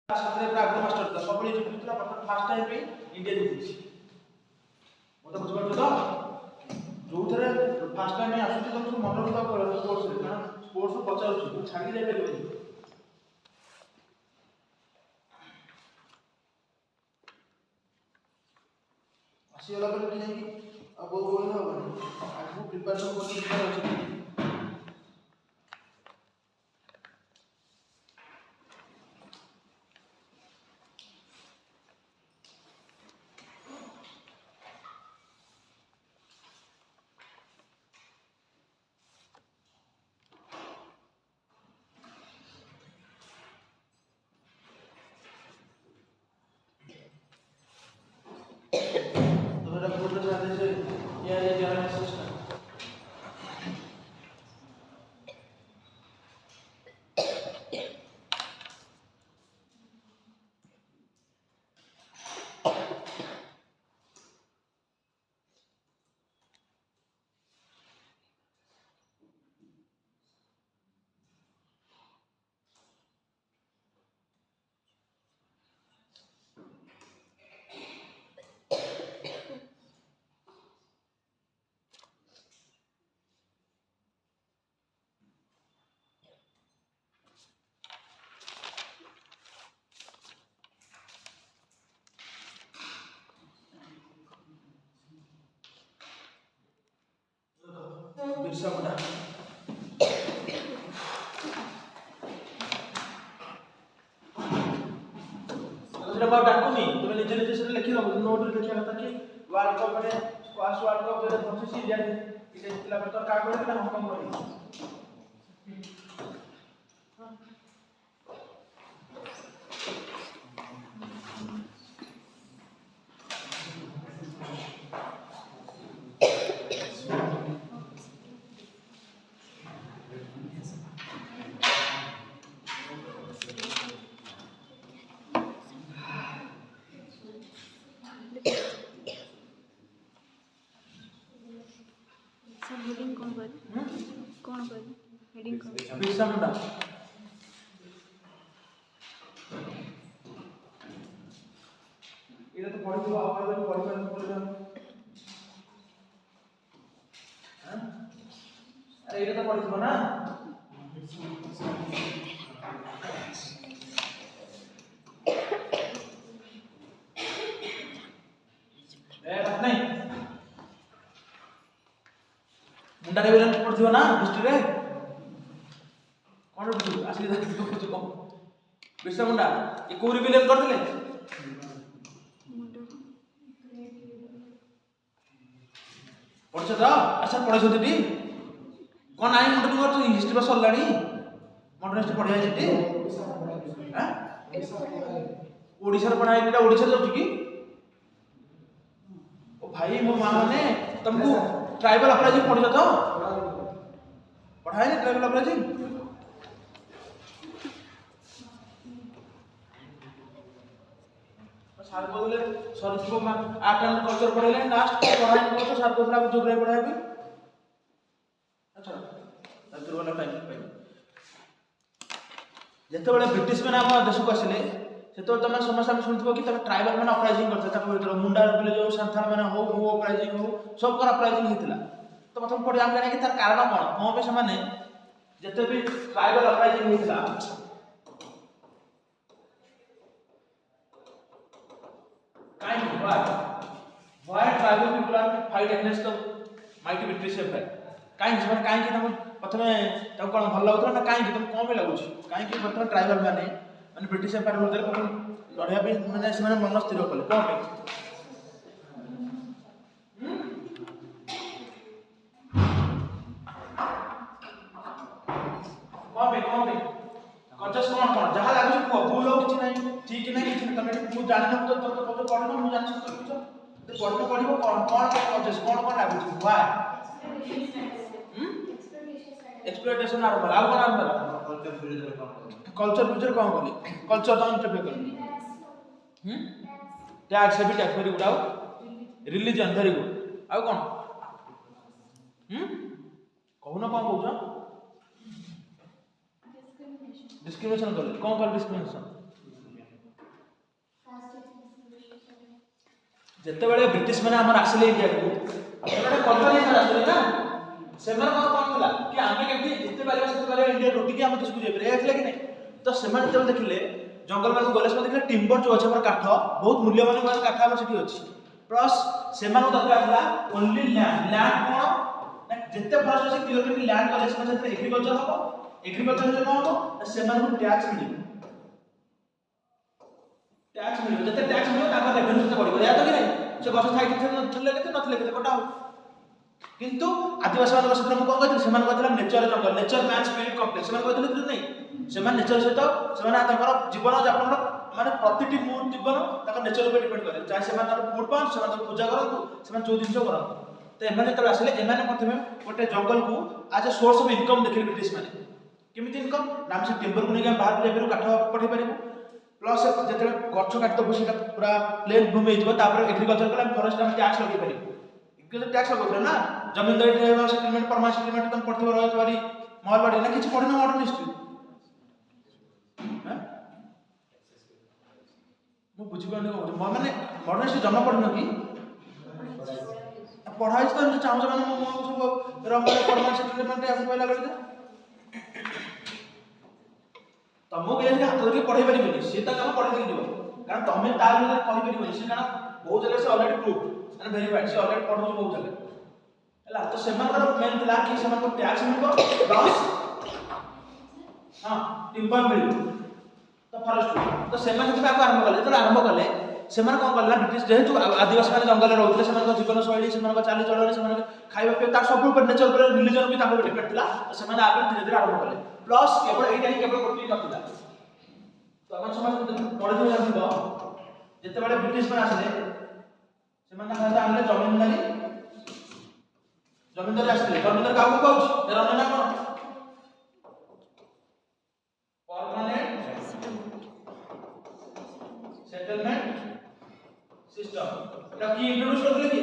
साथरे पूरा आग्रह मास्टर था सब ये जितला फर्स्ट टाइम पे इंडिया जीतिଛି मत बुझ पाछो तो जो थरे फर्स्ट टाइम में आसुची तुम मन रखा कर स्पोर्ट्स रे कारण स्पोर्ट्स को पचारुची छाड़ी जाय परबो आसी वाला पर नहीं अब वो बोलना होगा आज वो प्रिपरेशन को प्रिपेयर हो बिरसा मुंडा तो बात डाकुनी तुम्हें निजे निजे से लिखि लो नोट रे लिखिया था कि वर्ल्ड कप में स्क्वाश वर्ल्ड कप 2025 इंडिया ने इसे जितला पर तो का करे ना हांगकांग करे हेडिंग कौन कर हेडिंग कौन बिरसा मुंडा इधर तो पढ़ी हुआ आवाज में पढ़ी हां अरे इधर तो पढ़ी हो ना बात नहीं मुंडा रे बेलन पढ़थियो ना हिस्ट्री रे कोन रे असली कुछ कम बिरसा मुंडा ये कोरी विलेन करथिले पढ़छ तो अच्छा पढ़छ ती कोन आई मुंडा तू कर हिस्ट्री बस सल्लानी मॉडर्न हिस्ट्री पढ़िया जेटी हैं ओडिसा रे पढ़ाई एटा ओडिसा जाउ की ओ भाई मो माने तुमको ट्राइबल अपराइजिंग पढ़ियो तो पढ़ाए नहीं ट्राइबल अपराइजिंग सार को बोले सर जीव में आर्ट एंड कल्चर पढ़ाइले लास्ट पढ़ाई को सार को बोला जोग्राफी पढ़ाइबे अच्छा तब वाला टाइम पे जते बेले ब्रिटिश मैंने हम देश को आसिले सेतो तुम समस्या में सुनथबो कि तुम ट्राइबल मैंने अपराइजिंग करते ताको भीतर मुंडा बोले जो संथाल मैंने हो अपराइजिंग हो सब कर अपराइजिंग हेतिला तो प्रथम पढ़ जान कि तार कारण कोन पे समाने जते भी ट्राइबल अपराइजिंग हेतिला काई why tribal people are fight against the mighty British empire काई जमाने काई कि तुम प्रथमे तम कोन भल लागुतला ना काई कि तुम कोन पे लागुची काई कि प्रथम ट्राइबल माने ब्रिटिश एम्पायर होते प्रथम लड़िया पे माने से माने मन स्थिर कले कोन पे कोन पे कचस कोन जहां लागुची को भूल हो किछ नहीं ठीक नहीं किछ तमे मु जानि न तो पढ़नो मु जानि सब किछ तो पढ़नो पढ़िबो कोन कचस कोन लागुची व्हाई एक्सप्लोइटेशन आर बला कोन आर कल्चर फ्यूचर कौन बोली कल्चर तो इंटरप्रेट कर टैक्स भी टैक्स वेरी गुड आउ रिलीजन वेरी गुड आउ कौन कहूना कौन कहूछ डिस्क्रिमिनेशन कर कौन कर डिस्क्रिमिनेशन ଯେତେବେଳେ ବ୍ରିଟିଶ ମାନେ ଆମର ଆସିଲେ ଇଣ୍ଡିଆକୁ ସେମାନେ କଲକାରୀ ଆସିଲେ ନା ସେମାନଙ୍କର କ'ଣ ଥିଲା କି ଆମେ କେମିତି ଯେତେ ପାରିବା ସେତେ ପାରିବା ଇଣ୍ଡିଆ ଲୁଟିକି ଆମ ଦେଶକୁ ଯାଇପାରିବା ଏହା ଥିଲା କି ନାହିଁ। ତ ସେମାନେ ଯେତେବେଳେ ଦେଖିଲେ ଜଙ୍ଗଲ ମାନଙ୍କୁ ଗଲେ ସେମାନେ ଦେଖିଲେ ଟିମ୍ବର ଯେଉଁ ଅଛି ଆମର କାଠ ବହୁତ ମୂଲ୍ୟବାନ କାଠ ଆମର ସେଠି ଅଛି। ପ୍ଲସ୍ ସେମାନଙ୍କୁ ଦରକାର ଥିଲା ଓନ୍ଲି ଲ୍ୟାଣ୍ଡ। ଲ୍ୟାଣ୍ଡ କ'ଣ ନା ଯେତେ ଫରେଷ୍ଟ ଅଛି କ୍ଲିୟର କରିକି ଲ୍ୟାଣ୍ଡ କଲେ ସେମାନେ ସେଥିରେ ଏଗ୍ରିକଲଚର ହବ। ଏଗ୍ରିକଲଚର ହେଲେ କ'ଣ ହବ ନା ସେମାନଙ୍କୁ ଟ୍ୟାକ୍ସ ମିଳିବ। ଟ୍ୟାକ୍ସ ମିଳିବ ଯେତେ ଟ୍ୟାକ୍ସ ମିଳିବ ତାଙ୍କ ରେଭିନ୍ୟୁ ସେତେ ବଢ଼ିବ। ଏହା ତ କି ନାହିଁ ସେ ଗଛ ଥାଇକି ଥିଲେ କେତେ ନଥିଲେ କେତେ କଟା ହବ। କିନ୍ତୁ ଆଦିବାସୀ ମାନଙ୍କ ସହିତ ମୁଁ କ'ଣ କହିଥିଲି ସେମାନେ କହିଥିଲେ ନେଚର ଜଙ୍ଗଲ ନେଚର ମ୍ୟାନ୍ ସ୍ପିରିଟ୍ କମ୍ପ୍ଲେକ୍ସ ସେମାନେ କହିଥିଲେ କି ନାହିଁ ସେମାନେ ନେଚର ସହିତ ସେମାନେ ତାଙ୍କର ଜୀବନ ଯାପନର ମାନେ ପ୍ରତିଟି ଜୀବନ ତାଙ୍କ ନେଚର ଉପରେ ଡିପେଣ୍ଡ କରେ। ଚାहे ସେମାନେ ତାଙ୍କର ଫୁଡ୍ ପାଆନ୍ତୁ ସେମାନେ ତାଙ୍କୁ ପୂଜା କରନ୍ତୁ ସେମାନେ ଯେଉଁ ଜିନିଷ କରନ୍ତୁ। ତ ଏମାନେ ଯେତେବେଳେ ଆସିଲେ ଏମାନେ ପ୍ରଥମେ ଗୋଟେ ଜଙ୍ଗଲକୁ ଆଜ୍ ଏ ସୋର୍ସ ଅଫ୍ ଇନକମ୍ ଦେଖିଲେ ବ୍ରିଟିଶ ମାନେ। କେମିତି ଇନକମ୍ ନା ଆମେ ସେ ଟିମ୍ବରକୁ ନେଇକି ଆମେ ବାହାରକୁ ଯାଇପାରିବୁ କାଠ ପଠାଇ ପାରିବୁ। ପ୍ଲସ୍ ଯେତେବେଳେ ଗଛ କାଟିଦେବୁ ସେଇଟା ପୁରା ପ୍ଲେନ୍ ଭୂମି ହେଇଯିବ ତାପରେ ଏଗ୍ରିକଲଚର କଲେ ଆମେ ଫରେଷ୍ଟ ଆମେ ଟ୍ୟାକ୍ସ ଲଗେଇ ପାରିବୁ। ট্যাক্স লাগাবে না জমিদারি সেটেলমেন্ট পারমানেন্ট সেটেলমেন্ট তুমি পড়তে রয়্যাল বাড়ি মহল বাড়ি না কিছু পড়ে না মডার্ন হিস্ট্রি হ্যাঁ ମୁଁ ବୁଝିପାରୁନି କ'ଣ କହୁଛି ମାନେ ମଡର୍ନ ହିଷ୍ଟ୍ରି ଜମା ପଢ଼ିନ କି ପଢ଼ା ହେଇଛି ତ ଏମିତି ଚାହୁଁଛ ମାନେ ମୁଁ ସବୁ ରଙ୍ଗରେ ପରମାନେଣ୍ଟ ସେଟଲମେଣ୍ଟ ଆସି କହିଲା ବେଳେ ତମକୁ କେହି ହାତ ଧରିକି ପଢ଼େଇ ପାରିବେନି ସିଏ ତା କାମ ପଢ଼େଇ ଦେଇକି ଯିବ କାରଣ ତମେ ତା ଭିତରେ କହିପାରିବନି ସେ କାରଣ ବହୁତ ଜାଗାରେ ସେ ଅଲରେଡି ପ୍ରୁଭ୍ ମାନେ ଭେରିଫାଇଡ୍ ସେ ଅଲରେଡି ପଢ଼ଉଛି ବହୁତ ଜାଗାରେ ହେଲା। ତ ସେମାନଙ୍କର ମେନ୍ ଥିଲା କି ସେମାନଙ୍କୁ ଟ୍ୟାକ୍ସ ମିଳିବ ପ୍ଲସ୍ ଟିମ୍ବର ମିଳିବ ତ ଫରେଷ୍ଟ। ତ ସେମାନେ ସେଥିପାଇଁ ଆରମ୍ଭ କଲେ ଯେତେବେଳେ ଆରମ୍ଭ କଲେ ସେମାନେ କ'ଣ କଲେ ନା ବ୍ରିଟିଶ ଯେହେତୁ ଆଦିବାସୀ ମାନେ ଜଙ୍ଗଲରେ ରହୁଥିଲେ ସେମାନଙ୍କ ଜୀବନଶୈଳୀ ସେମାନଙ୍କ ଚାଲିଚଳଣି ସେମାନଙ୍କ ଖାଇବା ପିଇବା ତାର ସବୁ ଉପରେ ନେଚର ଉପରେ ରିଲିଜନ ବି ତାଙ୍କ ଉପରେ ଡିପେଣ୍ଡ ଥିଲା। ତ ସେମାନେ ଆଗରେ ଧୀରେ ଧୀରେ ଆରମ୍ଭ କଲେ ପ୍ଲସ୍ କେବଳ ଏଇଟା ହିଁ କେବଳ ଗୋଟିଏ ନଥିଲା। ତ ଆମ ସମାଜ ପଢ଼ିଥିବ ଜାଣିଥିବ ଯେତେବେଳେ ବ୍ରିଟିଶ ମାନେ ଆସିଲେ ସେମାନେ ତାଙ୍କ ଆଣିଲେ ଜମିଦାରୀ ଆସିଲେ ଜମିଦାର କାହାକୁ କହୁଛି ଏର ନା କ'ଣ permanent settlement system এটা কি ইন্ট্রোডিউস করলে কি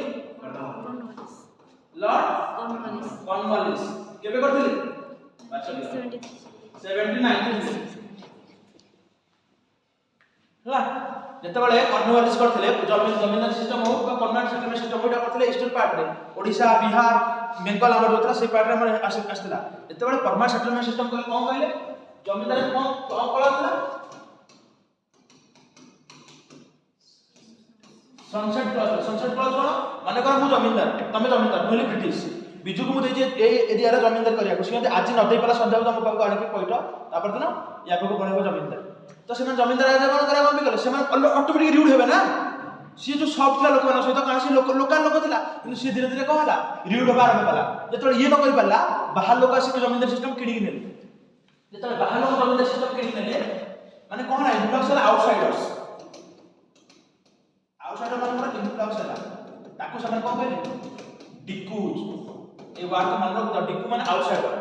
লর্ড কর্নওয়ালিস কেবে করଥିଲେ 79 ହେଲା ଯେତେବେଳେ କର୍ଣ୍ଣୱାଲିସ କରିଥିଲେ ଜମିଦାର ସିଷ୍ଟମ ହଉ ବା ପରମାନେଣ୍ଟ ସେଟଲମେଣ୍ଟ ସିଷ୍ଟମ ହଉ ଏଇଟା କରିଥିଲେ ଇଷ୍ଟର୍ଣ୍ଣ ପାର୍ଟରେ ଓଡ଼ିଶା ବିହାର ବେଙ୍ଗଲ ଆମର ଯୋଉଥିଲା ସେଇ ପାର୍ଟରେ ଆମର ଆସିଥିଲା। ଯେତେବେଳେ ପରମାନେଣ୍ଟ ସେଟଲମେଣ୍ଟ ସିଷ୍ଟମ କଲେ କ'ଣ କହିଲେ ଜମିଦାର କ'ଣ କଳା ଥିଲା ସନସେଟ୍ କ୍ଲଜ୍ କ'ଣ ମାନେ କ'ଣ ମୁଁ ଜମିଦାର ତମେ ଜମିଦାର ମୁଁ ହେଲି ବ୍ରିଟିଶ ବିଜୁକୁ ମୁଁ ଦେଇଛି ଏଇ ଏରିଆରେ ଜମିଦାର କରିବାକୁ ସେ ଆଜି ନ ଦେଇପାରିଲା ସନ୍ଧ୍ୟାକୁ ତମ ପାଖକୁ ଆଣିକି ପଇଠ ତାପରେ ଦିନ ୟା ପାଖକୁ ପଳେଇବ ଜମିଦାର। ତ ସେମାନେ ଜମିଦାର କ'ଣ କରିବା କଲେ ସେମାନେ ଅଟୋମେଟିକ ରିଉଡ୍ ହେବେ ନା ସିଏ ଯେଉଁ ସଫ୍ଟ ଥିଲା ଲୋକମାନଙ୍କ ସହିତ କାରଣ ସେ ଲୋକାଲ ଲୋକ ଥିଲା କିନ୍ତୁ ସିଏ ଧୀରେ ଧୀରେ କ'ଣ ହେଲା ରିଉଡ୍ ହେବା ଆରମ୍ଭ କଲା। ଯେତେବେଳେ ଇଏ ନ କରିପାରିଲା ବାହାର ଲୋକ ଆସିକି ଜମିଦାର ସିଷ୍ଟମ କିଣିକି ନେଲେ। ଯେତେବେଳେ ବାହାର ଲୋକ ଜମିଦାର ସିଷ୍ଟମ କିଣିକି ନେଲେ ମାନେ କ'ଣ ହେଲା ଇନଫ୍ଲକ୍ସ ହେଲା ଆଉଟସାଇଡର୍ସ ମାନଙ୍କର ଇନଫ୍ଲକ୍ସ ହେଲା ତାକୁ ସେମାନେ କ'ଣ କହିଲେ ଡିକୁଜ ଏ ୱାର୍ଡ ମନେ ରଖ ଡିକୁ ମାନେ ଆଉଟସାଇଡର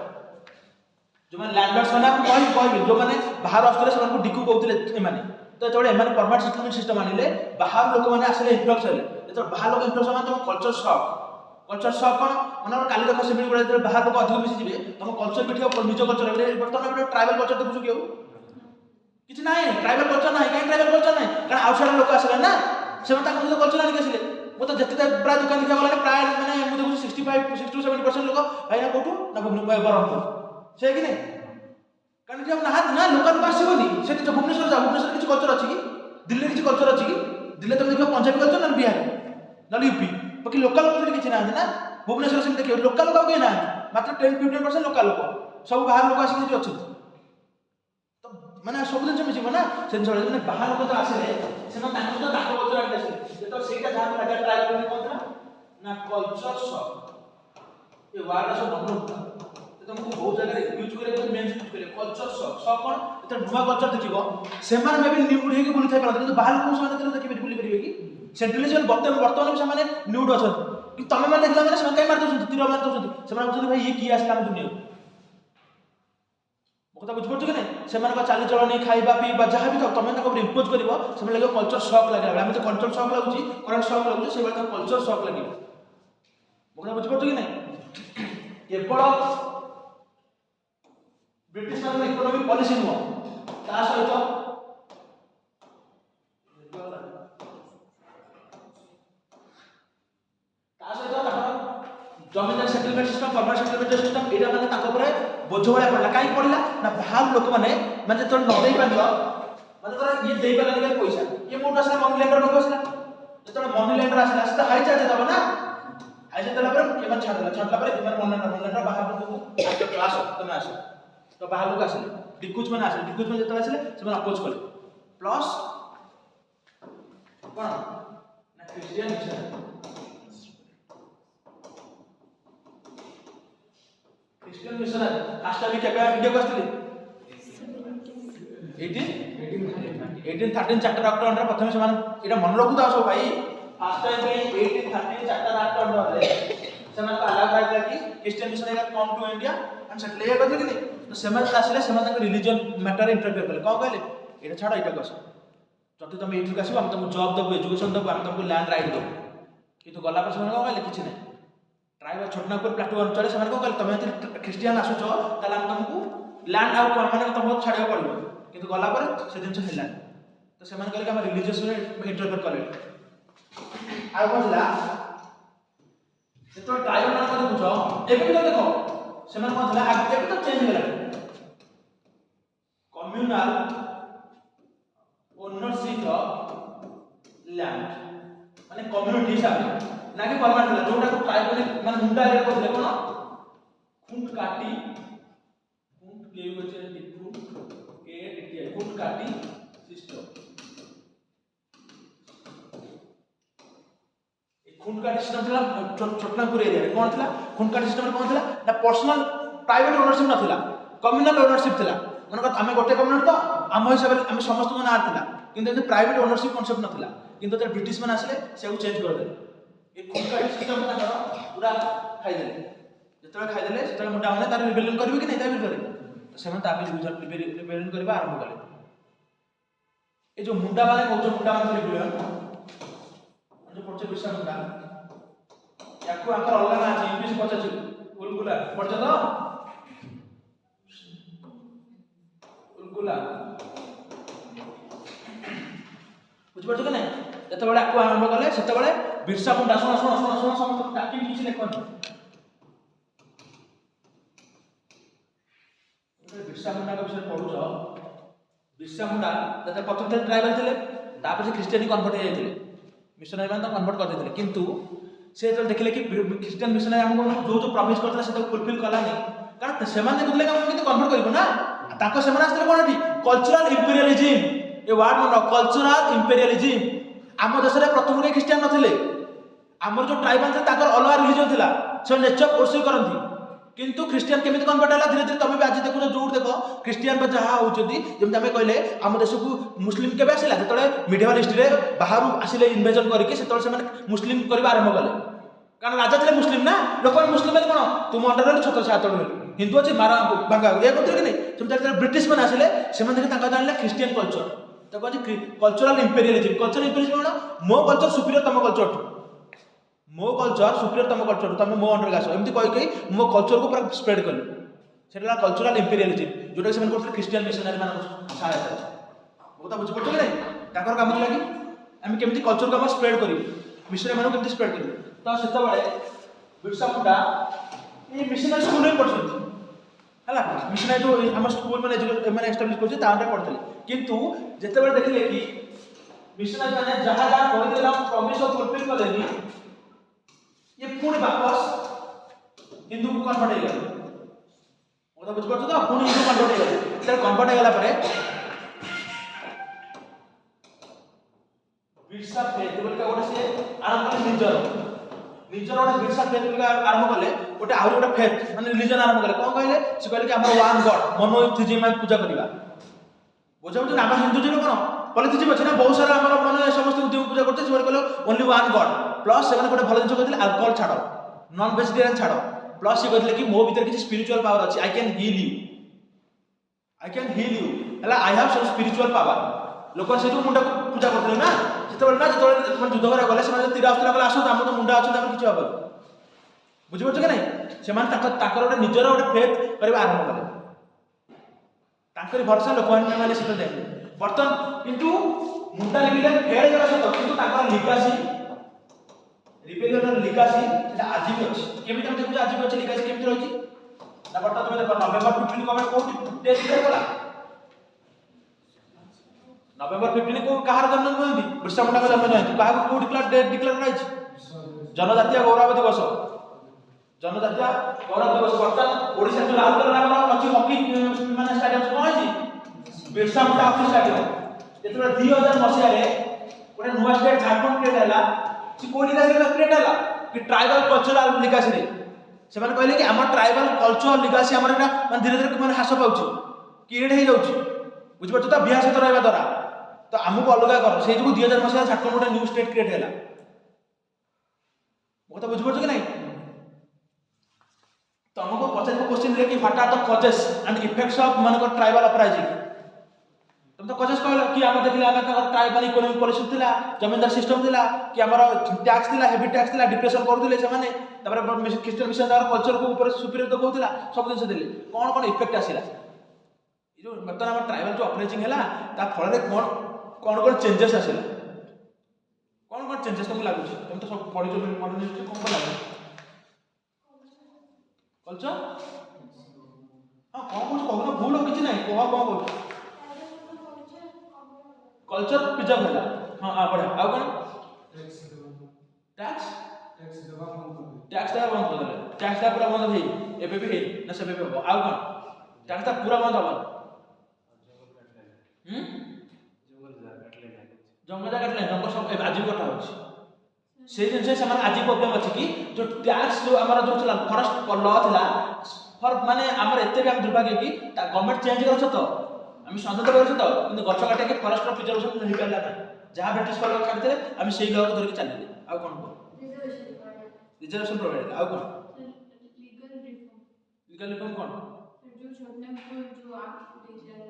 ଯେଉଁମାନେ ଲ୍ୟାଣ୍ଡଲର୍ଡସ୍ ମାନେ ଆମେ କହିବି ଯେଉଁମାନେ ବାହାରୁ ଆସୁଥିଲେ ସେମାନଙ୍କୁ ଡିକୁ କହୁଥିଲେ ଏମାନେ। ତ ଯେତେବେଳେ ଏମାନେ ପରମାନେଣ୍ଟ ସେଟଲମେଣ୍ଟ ସିଷ୍ଟମ ଆଣିଲେ ବାହାର ଲୋକମାନେ ଆସିଲେ ଇନଫ୍ଲକ୍ସ ହେଲେ ଯେତେବେଳେ ବାହାର ଲୋକ ଇନଫ୍ଲକ୍ସ ମାନେ ତମ କଲଚର ସକ୍ କ'ଣ ମାନେ କାଲି ଦେଖ ସେମିତି ଗୋଟେ ଯେତେବେଳେ ବାହାର ଲୋକ ଅଧିକ ମିଶିଯିବେ ତମ କଲଚର ବି ଠିକ ନିଜ କଲଚର ବର୍ତ୍ତମାନ ଗୋଟେ ଟ୍ରାଇବାଲ କଲଚର ଦେଖୁଛୁ କି ଆଉ କିଛି ନାହିଁ ଟ୍ରାଇବାଲ କଲଚର ନାହିଁ କାହିଁକି ଟ୍ରାଇବାଲ କଲଚର ନାହିଁ କାରଣ ଆଉଟସାଇଡର ଲୋକ ଆସିଲେ ନା ସେମାନେ ତାଙ୍କ ସହିତ କଲଚର ଆଣିକି ଆସିଲେ। ମୁଁ ତ ଯେତେ ପ୍ରାୟ ଦୋକାନ ଦେଖିବାକୁ ଗଲାଣି ପ୍ରାୟ ମାନେ ମୁଁ ଦେଖୁଛି 60-70% ଲୋକ ଭାଇନା କୋଉଠୁ ନା ବ୍ରହ୍ମପୁର ସେ କି ନାହିଁ କାରଣ ଏଠି ଆଉ ନାହାନ୍ତି ନା ଲୋକାଲ ଲୋକ ଆସିବନି ସେଠି ଭୁବନେଶ୍ୱର ଯାଅ ଭୁବନେଶ୍ୱର କିଛି କଲଚର ଅଛି କି ଦିଲ୍ଲୀରେ କିଛି କଲଚର ଅଛି କି ଦିଲ୍ଲୀରେ ତମେ ଦେଖିବ ପଞ୍ଜାବୀ କଲଚର ନହେଲେ ବିହାରୀ ନହେଲେ ୟୁପି ବାକି ଲୋକାଲ ଲୋକ ସେଠି କିଛି ନାହାନ୍ତି ନା ଭୁବନେଶ୍ୱର ସେମିତି ଦେଖିବ ଲୋକାଲ ଲୋକ ଆଉ କେହି ନାହାନ୍ତି ମାତ୍ର 10-15% ଲୋକାଲ ଲୋକ ସବୁ ବାହାର ଲୋକ ଆସିକି ସେଠି ଅଛନ୍ତି। ତ ମାନେ ସବୁ ଜିନିଷ ମିଶିବ ନା ସେ ଜିନିଷ ମାନେ ବାହାର ଲୋକ ତ ଆସିଲେ ସେମାନେ ତାଙ୍କ ସହିତ ତାଙ୍କ କଲଚର ଆଣିକି ଆସିଲେ ଯେତେବେଳେ ସେଇଟା ଯାହା ଲାଗା ଟ୍ରାଏ କଲେ କ'ଣ ଥିଲା ନା କଲଚର ସକ୍ ଏ ୱାର୍ଡ ସବୁ ମନେ ରଖୁଥିଲା ତମକୁ ବହୁତ ଜାଗାରେ ୟୁଜ୍ କରିବାକୁ ମେନ୍ ୟୁଜ୍ କରିବା କଲଚର ସକ୍ କ'ଣ ଯେତେବେଳେ ନୂଆ କଲଚର ଦେଖିବ ସେମାନେ ମେ ବି ନ୍ୟୁଡ୍ ହେଇକି ବୁଲିଥାଇ ପାରନ୍ତି କିନ୍ତୁ ବାହାର ଲୋକଙ୍କୁ ସେମାନେ କେବେ ଦେଖିବେ ବୁଲି ପାରିବେ କି ସେଣ୍ଟ୍ରାଲିଜମ ବର୍ତ୍ତମାନ ବି ସେମାନେ ନ୍ୟୁଡ୍ ଅଛନ୍ତି କିନ୍ତୁ ତମେ ମାନେ ଦେଖିଲା ମାନେ ସେମାନେ କାହିଁ ମାରି ଦେଉଛନ୍ତି ତୀର ମାରି ଦେଉଛନ୍ତି ସେମାନେ ଭାବୁଛନ୍ତି ଭାଇ ଇଏ କିଏ ଆସିଲା ଆମ ଦୁନିଆକୁ। ମୋ କଥା ବୁଝିପାରୁଛ କି ନାହିଁ ସେମାନଙ୍କ ଚାଲିଚଳଣି ଖାଇବା ପିଇବା ଯାହା ବି ଥାଉ ତମେ ତାଙ୍କ ଉପରେ ଇମ୍ପୋଜ କରିବ ସେମାନେ ଲାଗିବ କଲଚର ସକ୍ ଲାଗିଲା ଆମେ ତ କଲଚର ସକ୍ ଲାଗୁଛି କରେଣ୍ଟ ସକ୍ ଲାଗୁଛି ସେଇଭଳି ତାଙ୍କ କଲଚର ସକ୍ ଲାଗିବ। ମୋ କଥା ବୁଝିପାରୁଛ କି ନାହିଁ କେବଳ ବ୍ରିଟିଶ ମାନଙ୍କର ଇକୋନୋମିକ ପଲିସି ନୁହଁ ତା ସହିତ settlement system permanent settlement system ଏଇଟା ମାନେ ତାଙ୍କ ଉପରେ ବୋଝ ଭଳିଆ ପଡ଼ିଲା। କାହିଁକି ପଡ଼ିଲା ନା ବାହାର ଲୋକମାନେ ମାନେ ଯେତେବେଳେ ନ ଦେଇ ପାରିବ ମାନେ ଧର ଇଏ ଦେଇ ପାରିଲାନି ପଇସା, ଇଏ ମୋଠୁ ଆସିଲା ମନି ଲେଣ୍ଡର ପାଖକୁ ଆସିଲା, ଯେତେବେଳେ ମନି ଲେଣ୍ଡର ଆସିଲା ସେ ତ ହାଇ ଚାର୍ଜ ଦେବ ନା, ହାଇ ଚାର୍ଜ ଦେଲା ପରେ ଏମାନେ ଛାଡ଼ିଲା ପରେ ଏମାନେ ମନି ଲେଣ୍ଡର ବାହାରକୁ ଆସ ତମେ ଆସ, ତ ବାହାରକୁ ଆସିଲେ ଡିକୁଜ ମାନେ ଆସିଲେ, ଡିକୁଜ ମାନେ ଯେତେବେଳେ ଆସିଲେ ସେମାନେ ଅପୋଜ କଲେ ପ୍ଲସ୍ କ'ଣ ନା Christian mission. Christian missionary first time କେବେ ଇଣ୍ଡିଆକୁ ଆସିଥିଲେ 1813 ଚାର୍ଟର ଆକ୍ଟ ଅଣ୍ଡର ପ୍ରଥମେ ସେମାନେ ଏଇଟା ମନେ ରଖୁଥାଅ ସବୁ ଭାଇ, ଫାଷ୍ଟ ଟାଇମ୍ 1813 ଚାର୍ଟର ଆକ୍ଟ ଅଣ୍ଡରରେ ସେମାନଙ୍କୁ ଆଲାଉ କରାଯାଇଥିଲା କି Christian missionary come to India ଆମେ ସେଟଲ୍ ଏଇଆ କରିଥିଲେ କି ନାହିଁ। ତ ସେମାନେ ଆସିଲେ ସେମାନେ ତାଙ୍କ ରିଲିଜିଅନ ମ୍ୟାଟରରେ ଇଣ୍ଟରଫିୟର କଲେ, କ'ଣ କହିଲେ ଏଇଟା ଛାଡ଼ ଏଇଟାକୁ ଆସ, ଯଦି ତୁମେ ଏଇଠିକୁ ଆସିବ ଆମେ ତୁମକୁ ଜବ୍ ଦେବୁ, ଏଜୁକେସନ୍ ଦେବୁ, ଆମେ ତୁମକୁ ଲ୍ୟାଣ୍ଡ ରାଇଟ୍ ଦେବୁ। କିନ୍ତୁ ଗଲା ପରେ ସେମାନେ କ'ଣ କହିଲେ କିଛି ନାହିଁ, ଟ୍ରାଇବ ଛୋଟନାଗପୁର ପ୍ଲାଟୁ ଅଞ୍ଚଳରେ ସେମାନେ କ'ଣ କହିଲେ ତମେ ଯଦି ଖ୍ରୀଷ୍ଟିଆନ ଆସୁଛ ତାହେଲେ ଆମେ ତୁମକୁ ଲ୍ୟାଣ୍ଡ ଆଉ ମାନେ ତୁମକୁ ଛାଡ଼ିବାକୁ ପଡ଼ିବ। କିନ୍ତୁ ଗଲା ପରେ ସେ ଜିନିଷ ହେଲାନି, ତ ସେମାନେ କହିଲେ କି ଆମେ ରିଲିଜିୟସରେ ଇଣ୍ଟରଫିୟର କଲେ। ଆଉ କ'ଣ ଥିଲା ଯେତେବେଳେ ଟ୍ରାଇବ ମାନଙ୍କ ଦେଖୁଛ ଏବେ ବି ତ ଦେଖ ସେମାନେ କ'ଣ ଥିଲା ଏବେ ତ ଚେଞ୍ଜ ହେଇଗଲାଣି, କମ୍ୟୁନାଲ ଓନରସିପ ଅଫ ଲ୍ୟାଣ୍ଡ ମାନେ କମ୍ୟୁନିଟି ହିସାବରେ ନା କି ପରମାନେଣ୍ଟ ଥିଲା, ଯୋଉଟାକୁ ଟ୍ରାଇବ ମାନେ ମୁଣ୍ଡା ଏରିଆ କରୁଥିଲେ କ'ଣ খুঁট কাটি খুঁট কে হচ্ছে খুঁট কে টিটিআই খুঁট কাটি সিস্টেম। এই খুঁট কাটি সিস্টেম ଥିଲା ଛୋଟନାଗପୁର ଏରିଆରେ କ'ଣ ଥିଲା, খুঁট କାଟି ସିଷ୍ଟମରେ କ'ଣ ଥିଲା ନା ପର୍ସନାଲ ପ୍ରାଇଭେଟ ଓନରସିପ ନଥିଲା, କମ୍ୟୁନାଲ ଓନରସିପ ଥିଲା। ମନେକର ଆମେ ଗୋଟେ କମ୍ୟୁନିଟି ତ ଆମ ହିସାବରେ ଆମେ ସମସ୍ତଙ୍କ ନାଁରେ ଥିଲା, କିନ୍ତୁ ଏମିତି ପ୍ରାଇଭେଟ ଓନରସିପ କନସେପ୍ଟ ନଥିଲା। କିନ୍ତୁ ଯେତେବେଳେ ବ୍ରିଟିଶ ମାନେ ଆସିଲେ ସେକୁ ଚେଞ୍ଜ କରିଦେଲେ, এই খুঁট কাটি ସିଷ୍ଟମ ତାଙ୍କର ପୁରା ଖାଇଦେଲେ। ଯେତେବେଳେ ଖାଇଦେଲେ ସେତେବେଳେ ମୁଣ୍ଡା ମାନେ ତାର ରିବେଲିୟନ କରିବେ କି ନାହିଁ ତା ବିରୁଦ୍ଧରେ, ତ ସେମାନେ ତା ରିବେଲିୟନ କରିବା ଆରମ୍ଭ କଲେ। ଏ ଯୋଉ ମୁଣ୍ଡା ମାନେ କହୁଛ ମୁଣ୍ଡା ମାନେ ରିବେଲିୟନ ଯୋଉ ପଡୁଛି ବିର୍ସା ମୁଣ୍ଡା, ୟାକୁ ଆଙ୍କର ଅଲଗା ନାଁ ଅଛି, ଇଂଲିଶ ପଚାରୁଛି ଉଲଗୁଲା ପଢିଛ ତ ଉଲଗୁଲା ବୁଝିପାରୁଛ କି ନାହିଁ। ଯେତେବେଳେ ଆକୁ ଆରମ୍ଭ କଲେ ସେତେବେଳେ ବିର୍ସା ମୁଣ୍ଡା ଶୁଣ ଶୁଣ ଶୁଣ ଶୁଣ ସମସ୍ତଙ୍କୁ ଡାକି କିଛି ଲେଖନ୍ତି। ବିର୍ସା ମୁଣ୍ଡାଙ୍କ ବିଷୟରେ ପଢୁଛ, ବିର୍ସା ମୁଣ୍ଡା ଯେତେବେଳେ ପ୍ରଥମ ଥର ଟ୍ରାଇବାଲ ଥିଲେ ତାପରେ ସେ ଖ୍ରୀଷ୍ଟିଆନ କନଭର୍ଟ ହେଇଯାଇଥିଲେ, ମିଶନାରୀ ମାନେ ତାଙ୍କୁ କନଭର୍ଟ କରିଦେଇଥିଲେ। କିନ୍ତୁ ସେ ଯେତେବେଳେ ଦେଖିଲେ କି ଖ୍ରୀଷ୍ଟିଆନ ମିଶନାରୀ ଆମକୁ ଯୋଉ ଯୋଉ ପ୍ରମିସ କରିଥିଲା ସେ ତାକୁ ଫୁଲଫିଲ କଲାନି, କାରଣ ସେମାନେ ଦେଖୁଥିଲେ କି ଆମେ କେମିତି କନଭର୍ଟ କରିବୁ ନା, ତାଙ୍କ ସେମାନେ ଆସିଥିଲେ କ'ଣ ଏଠି କଲଚରାଲ ଇମ୍ପେରିଆଲିଜିମ, ଏ ୱାର୍ଡ ମନେ କଲଚରାଲ ଇମ୍ପେରିଆଲିଜିମ। ଆମ ଦେଶରେ ପ୍ରଥମରୁ କେହି ଖ୍ରୀଷ୍ଟିଆନ ନଥିଲେ, ଆମର ଯୋଉ ଟ୍ରାଇବାଲ ଥିଲେ ତାଙ୍କର ଅଲଗା ରିଲିଜିଅନ ଥିଲା, ସେମାନେ ନେଚର ପର୍ସିଉ କରନ୍ତି। କିନ୍ତୁ ଖ୍ରୀଷ୍ଟିଆନ କେମିତି କନଭର୍ଟ ହେଲା ଧୀରେ ଧୀରେ ତମେ ବି ଆଜି ଦେଖୁଛ ଯୋଉଠି ଦେଖ ଖ୍ରୀଷ୍ଟିଆନ ବା ଯାହା ହଉଛନ୍ତି, ଯେମିତି ଆମେ କହିଲେ ଆମ ଦେଶକୁ ମୁସଲିମ କେବେ ଆସିଲା ଯେତେବେଳେ ମିଡିଆଲ ହିଷ୍ଟ୍ରିରେ ବାହାରୁ ଆସିଲେ ଇନଭେଜନ କରିକି, ସେତେବେଳେ ସେମାନେ ମୁସଲିମ କରିବା ଆରମ୍ଭ କଲେ, କାରଣ ରାଜା ଥିଲେ ମୁସଲିମ ନା, ଲୋକମାନେ ମୁସଲିମ ହେଲେ କ'ଣ ତୁମ ଅଣ୍ଡରରେ ଛତ୍ର ଛାତ ହେଲେ ହିନ୍ଦୁ ଅଛି ମାରା ଭାଙ୍ଗା ଇଏ କରୁଥିଲେ କି ନାହିଁ। ସେମିତି ଯେତେବେଳେ ବ୍ରିଟିଶ ମାନେ ଆସିଲେ ସେମାନେ ଦେଖି ତାଙ୍କ ଜାଣିଲେ ଖ୍ରୀଷ୍ଟିଆନ କଲଚର, ତାକୁ ଅଛି କଲଚରାଲ ଇମ୍ପେରିଆଲିଜିମ। କଲଚରାଲ ଇମ୍ପେରିଆଲିଜିମ କ'ଣ ମୋ କଲଚର ସୁପିରିୟର ତମ କଲଚରଠୁ, ମୋ କଲଚର ସୁପିରିୟର ତମ କଲଚର, ତମେ ମୋ ଅଣ୍ଡରକୁ ଆସ, ଏମିତି କହି ମୋ କଲଚରକୁ ପୁରା ସ୍ପ୍ରେଡ୍ କଲେ। ସେଟା ହେଲା କଲଚରାଲ ଇମ୍ପେରିଆଲିଜିମ, ଯୋଉଟାକି ସେମାନେ କରୁଥିଲେ ଖ୍ରୀଷ୍ଟିଆନ ମିଶନାରୀ ମାନଙ୍କ ସହାୟତାରେ। କଥା ବୁଝିପାରୁଛ କି ନାହିଁ, ତାଙ୍କର କାମ ଥିଲା କି ଆମେ କେମିତି କଲଚରକୁ ଆମେ ସ୍ପ୍ରେଡ୍ କରିବୁ, ମିଶନାରୀ ମାନଙ୍କୁ କେମିତି ସ୍ପ୍ରେଡ୍ କରିବୁ। ତ ସେତେବେଳେ ବିର୍ସା ମୁଣ୍ଡା ଏଇ ମିଶନାରୀ ସ୍କୁଲରେ ପଢୁଛନ୍ତି ହେଲା, ମିଶନାରୀ ଯୋଉ ଆମ ସ୍କୁଲ ମାନେ ମାନେ ଏଷ୍ଟାବ୍ଲିଶ କରୁଛି ତା ଅଣ୍ଡରରେ ପଢୁଥିଲେ। କିନ୍ତୁ ଯେତେବେଳେ ଦେଖିଲେ କି ମିଶନାରୀ ମାନେ ଯାହା ଯାହା କହିଦେଲା ପ୍ରମିସ ଫୁଲଫିଲ କଲେନି, ये पुणी वापस हिंदू को कन्वर्ट हो गया। ओदा बुझ पड़तो तो पुणी हिंदू कन्वर्ट हो गया। सर कन्वर्ट हो गला परे बिरसा फेथ बोल का गोटे से आरंभ कले निजर गोटे बिरसा फेथ बोल का आरंभ कले गोटे आउर गोटे फेथ माने रिलीजन आरंभ कले कोन कहले से कहले कि हमर वन गॉड मोनोथिज्म में पूजा करबा। बुझा बुझ ना हिंदू जन कोन पॉलिथिज्म अछि ना, बहुत सारा हमर मन समस्त देव पूजा करते से कहले ओनली वन गॉड प्लस से गोटे भल जिन कहते अल्कोहल छाड़ नॉन वेजिटेरियन छाड़ प्लस से कहते कि मो भीतर किसी स्पिरिचुअल पावर अच्छी आई कैन हील यू है I have some spiritual power. लोक से जो मुंडा पूजा करते ना जिते ना जो युद्ध करा गले से तीर आसला गले आसो आम तो मुंडा अच्छे किसी हम बुझीपार कि नहीं से गोटे निजर गोटे फेथ करवा आरंभ कले भरसा लोक मैंने से देखते बर्तमान किंतु मुंडा लिखिले फेल गला सत किंतु लिगासी ରିବେଲିୟନର ଲିଗାସି ସେଟା ଆଜି ବି ଅଛି। କେମିତି ଆମେ ଦେଖୁଛୁ ଆଜି ବି ଅଛି ଲିଗାସି କେମିତି ରହିଛି ନା ବର୍ତ୍ତମାନ ତମେ ଦେଖ ନଭେମ୍ବର 15 ଗଭର୍ଣ୍ଣମେଣ୍ଟ କୋଉଠି ଡେ ଡିକ୍ଲେୟାର କଲା ନଭେମ୍ବର 15 को କାହାର ଜନ୍ମ ଜୟନ୍ତୀ ବିର୍ସା ମୁଣ୍ଡାଙ୍କ ଜନ୍ମ ଜୟନ୍ତୀ କାହାକୁ କୋଉ ଡେ ଡିକ୍ଲେୟାର କରାଯାଇଛି ଜନଜାତୀୟ ଗୌରବ ଦିବସ जनजातीय गौरव दिवस वर्तमान ओडिशा जो लालगढ़ नाम अछि हॉकी माने स्टेडियम कोन अछि बिरसा मुंडा हॉकी स्टेडियम जेतरा 2000 मसिया रे ओटे नुवा स्टेट झारखंड क्रिएट हैला सी कोन लिगासी क्रिएट हैला कि ट्राइबल कल्चरल लिगासी रे से माने कहले कि हमर ट्राइबल कल्चर लिगासी हमर एटा माने धीरे धीरे माने हास पाउची क्रिएट हे जाउची बुझ पछ त बिहा सहित रहबा द्वारा तो हमको अलग कर से जो 2000 मसिया झारखंड ओटे न्यू स्टेट क्रिएट हैला वो तो बुझ पछ कि नहीं तुमको पचार क्वेश्चन रे कि what are the causes and effects of मानक ट्राइबल अपराइजिंग तुम तो कॉजेस कहलो कि हम देखला हम ट्राइबल इकोनॉमिक पॉलिसी थिला जमींदार सिस्टम थिला कि हमर टैक्स थिला हेवी टैक्स थिला डिप्रेशन करदिले से माने तबरे क्रिश्चियन मिशन दार कल्चर को ऊपर सुपीरियर तो कहउथिला सब दिन से देले कोन कोन इफेक्ट आसिला ई जो मतलब हमर ट्राइबल जो अपराइजिंग हैला ता फल रे कोन कोन चेंजेस आसिला कोन चेंजेस तुम लागु तुम तो सब पढि जो मॉडर्न कोन लागु कल्चर हां कौन कहना भूल हो किछि नहीं कह कौन कहू कल्चर प्रिजर्व होला हां आ बढ़िया आ कोन टैक्स दा बंद कर दे टैक्स दा पूरा बंद हे एबे भी हे ना सबे भी हो आ कोन टैक्स दा पूरा बंद हो जंगल काटले जंगल सब आजीव कटा होछि से जिनसे से माने आजीव प्रॉब्लम अछि कि जो टैक्स जो हमारा जो चला फॉरेस्ट लॉ थिला फॉर माने हमर एते भी हम दुर्भाग्य कि गवर्नमेंट चेंज करछ तो हम संसद करछ तो किंतु गछ काटे के फॉरेस्ट प्रिजर्वेशन नहीं करला ना जहां ब्रिटिश वाला छाड़ते हम सेही लॉ को धरि के चलले आ कोन रिजर्वेशन प्रोवाइड आ कोन लीगल रिफॉर्म कोन जो छोटने को जो आप रिफॉर्म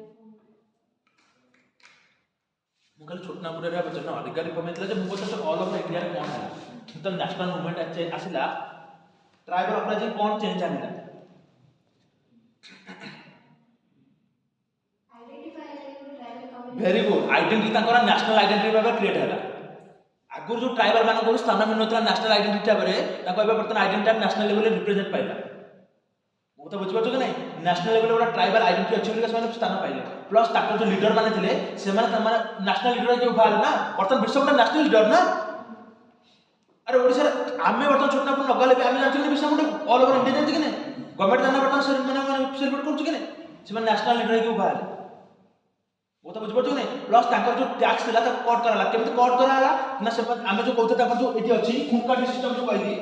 मुगल छोटनापुर रे बचन लीगल रिफॉर्म हेतला जे मुगल तो ऑल ओवर इंडिया रे कोन है तो नेशनल मूवमेंट आसिला ट्राइबल अपराइजिंग कोन चेंज आनिला वेरी गुड आइडेंटिटी ताकर नेशनल आइडेंटिटी भाबे क्रिएट हैला आगुर जो ट्राइबल मान को स्थान मिलनतला नेशनल आइडेंटिटी भाबे ताको एबे बर्तन आइडेंटिटी नेशनल लेवल रे रिप्रेजेंट पाइला वो तो बुझ पाछो कि नहीं नेशनल लेवल रे ट्राइबल आइडेंटिटी अछि बोली से स्थान पाइले प्लस ताकर जो लीडर माने थिले से माने नेशनल लीडर के उभार ना बर्तन विश्व का नेशनल लीडर ना अरे ओडिसा आमे बर्तन छोटनापुर नगाले भी आमे जानछि कि विश्व में ऑल ओवर इंडिया जानछि कि नहीं गवर्नमेंट जाना बर्तन से माने सेलिब्रेट करछि कि नहीं से नेशनल लीडर के उभार वो तो बुझ पाछो नहीं प्लस ताकर जो टैक्स थिला त कट कराला केमति कट कराला ना से आमे जो कहते ताकर जो एठी अछि खुंकाटी सिस्टम जो कहली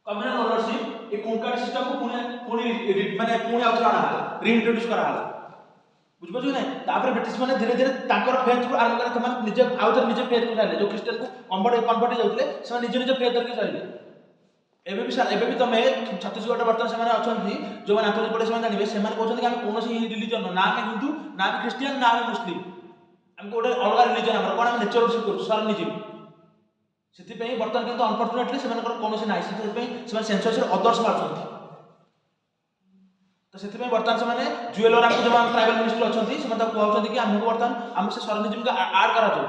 कम्युनल ओनरशिप ए खुंकाटी सिस्टम को पुणे माने पुणे आउथरा आला रीइंट्रोड्यूस करा आला बुझ पाछो नहीं तापर ब्रिटिश माने धीरे धीरे ताकर फेथ को आरंभ करे तमान निजे आउथर निजे फेथ को जाले जो क्रिश्चियन को कन्वर्ट जाउतले से निजे निजे फेथ करके जाइले एबे भी तमे छत्तीसगढ़ बर्तन से माने अछंती जो माने आंतरिक पड़े से माने जानिबे से माने कहउछन कि हम कोनोसी रिलीजन ना के हिंदू ना के क्रिश्चियन ना के मुस्लिम हम कोडे अलग रिलीजन हमर कोन हम नेचर वर्शिप करू सरनिज्म सेति पई बर्तन किंतु अनफॉर्चूनेटली से माने कोनोसी नाही सेति पई से माने सेंसस रे अदर्स मारछंती तो सेति पई बर्तन से माने जुएलर हम जो ट्राइबल मिनिस्टर अछंती से माने कहउछंती कि हमको बर्तन हम से सरनिज्म का ऐड करा जो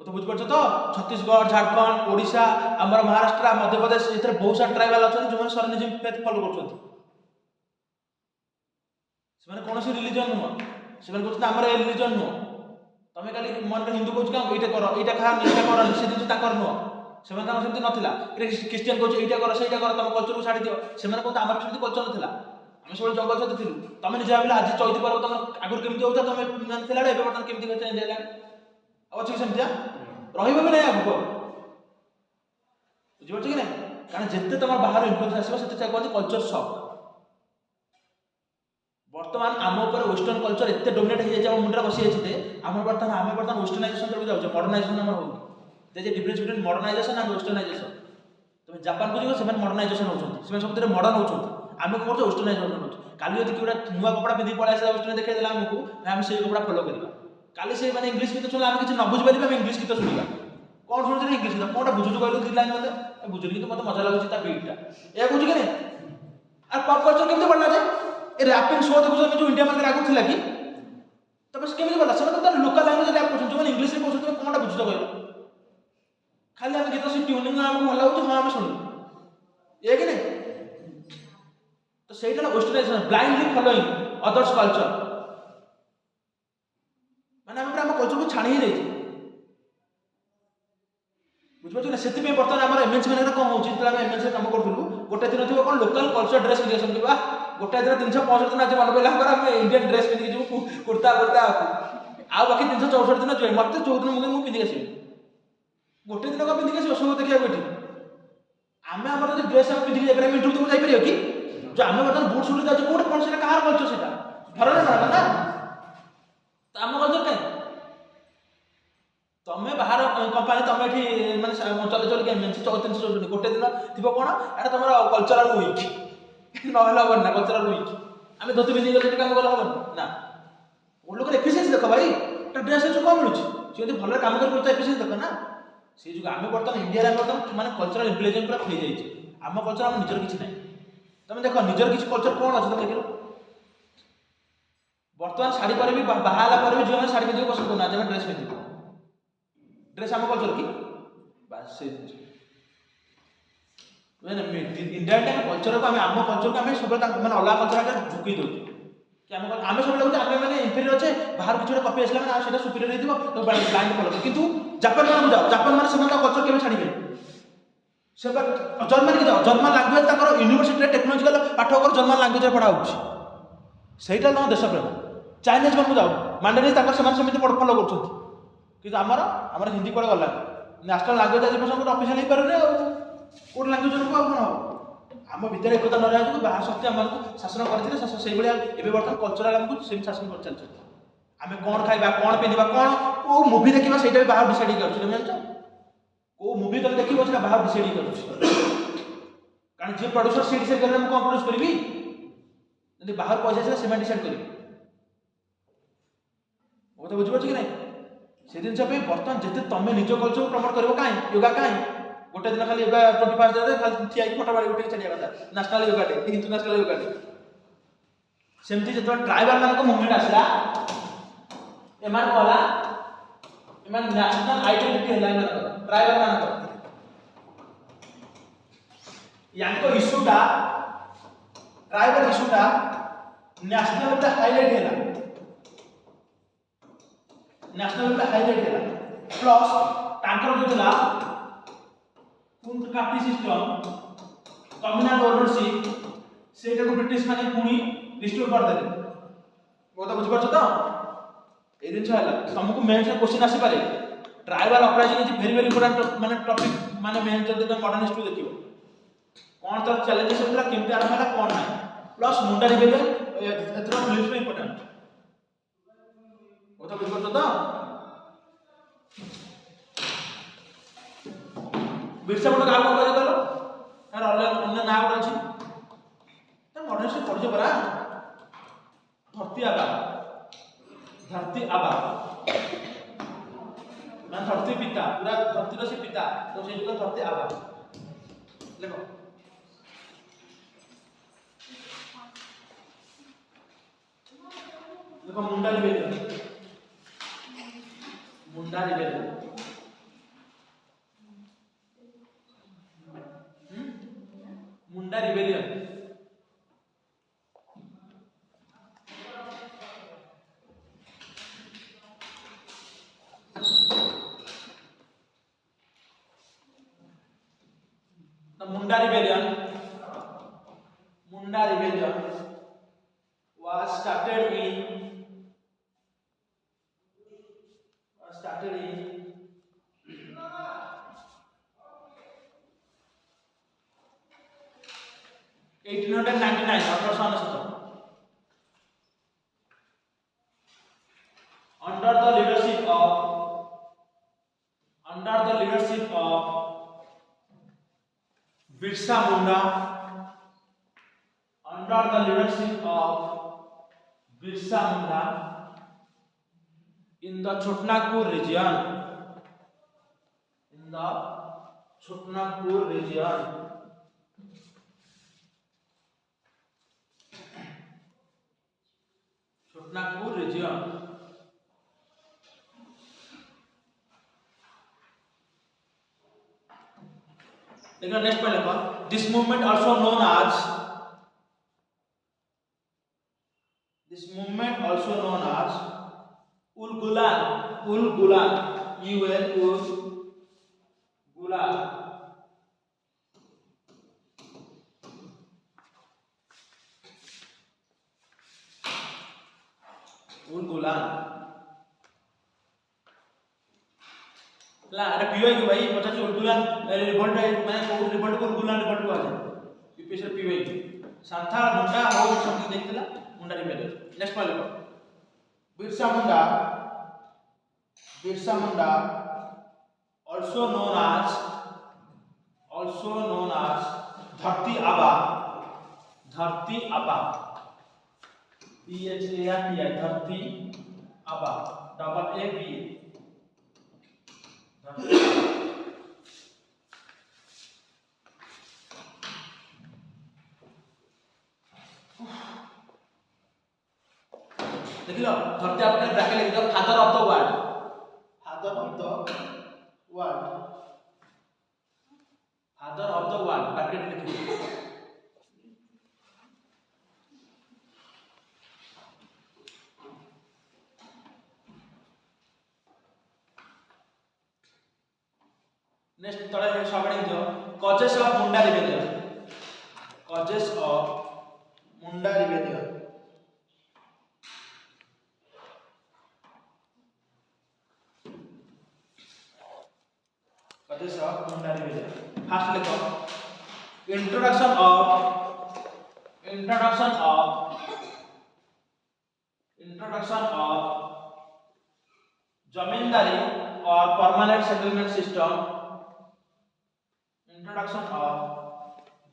वो तो बुझ पड़छ तो छत्तीसगढ़ झारखंड ओडिशा हमर महाराष्ट्र मध्य प्रदेश इतरे बहुत सारा ट्राइबल अछन जो माने सरनिज्म फेथ फॉलो करछन से माने कोनोसी रिलीजन नो से माने कहत हमर रिलीजन नो तमे खाली मन के हिंदू कहछ का एटा करो एटा खा एटा करो से दिन ताकर नो से माने हम सेमति नथिला क्रिश्चियन कहछ एटा करो सेटा करो तम कल्चर को छाडी दियो से माने कहत हमर सेमति कल्चर नथिला हम सब जंगल सहित थिलु तमे निजा बिला आज चौथी पर्व तम आगुर केमति होता तमे माने थिला एबे बर्तन केमति चेंज हैला अच्छी सेमतिया रहिबो भी नहीं आगु बुझ पछ कि नहीं कारण जेते तमर बाहर इन्फ्लुएंस आसीबो सेते चाहे कहते कल्चर शॉक वर्तमान आम ऊपर वेस्टर्न कल्चर एते डोमिनेट हो जाय मुंडरा बसी जायते आम वर्तमान वेस्टर्नाइजेशन तरफ जाउछ मॉडर्नाइजेशन हमर हो जे difference between modernization and westernization तमे जापान को जियो सेमन मॉडर्नाइजेशन होछन सेमन सब तरह मॉडर्न होछन आमे को करछ वेस्टर्नाइजेशन होछ काली यदि किरा नुवा कपड़ा पिंदी पळा आसे वेस्टर्न देखाइ देला हमकु हम से कपड़ा फॉलो करबा काली से माने इंग्लिश गीत सुनला हम किछ न बुझ परिबा हम इंग्लिश गीत सुनिबा कोन सुनछ इंग्लिश गीत कोनटा बुझुछु कहलु दी लाइन मते बुझुली कि मते मजा लागुछि ता बीटटा ए बुझ के ने आ पॉप कल्चर केमते पडला जे ए रैपिंग शो देखु जो इंडिया मार्केट आगु थिला कि तबे केमते पडला सब तो लोकल लैंग्वेज रैप करछ जो इंग्लिश रे कहछ तो कोनटा बुझुछ कहलु खाली आम गीत से ट्यूनिंग आमको भल लगे हाँ आम शुणु ये कि नहीं तो सहीटा westernization blindly following others culture माने आम कल्चर को छाणी ही देछि बुझिपारछ ना सेति पे बर्तमान हमर एमएनसी माने कोन होछि त हम एमएनसी काम करथुलु गोटे दिन थिबो कोन लोकल कल्चर ड्रेस क्रिएशन करबा गोटे दिन 365 दिन आज मन पइला हमर हम इंडियन ड्रेस पिंधि के जो कुर्ता कुर्ता आ बाकी 364 दिन जो मते 14 दिन मु पिंधि आसी गोटे दिन का पिंधि आसी सब देखिया बेठी आमे हमर जो ड्रेस हम पिंधि एकरा मिंटू तो जाई परियो कि जो आमे बर्तमान बूट सूट जाउ कोन कोन सेटा कहार कल्चर सेटा धरना ना त आम कल्चर काई तमें बाहर कंपानी तमें एठी माने चल चल के एमएनसी 364 गोटे दिन थिबो कोन एटा तमरा कल्चरल वीक न होला बन ना कल्चरल वीक आमे धोती पिंधि गले काम गला हबन ना ओ लोक एफिशिएंसी देखो भाई ता ड्रेस जो कम मिलुची से यदि भले काम कर करता एफिशिएंसी देखो ना से जो आमे बर्तमान इंडिया रे बर्तमान माने कल्चरल इंप्लीमेंट पूरा फै जाई छै आम कल्चर हम निजर किछ नै तमे देखो निजर किछ कल्चर कोन अछि तमे देखिलो बर्तमान साड़ी पर भी बाहाला पर भी जो साड़ी पिंधि पसंद करना जे ड्रेस पिंधि ड्रेस आम कल्चर कि बस से मैंने इंडिया टाइम कल्चर को आम कल्चर को सब मैंने अलग कल्चर झुकी दो कि आम सब लगे आम मैंने इन्फीरियर अच्छे बाहर किसी कपी आसला मैंने सेटा सुपीरियर हो ब्लाइंड फॉलो किंतु जापान मान जाओ जापान मान से कल्चर केवे छाड़िबे से जर्मन की जाओ जर्मन लैंग्वेज तक यूनिवर्सिटी टेक्नोलॉजिकल पाठक जर्मन लैंग्वेज पढ़ा होची सेटा तुम देश प्रेम चाइनीज मान जाओ मांडारीज सेमती फॉलो कर कि आमर हिंदी कड़े गला नेशनल लैंग्वेज आज पर्यटन गोटे ऑफिशियल हो पारे कौन लैंग्वेज को कौन हम आम भितर एकता न रहा बाहर शक्ति आमको शासन करते से बर्तमान कल्चराल आमको सेम शासन कर चलते आम कौन खाइबा कौन पिंधा कौन को मुवी देखा से बाहर डिसाइड कर जान को मुवी तुम देखो से बाहर डिसाइड कर कारण जी प्रोड्यूसर सी डिसाइड करें कौन प्रोड्यूस करी जब बाहर पैसा से डिसाइड करेंगे वो बुझे कि नहीं से जिन बर्तमान जिते तुम निज कल्चर प्रमोट कर कहीं योगा कहीं गोटे दिन खाली योगा 25 दिन खाली ठिया फोटो मारी उठे चलिया कथा national yoga day international yoga day सेमती जो ट्राइबल मान मुवमेंट आसला एमान कहला एमान नेशनल आइडेंटिटी है ट्राइबल मान यांको इश्यूटा ट्राइबल इश्यूटा नेशनल हाईलाइट है नेशनल हाईलाइट है प्लस टांकर जो थला पुंट कापी सिस्टम कम्युनल ओनरशिप सेटा को ब्रिटिश माने पुनी रिस्टोर कर देले बहुत बुझ परछ तो ए दिन छला तुमको मेन से क्वेश्चन आसी पारे tribal uprising is very very important माने टॉपिक माने मेन जल्दी तुम मॉडर्न हिस्ट्री देखियो कौन तो चैलेंजेस होतला केमते आरंभ होला कौन ना प्लस मुंडा रिबेलियन एथरो पुलिस में इंपोर्टेंट बहुत बुझ परछ तो बिरसा मुंडा गाव को करो यार अन्य नाम अछि त मॉडर्न से पढ़जो बरा धरती आबा मैं धरती पिता पूरा धरती से पिता तो से जो धरती आबा देखो देखो Munda rebellion Munda rebellion the Munda rebellion was started in 1899 under the leadership of Birsa Munda in the Chotnagpur region देखो नेक्स्ट पॉइंट लिखो, this movement also known as this movement also known as Ul-Gulan, Ul-Gulan, Ul-Gulan, Ul-Gulan। ला अरे PY की भाई पता चल उल-गुलान revolt मैंने को revolt को उल-गुलान रिवोल्ट को आजे पीपीएस पीवाई सांथा मुंडा हो समथिंग देखिला मुंडा रिमेल। नेक्स्ट पॉइंट लिखो, Birsa Munda, Birsa Munda also known as धरती आबा, धरती आबा, PHARTI, धरती आबा, डबल ए बी, देख लो धरती आबा के ब्रैकेट लिख दो, father of the world, father of the world, father of the world bracket लिख दो। नेक्स्ट तळे सगळे दियो, causes of Munda rebellion, causes of Munda rebellion, causes of Munda rebellion। First लिखो, इंट्रोडक्शन ऑफ जमींदारी और permanent settlement system, introduction of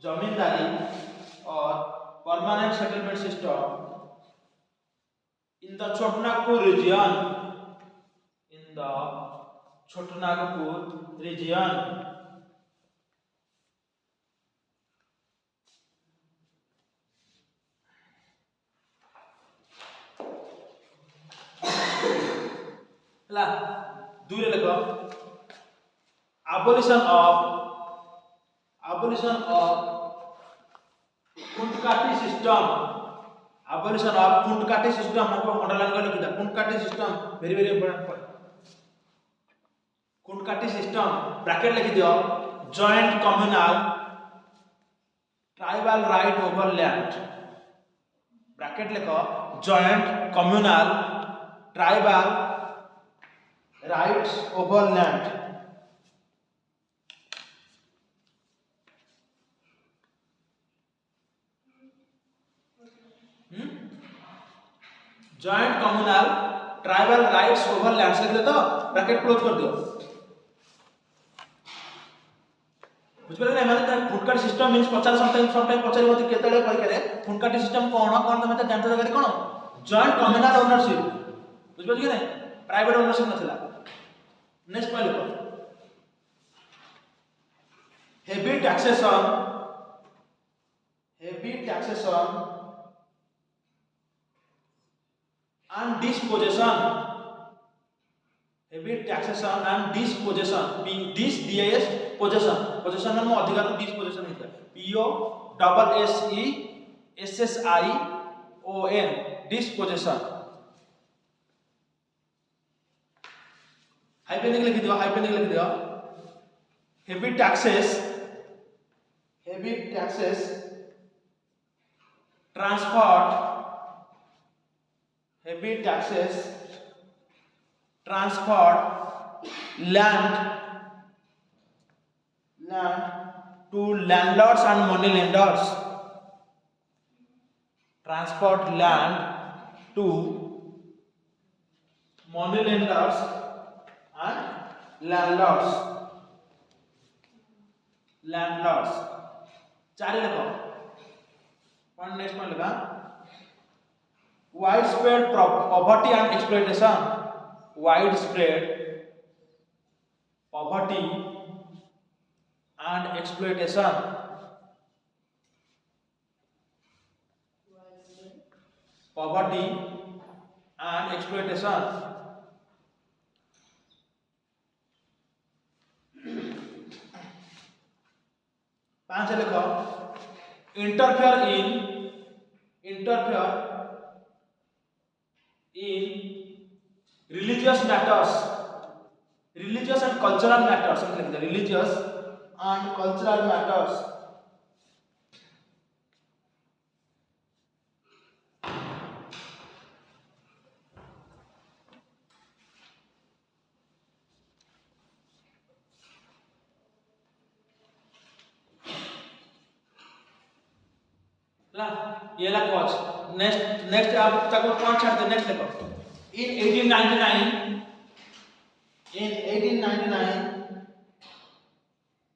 zamindari और permanent settlement system in the Chotanagpur region, in the Chotanagpur region. ला दूरे लिखो, abolition of Khuntkatti system, abolition of Khuntkatti system आपको underline कर लिखिदा, Khuntkatti system very very important point. Khuntkatti system bracket लिख दियो, joint communal tribal right over land, bracket लिखो, joint communal tribal rights over land, joint communal tribal rights over lands लिख दे तो bracket close कर दियो। बुझ पड़े ना, मतलब फुटकाट सिस्टम मींस पचार समटाइम पचार मते केतले परीक्षा रे फुटकाट सिस्टम कोन तमे त जानते जगह कोन जॉइंट कम्युनल ओनरशिप, बुझ पड़ कि नहीं, प्राइवेट ओनरशिप नथिला। नेक्स्ट पॉइंट लिखो, heavy taxation and dispossession, heavy taxation and dispossession, dis possession, possession में अधिकार तो dispossession है, POSSESSION, dispossession। हाइपेनिक लिख दियो, heavy taxes transferred land to landlords and money lenders, transferred land to money lenders and landlords। चार लिखो, next point लगा, widespread poverty and exploitation, widespread poverty and exploitation, poverty and exploitation। पांच लिख interfere in religious matters, religious and cultural matters, religious and cultural matters. ये ला cause next आप तक कौन छाड़ दे नेक्स्ट देखो in 1899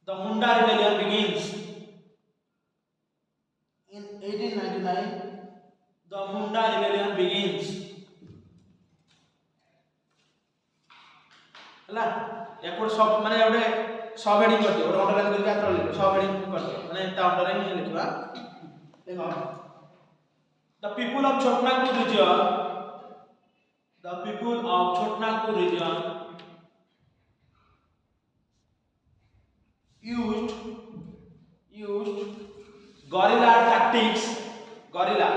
the Munda rebellion begins. In 1899 the Munda rebellion begins. हला या कोड सब माने एवडे सब हेडिंग करते ओडे अंडरलाइन करके आत्र लिखो सब हेडिंग करते माने ता अंडरलाइन ही लिखवा देखो the people of Chotnagpur region used guerrilla tactics, guerrilla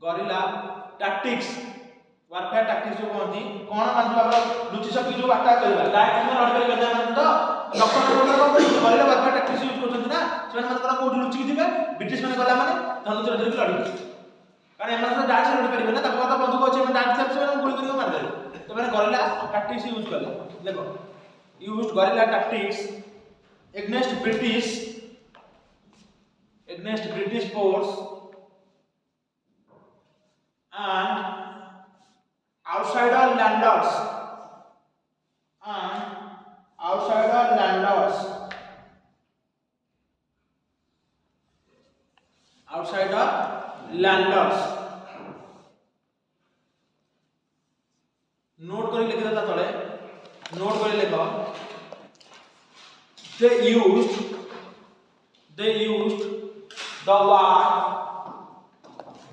guerrilla tactics warfare tactics जो कहती कोन मान जो आपण लुचि सकी जो अटैक करबा लाइट में लड़ कर गदा मान तो doctor guerrilla warfare tactics use करछन ना सेमान मान कोन कोड लुचि दिबे ब्रिटिश माने गला माने धनुष धरि लड़ी कारण एमान तो डाइट से लड़ परिबे ना तक बात बंदूक अछि में डाइट से गोली करके मार दे तो माने guerrilla tactics यूज करले देखो used guerrilla tactics against British force and outsider landlords note करी लिख देता तले नोट करी लिखो they used the word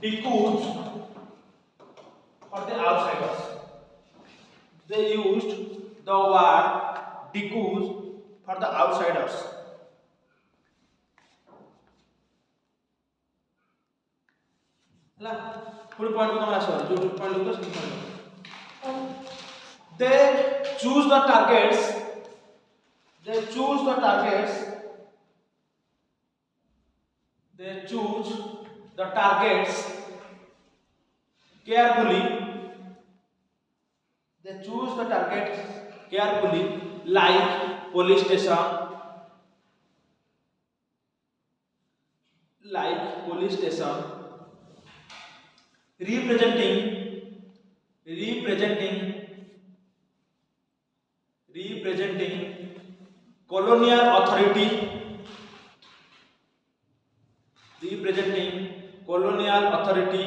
decus for the outsiders. They used the word decus for the outsiders. ला फुल पॉइंट को तुम आसो जो पॉइंट लिखो सही point they choose the targets carefully like police station representing colonial authority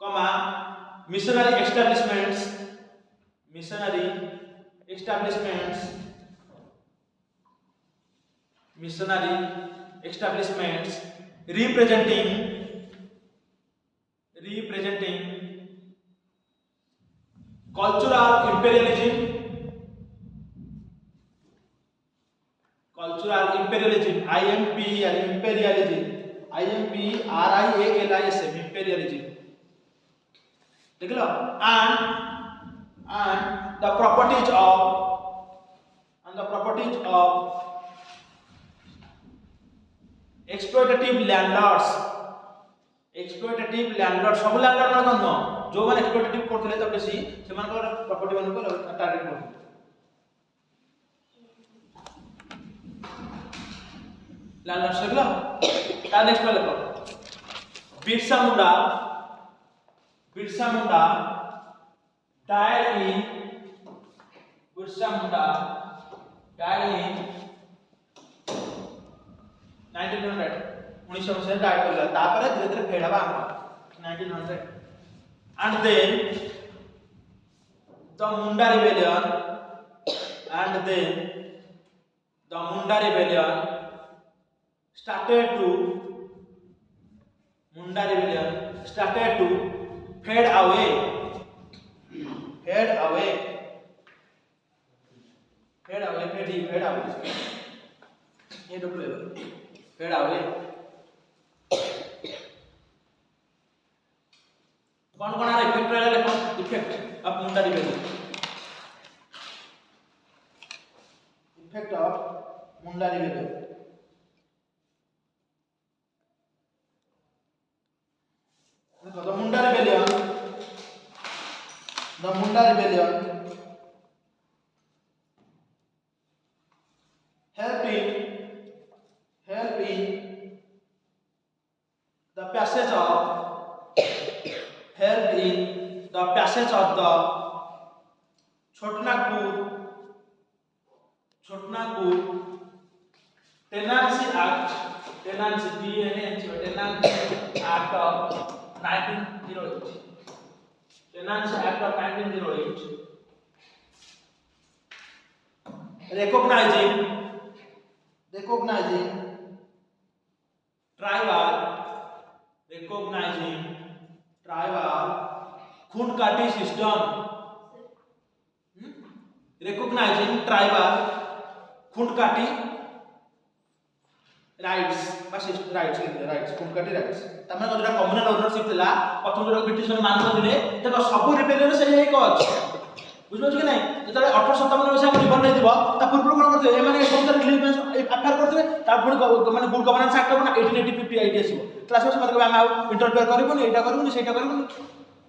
comma missionary establishments representing cultural imperialism imperialism देख लो and the properties of exploitative landlords सब landlord माने कोन जो माने एक्सप्लॉइटेटिव करथले त बेसी से मानकर प्रॉपर्टी माने को टारगेट करथले लैंडलॉर्ड सगला ता नेक्स्ट वाला को Birsa Munda died in 1900 1900 died करला तापर धीरे धीरे फेडबा हम 1900 and then the Munda rebellion started to fade away head away, head away, head away, head away, head away. कौन कौन आ रहा है इफेक्ट वाला लिखो effect of Munda division effect of Munda division the Munda rebellion helped in the passage of the Chotnagpur Tenancy Act of 1908. Tenancy Act of 1908 recognizing tribal Khundkati system, recognizing tribal Khundkati rights Khundkati rights तमे जोरा communal ownership थिला प्रथम जोरा British ने मान दिले देखो सब रिबेलियन से एक अछि बुझलो कि नहीं जेतले 1857 में से हम रिबन नै दिबो ता पूर्व कोन करते ए माने सब रिलीज अफेयर करते ता पुणी माने गुड गवर्नेंस एक्ट बना 1880 आईडी आसीबो क्लास में माने हम इंटरफेयर करबोनी एटा करबोनी सेटा करबोनी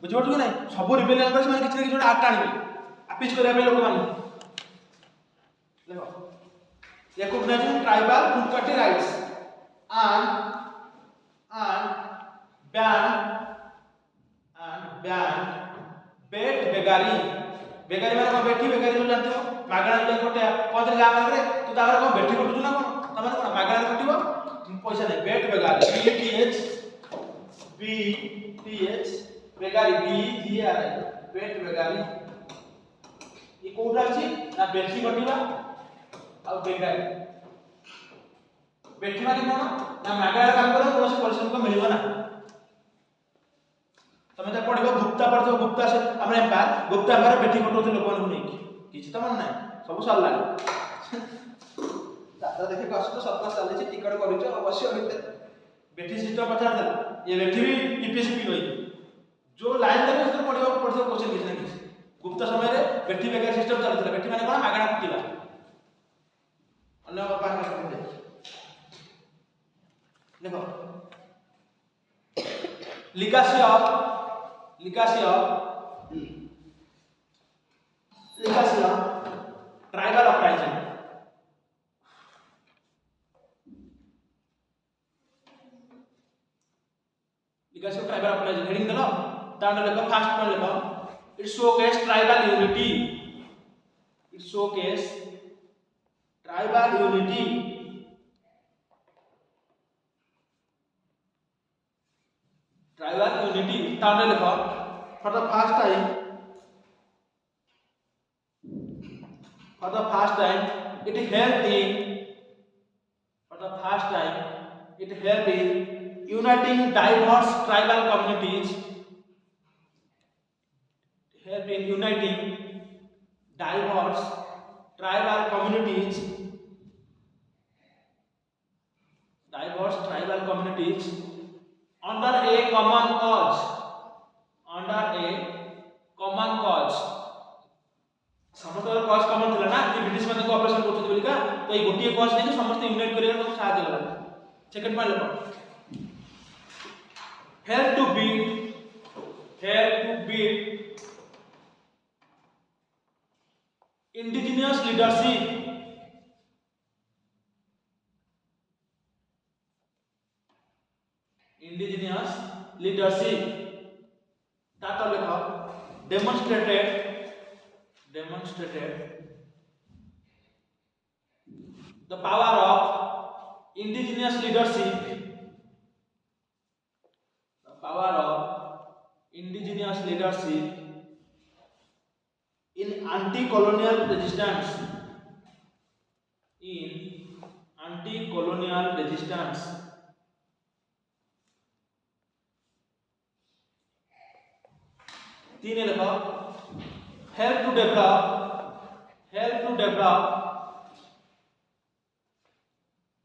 बुझलो कि नहीं सब रिबेलियन पर से माने किछि जोटा एक्ट आनिबे अपीच करबा पे लोक माने देखो recognizing tribal Khundkati rights and ban bet बेगारी माने को बेठी बेगारी जो जानते हो मागणा ले कोटे पदर गाम रे तू तागर को बेठी कोटु ना कोन तमे कोन मागणा कटिबो पैसा नै बेट बेगारी BTH बेगारी BGR बेट बेगारी ई कोठा छी ना बेठी कटिबा आ बेगारी बेठी माने कोन ना मागणा काम करो कोन से परिश्रम को मिलबो ना तमे त पढिबो गुप्ता पढिबो गुप्ता से हमरे एम्पायर गुप्ता एम्पायर बेठी कोटो लोक माने नै किछि त मन नै सब सल्ला दादा देखे कष्ट सत्ता चले छी टिकट करिछ अवश्य होते बेठी सिस्टम पचार दे ये बेठी भी ईपीएसपी होई जो लाइन देबे तो पढिबो क्वेश्चन किछ नै किछ गुप्ता समय रे बेठी बेकार सिस्टम चलथला बेठी माने कोन मागणा कुटिला अन्य बापा के देखो legacy of tribal uprising heading delo तांड लेखो फर्स्ट पॉइंट लेखो it showcase tribal unity तांड लेखो for the first time it helped in uniting diverse tribal communities under a common cause समस्त कॉज कॉमन थिला ना कि ब्रिटिश माने को ऑपरेशन करथि बोलिका तो ए गोटिए कॉज नै समस्त यूनाइट करिया तो सहायता कला सेकंड पॉइंट लेबो help to build indigenous leadership तातो लेखो demonstrated the power of indigenous leadership in anti-colonial resistance तीन लेखो help to develop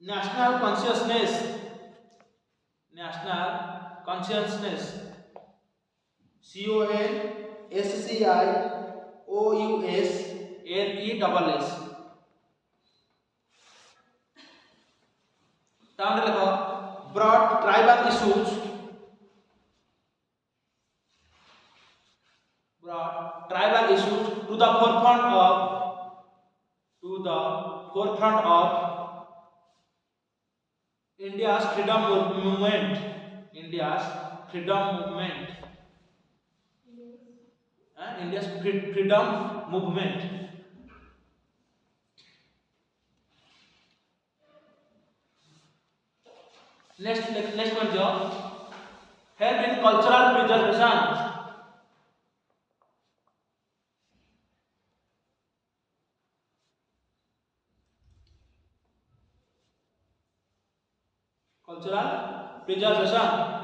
national consciousness, CONSCIOUSNESS. Tande लिखो brought tribal issues to the forefront of India's freedom movement. India's freedom movement. Next one jo help in cultural preservation.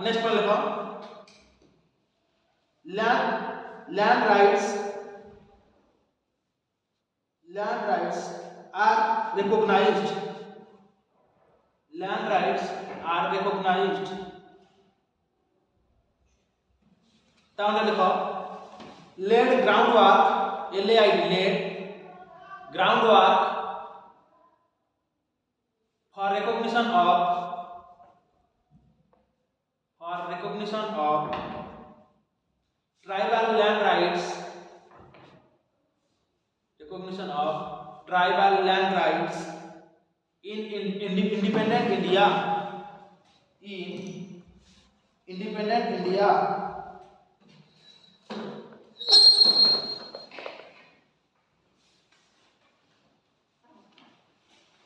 Next one लिखो land rights are recognized. Tande लिखो laid groundwork for recognition of tribal land rights in independent India.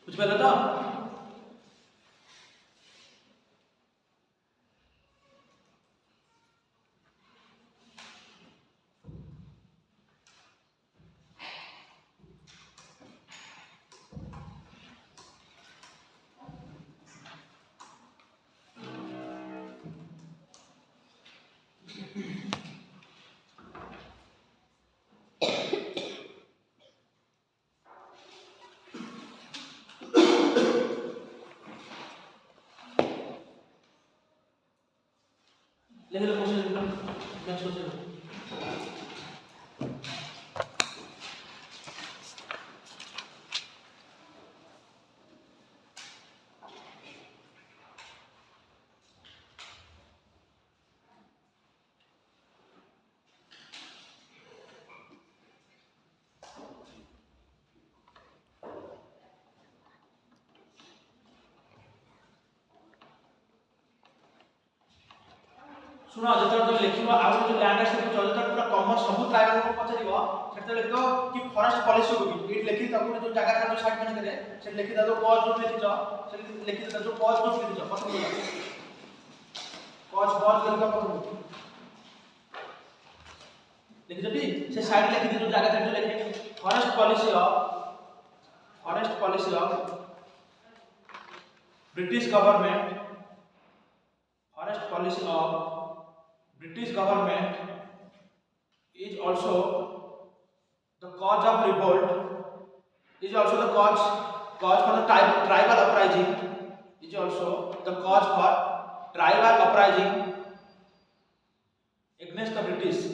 कुछ पहले तो लिख लो question next question सुनो जतन लिखिबो आ जो land rights जो जतन पूरा कॉमन सब ट्राइबल को पछरिबो सेते लिखो कि फॉरेस्ट पॉलिसी को भी एट लिखि तको जो जगह था जो साइड में करे से लिखि दा जो कॉज जो लिखिछ से लिखि दा जो कॉज जो लिखिछ पछरिबो कॉज लिखा पछरिबो लिखि जबी से साइड लिखि जो जगह था जो लिखे forest policy of British government is also the cause of revolt, is also the cause for the tribal uprising, is also the cause for tribal uprising against the British,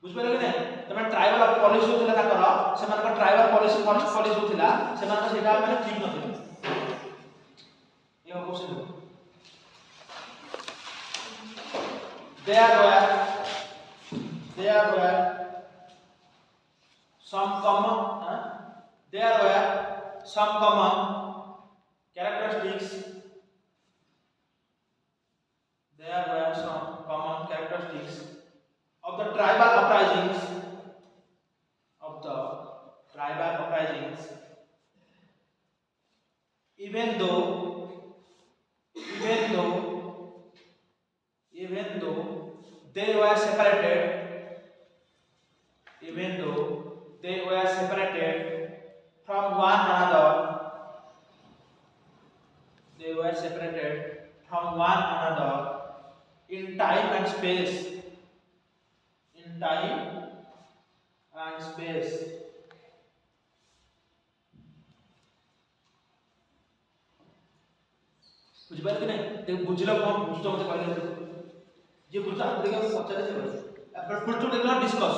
बुझिपारे कि नै तमे ट्राइबल पॉलिसी होतिला ताकर से मानक tribal policy forest policy होतिला से मानक सेटा माने ठीक नथिला ये question there were some common characteristics of the tribal uprisings even though they were separated from one another in space, in time and space. बुझिपारे कि नहीं देख बुझिला कौन बुझतो मते कहले जे बुझता देखा पचारे से अब फुल टू देखला डिस्कस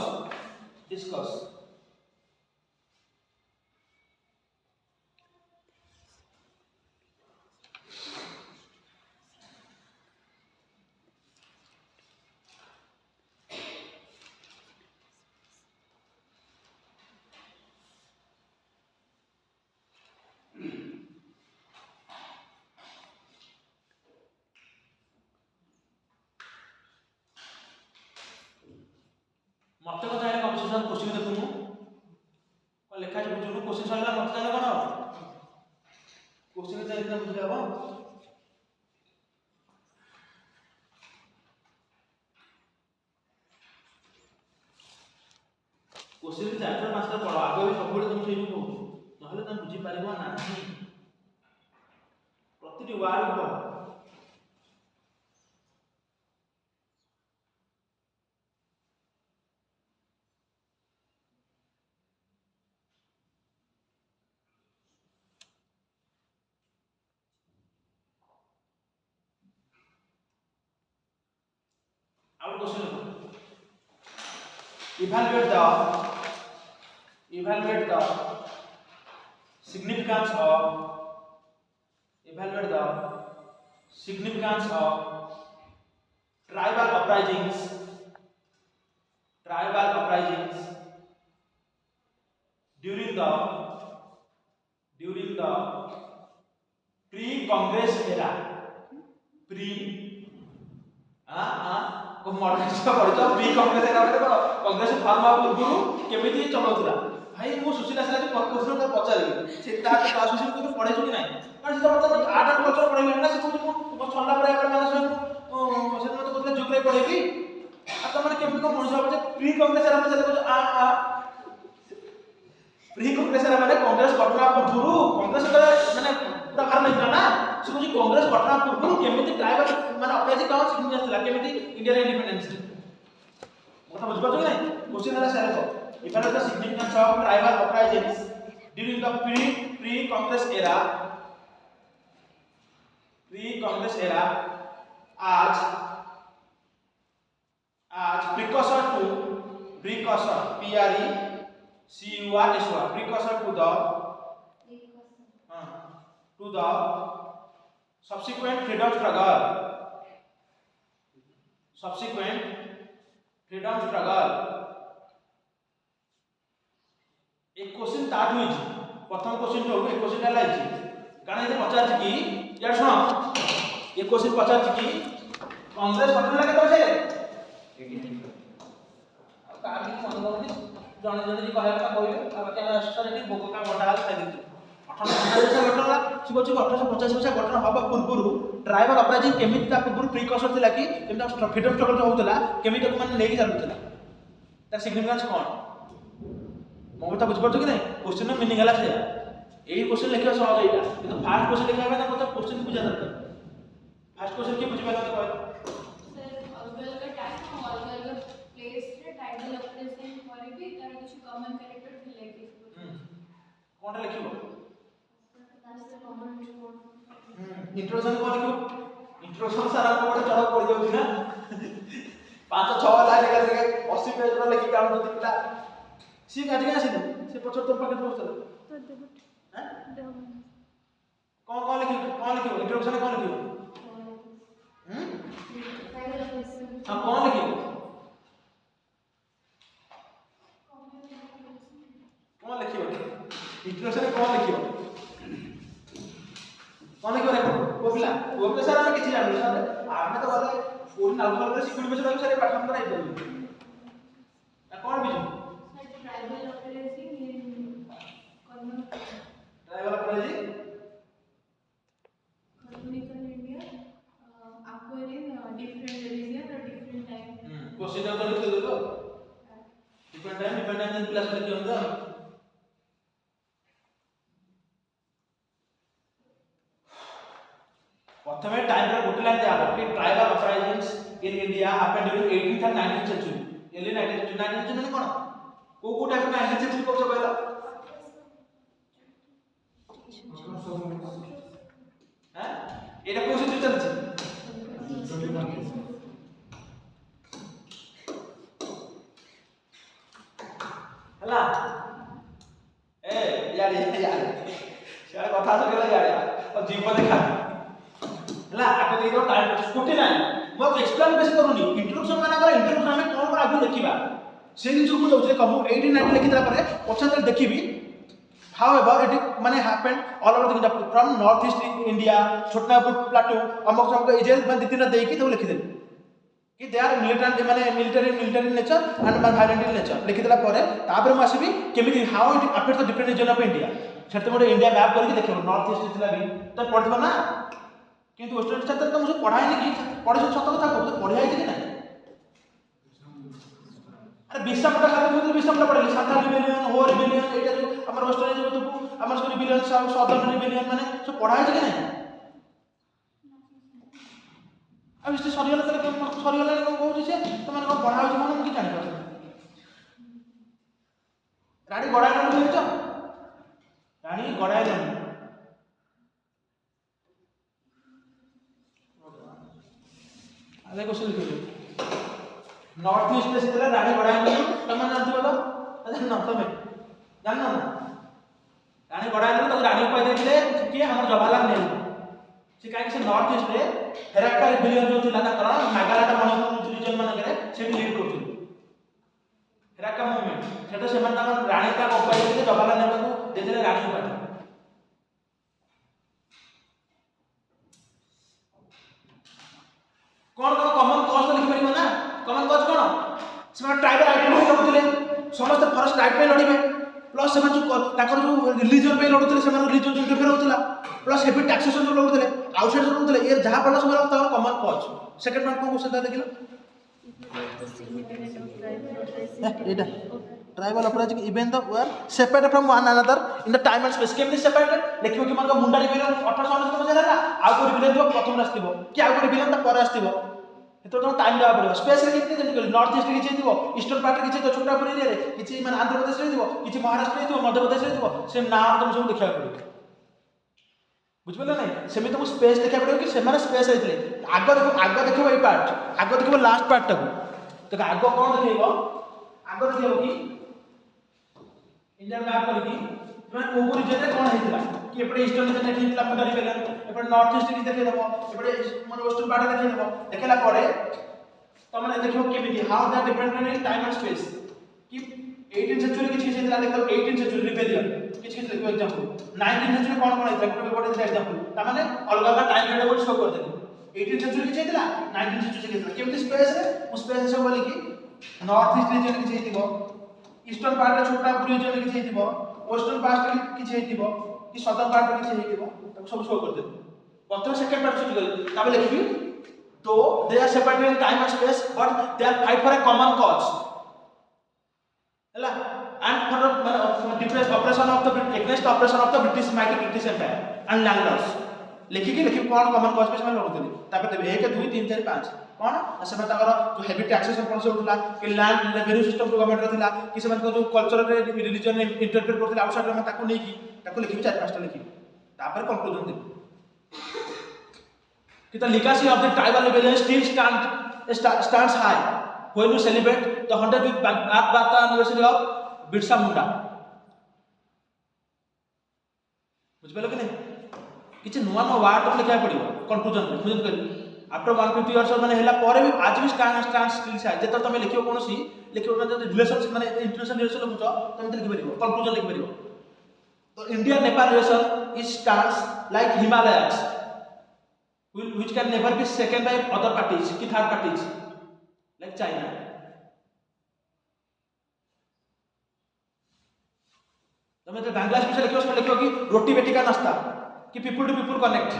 मत को जाने कॉम्पिटिशन क्वेश्चन देखुनु को लेखा जे बुझुनु क्वेश्चन सरिला मत जाने कोन क्वेश्चन जाने ना बुझाबो क्वेश्चन चैप्टर मास्टर पढो आगे भी सब तुम सेही को नहले तुम बुझी पारिबो ना प्रतिटी वार्ड को Our question: evaluate the significance of tribal uprisings during the pre-Congress era. को मॉडर्निस्ट पढ़ितो प्री कांग्रेस एरा बेले कोन कांग्रेस फॉर्म अप पूर्व केमिति चलौतला भाई मो सुशीला सला के क्वेश्चन का पचारली से ता क्लास विषय को पढ़े छु कि नाही पर से मतलब आर्ट एंड कल्चर पढ़े ना से को छल्ला पर अपन माने से मत को जुगरे पढ़ेबी आ त माने केमिति को मनुष्य जे प्री कांग्रेस एरा में चले को प्री कांग्रेस एरा माने कांग्रेस गठन पूर्व कांग्रेस माने पूरा बाहर नहीं ना से को कांग्रेस गठन पूर्व केमिति ट्राइबल माने अपराधी कौन सिग्निफिकेंस थला केमिति इंडियन इंडिपेंडेंस मोटा बुझ पाछो कि नहीं क्वेश्चन हला सारे तो इफार the significance of tribal uprisings during the pre Congress era आज precursor precursor to the subsequent freedom struggle एक क्वेश्चन स्टार्ट हुई प्रथम क्वेश्चन जो एक क्वेश्चन हला छि गाना ये पचार कि यार सुनो ये क्वेश्चन पचार कि कांग्रेस गठन लगे तो से का भी मन करनी जने जने जी कहला का कहले आ बाकी राष्ट्रपति भोग का बंडा खाइ दितु 1850 गठन ला सिबो 1850 गठन हबा पूर्व ट्राइबल अपराइजिंग केमिति ता पूर्व प्रिकॉशन थिला कि केमिति फ्रीडम स्ट्रगल जो होतला केमिति को माने लेके चलुतला ता सिग्निफिकेंस कोन मो बता बुझ पड़तो कि नहीं क्वेश्चन में मीनिंग हला से एही क्वेश्चन लिखियो सहज एटा किंतु फास्ट क्वेश्चन लिखा है ना मतलब क्वेश्चन बुझा दरकार फास्ट क्वेश्चन के बुझ पाला तो सर ऑलवेल का टाइम ऑलवेल का प्लेस रे टाइटल अपरेशन करे भी तार कुछ कॉमन कैरेक्टर थिले कि कोनटा लिखिबो इंट्रोडक्शन इंट्रोडक्शन कोन लिखिबो इंट्रोडक्शन सारा को बडे चढ़ पड़ जाउची ना 5-6 लाइन का 80 पेज रो लिखि काम तो दिखला सी काज के आसी से पछर तो पाके पोस्ट तो देखो हैं देखो कौन लिखिबो इंट्रोडक्शन कौन लिखिबो टाइटल अपरेशन हां कौन लिखिबो इंट्रोडक्शन कौन लिखिबो रे वो पिला सर हम किछि जानू सर आमे तो वाले पूर्ण अल्फाबेट रे सिक्युल बेस सर पाठ हम कराइ देबो आ कौन Biju tribal operation in tribal uprising colonial India acquiring different religion or different time question तो लिख दो डिफरेंट टाइम दिन क्लास में लिखियो तो प्रथमे टाइम रे गोटे लाइन दिया कि tribal uprisings in India happened during 18th and 19th century एली 19th century माने कोन को टाइम 19th century को कहला हैं एटा को से चलछि हला ए यार सारा कथा से गेला यार और जीव देखा हला आको देई दो टाइम स्कूटी नाही मो एक्सप्लेन बेसी करूनी इंट्रोडक्शन माना कर इंट्रोडक्शन में कोन कोन आगु देखिबा से जिन को जाउछे कहू 1890 लिखितला परे पछातर देखिबी however it माने happened all over the India from north east India Chotanagpur plateau अमक समक इजे माने दितिना देकी तो लिखि देली कि they are military nature and violent in nature लिखितला परे तापर म आसीबी केमिति how it affect the different region of India सेते मोटे इंडिया मैप करके देखिबो नॉर्थ ईस्ट थिला भी तो पढिबो ना किंतु वेस्टर्न छात्र तो मुझे पढ़ाई नहीं की पढ़े सत कथा को तो पढ़ाई कि नहीं अरे बिस्सा मोटा खाते मुझे बिस्सा मोटा पढ़ेली साता रिबेलियन हो रिबेलियन एटा जो हमर वेस्टर्न जो तो हमर सब रिबेलियन सब सदर्न रिबेलियन माने सब पढ़ाई कि नहीं अब इसे सरियला तले सरियला को कहू जे त माने को पढ़ाई माने मुझे जानि पाछ रानी गड़ाई नहीं तो रानी गड़ाई नहीं अरे क्वेश्चन लिखो नॉर्थ ईस्ट में से रानी गड़ाई नहीं तुम जानते हो अरे न तुम जान ना रानी गड़ाई नहीं तो रानी उपाय देथिले कि हमर जवाहरलाल नेहरू से काहे से नॉर्थ ईस्ट रे हेराका रिबेलियन जो थिला ता करा नागालैंड मणिपुर रीजन माने करे सेठी लीड करथि हेराका मूवमेंट सेटा से मन रानी का उपाय देथिले जवाहरलाल नेहरू को देथिले रानी उपाय कौन कौन कॉमन कॉज तो लिखि परिबो ना कॉमन कॉज कौन से ट्राइबल आइडेंटिटी लड़ुथिले समस्त फॉरेस्ट राइट पे लड़िबे प्लस से जो ताकर जो रिलीजन पे लड़ुथिले से रिलीजन जो इंटरफेयर होतिला प्लस हेवी टैक्सेशन जो लड़ुथिले आउटसाइड जो लड़ुथिले ये जहां पड़ला सब ताकर कॉमन कॉज सेकंड पॉइंट को क्वेश्चन देखिलो एटा tribal uprising even the were separated from one another in the time and space केमति सेपरेटेड लेखियो कि मन मुंडा रिबेलियन 1899 मजे रहला आ को रिबेलियन जो प्रथम रास्तिबो कि आ को रिबेलियन ता पर आस्तिबो एतो तो टाइम देबा पड़िबो स्पेस रे कितने जल्दी कर नॉर्थ ईस्ट किछि दिबो ईस्टर्न पार्ट किछि तो छोटापुर एरिया रे किछि माने आंध्र प्रदेश रे दिबो किछि महाराष्ट्र रे दिबो मध्य प्रदेश रे दिबो से नाम तुम सब देखा पड़िबो बुझबले नै सेमि तुम स्पेस देखा पड़िबो कि से माने स्पेस रहितले आगो देखिबो ए पार्ट आगो देखिबो लास्ट पार्ट टाको तो आगो कोन देखिबो आगो देखिबो कि इंडिया मैप करकी माने कोन रीजन रे कोन हेतिला कि एपटे ईस्टर्न रीजन रे हेतिला मुंडा रिबेलियन एपटे नॉर्थ ईस्ट की देखै देबो एपटे माने वेस्टर्न पार्ट देखै देबो देखला परे तो माने देखिबो केमिति how the different in time and space कि 18th सेंचुरी किछि हेतिला देखो 18th सेंचुरी रिबेलियन किछि देखो एग्जांपल 19th सेंचुरी कोन कोन हेतिला कोन कोन एग्जांपल ता माने अलग अलग टाइम पीरियड को शो कर देबो 18th सेंचुरी किछि हेतिला 19th सेंचुरी हेतिला केमिति स्पेस रे उस स्पेस से बोली कि नॉर्थ ईस्ट रीजन किछि हेतिबो ईस्टर्न पार्ट रे छोटा रीजन किछि हेतिबो वेस्टर्न पार्ट रे किछि हेतिबो कि सदर्न पार्ट रे किछि हेतिबो तब सब शो कर देबो प्रथम सेकंड पार्ट शो कर तब लिखबी तो they are separated in time and space but they are fight for a common cause hela and for the different operation of the against operation of the mighty British empire and landlords लिखि कौन common cause पे से लड़ुथि तापर देबे 1 2 3 4 5 कौन से ताकर जो heavy taxation policy होतला कि लैंड रेवेन्यू सिस्टम जो गवर्नमेंट रथिला कि से जो कल्चर रे रिलीजन इंटरप्रेट करथिला आउटसाइड में ताको नै की ताको लिखि 4 5 टा लिखि तापर कंक्लूजन देबे कि the legacy of the tribal rebellion still stands high when you celebrate the 100th Bharata anniversary of Birsa Munda बुझ पेलो कि नहीं किछि नुवा नुवा वार्ड लिखा पड़िबो कंक्लूजन बुझन कर आफ्टर 150 इयर्स माने हैला परे भी आज भी स्टैंड स्टिल है जेतर तमे लिखियो कोनोसी लिखियो माने रिलेशनशिप माने इंटरनेशनल रिलेशन लिखुछ तमे लिखि परिबो कंक्लूजन लिखि परिबो तो India Nepal relation is stands like Himalayas which can never be second by other parties ki third parties like China तमे तो बांग्लादेश में लिखो उसमें लिखो कि रोटी बेटी का नाश्ता कि पीपल टू पीपल कनेक्ट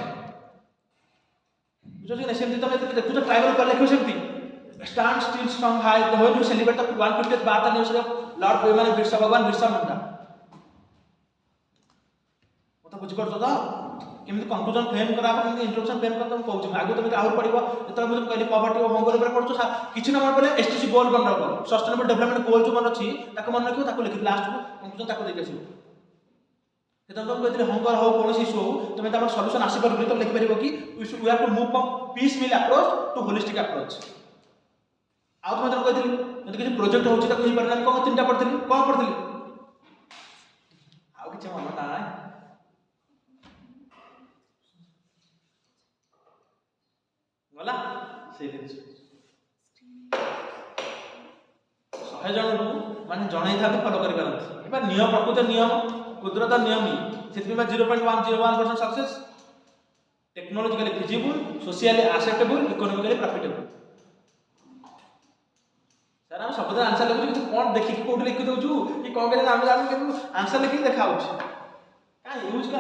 बुझो कि सेमती तमे देखो तो ट्राइबल कर लिखो सेमती stand still strong high the when you celebrate the 150th birth anniversary of Lord माने बिरसा भगवान बिरसा मुंडा तो बुझ कर तो केमती कंक्लूजन फ्रेम करा केमती इंट्रोडक्शन फ्रेम करा तुम कहूँ आगे तुम आहुर पढ़ो जो मुझे कहली पॉवर्टी और हंगर ऊपर पढ़ुछ किसी न मन पड़े एसटीसी गोल मन रख सस्टेनेबल डेवलपमेंट गोल जो मन अच्छी मन रखियो लिखि लास्ट को कंक्लूजन ताको देखि आसियो तो तुम कहते हंगर हो कौन इश्यू हो तुम तुम सल्यूशन आसपार तुम लिखिपर कि we have to move from piecemeal approach to holistic approach आउ तुम कहती जब किसी प्रोजेक्ट होची ताको पारे ना कौन तीन पढ़ी कौन पढ़ी आउ कि मन ना गला से दिन 100 जन माने जणै था फॉलो करि पारंती एबा नियम प्रकृत नियम कुदरत नियम से 0.101% success technologically feasible socially acceptable economically profitable sir हम सब आंसर लिखु कि कोन देखि कि कोड लिखि दउछु कि कोन के नाम जानु कि आंसर लिखि देखाउ का यूज का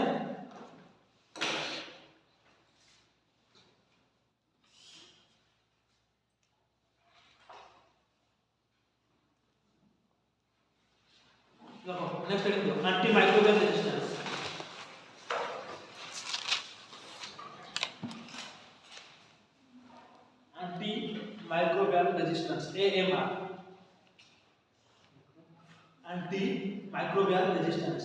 next heading anti microbial resistance anti microbial resistance AMR anti microbial resistance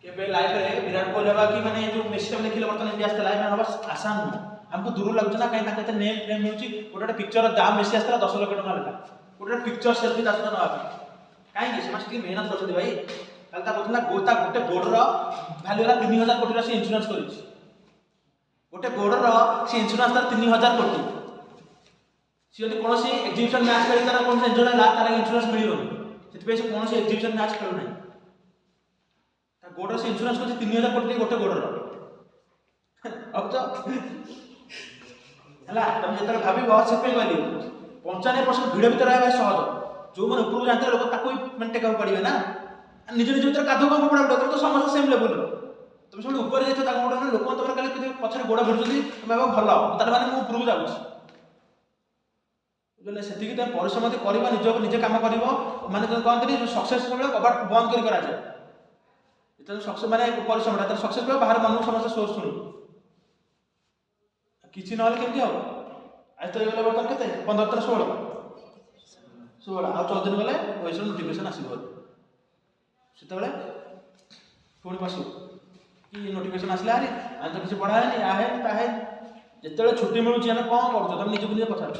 केबे लाइफ रे विराट कोहली बा कि माने जो मेसी लिखिले बर्तन इंडिया आस्ता लाइफ हबा आसान न हमको दूर लागछ ना कहीं ताके नेम फ्रेम होची गोटे पिक्चर दाम मेसी आस्ता 10 लाख टका लेखा गोटे पिक्चर सेल्फी दास्ता न आबे काहे कि समस्त की मेहनत करछथि भाई काल ता बतला गोता गोटे बोर्ड रो वैल्यू ला 3000 कोटी रा से इंश्योरेंस करिछि गोटे बोर्ड रो से इंश्योरेंस तार 3000 कोटी सी यदि कोनोसी एग्जीबिशन मैच करी तार कोन से इंश्योरेंस ला तार इंश्योरेंस मिलिबो सेति पे से कोनोसी एग्जीबिशन मैच करू नै गोडर से इंश्योरेंस को 3000 कोटी गोटे गोडर अब तो हला तुम जेतर भाबी बहुत से पे गली 95% भिड़ भीतर आए सहज जो मन ऊपर जानते लोग ताको मन टेका पड़िबे ना निज निज भीतर कादो को पड़ा डर तो समस्त सेम लेवल रो तुम सब ऊपर जेतो ताको गोडर लोक तमर काले पछरे गोड भिड़ुछी तुम अब भलो तार माने मु ऊपर जाउछ बोले सेति कि तुम परिश्रम करबा निज काम करबो माने कहंतनी सक्सेस बेले कबाट बंद करी करा जाय इतना सक्सेस माने परिश्रम ता सक्सेस पे बाहर मन समस्त सोर्स सुनु किछि नहले केमति हो आज तो गले बर्तन केते 15 तर 16 आ 14 दिन गले ओइसन नोटिफिकेशन आसीबो सेते बेले पुणी पसु कि नोटिफिकेशन आसला आरे आ तो किछि पढ़ा है आ है ता है जेतेले छुट्टी मिलुछि हम कोन करछो तुम निज निजे पछार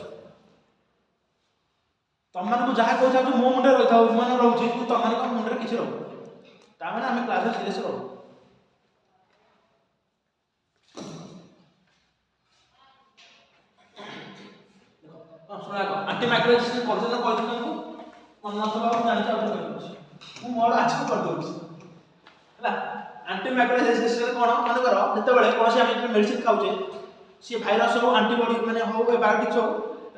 तुम मन को जहा कहू छ मो मुंडे रहिथाउ मन रहउछि कि तुम मन को मुंडे किछि रहउ तामें आम क्लास सीरीज रो सुना एंटी माइक्रोबियल करछन कहछन को मन नथबा जानि छ अपन कहछ मु मोर आज को कर दउछि हला एंटी माइक्रोबियल रेजिस्टेंस कोन माने करो जते बेले कोनसी हम मेडिसिन खाउछे सी भाइरस हो एंटीबॉडी माने हो बायोटिक्स हो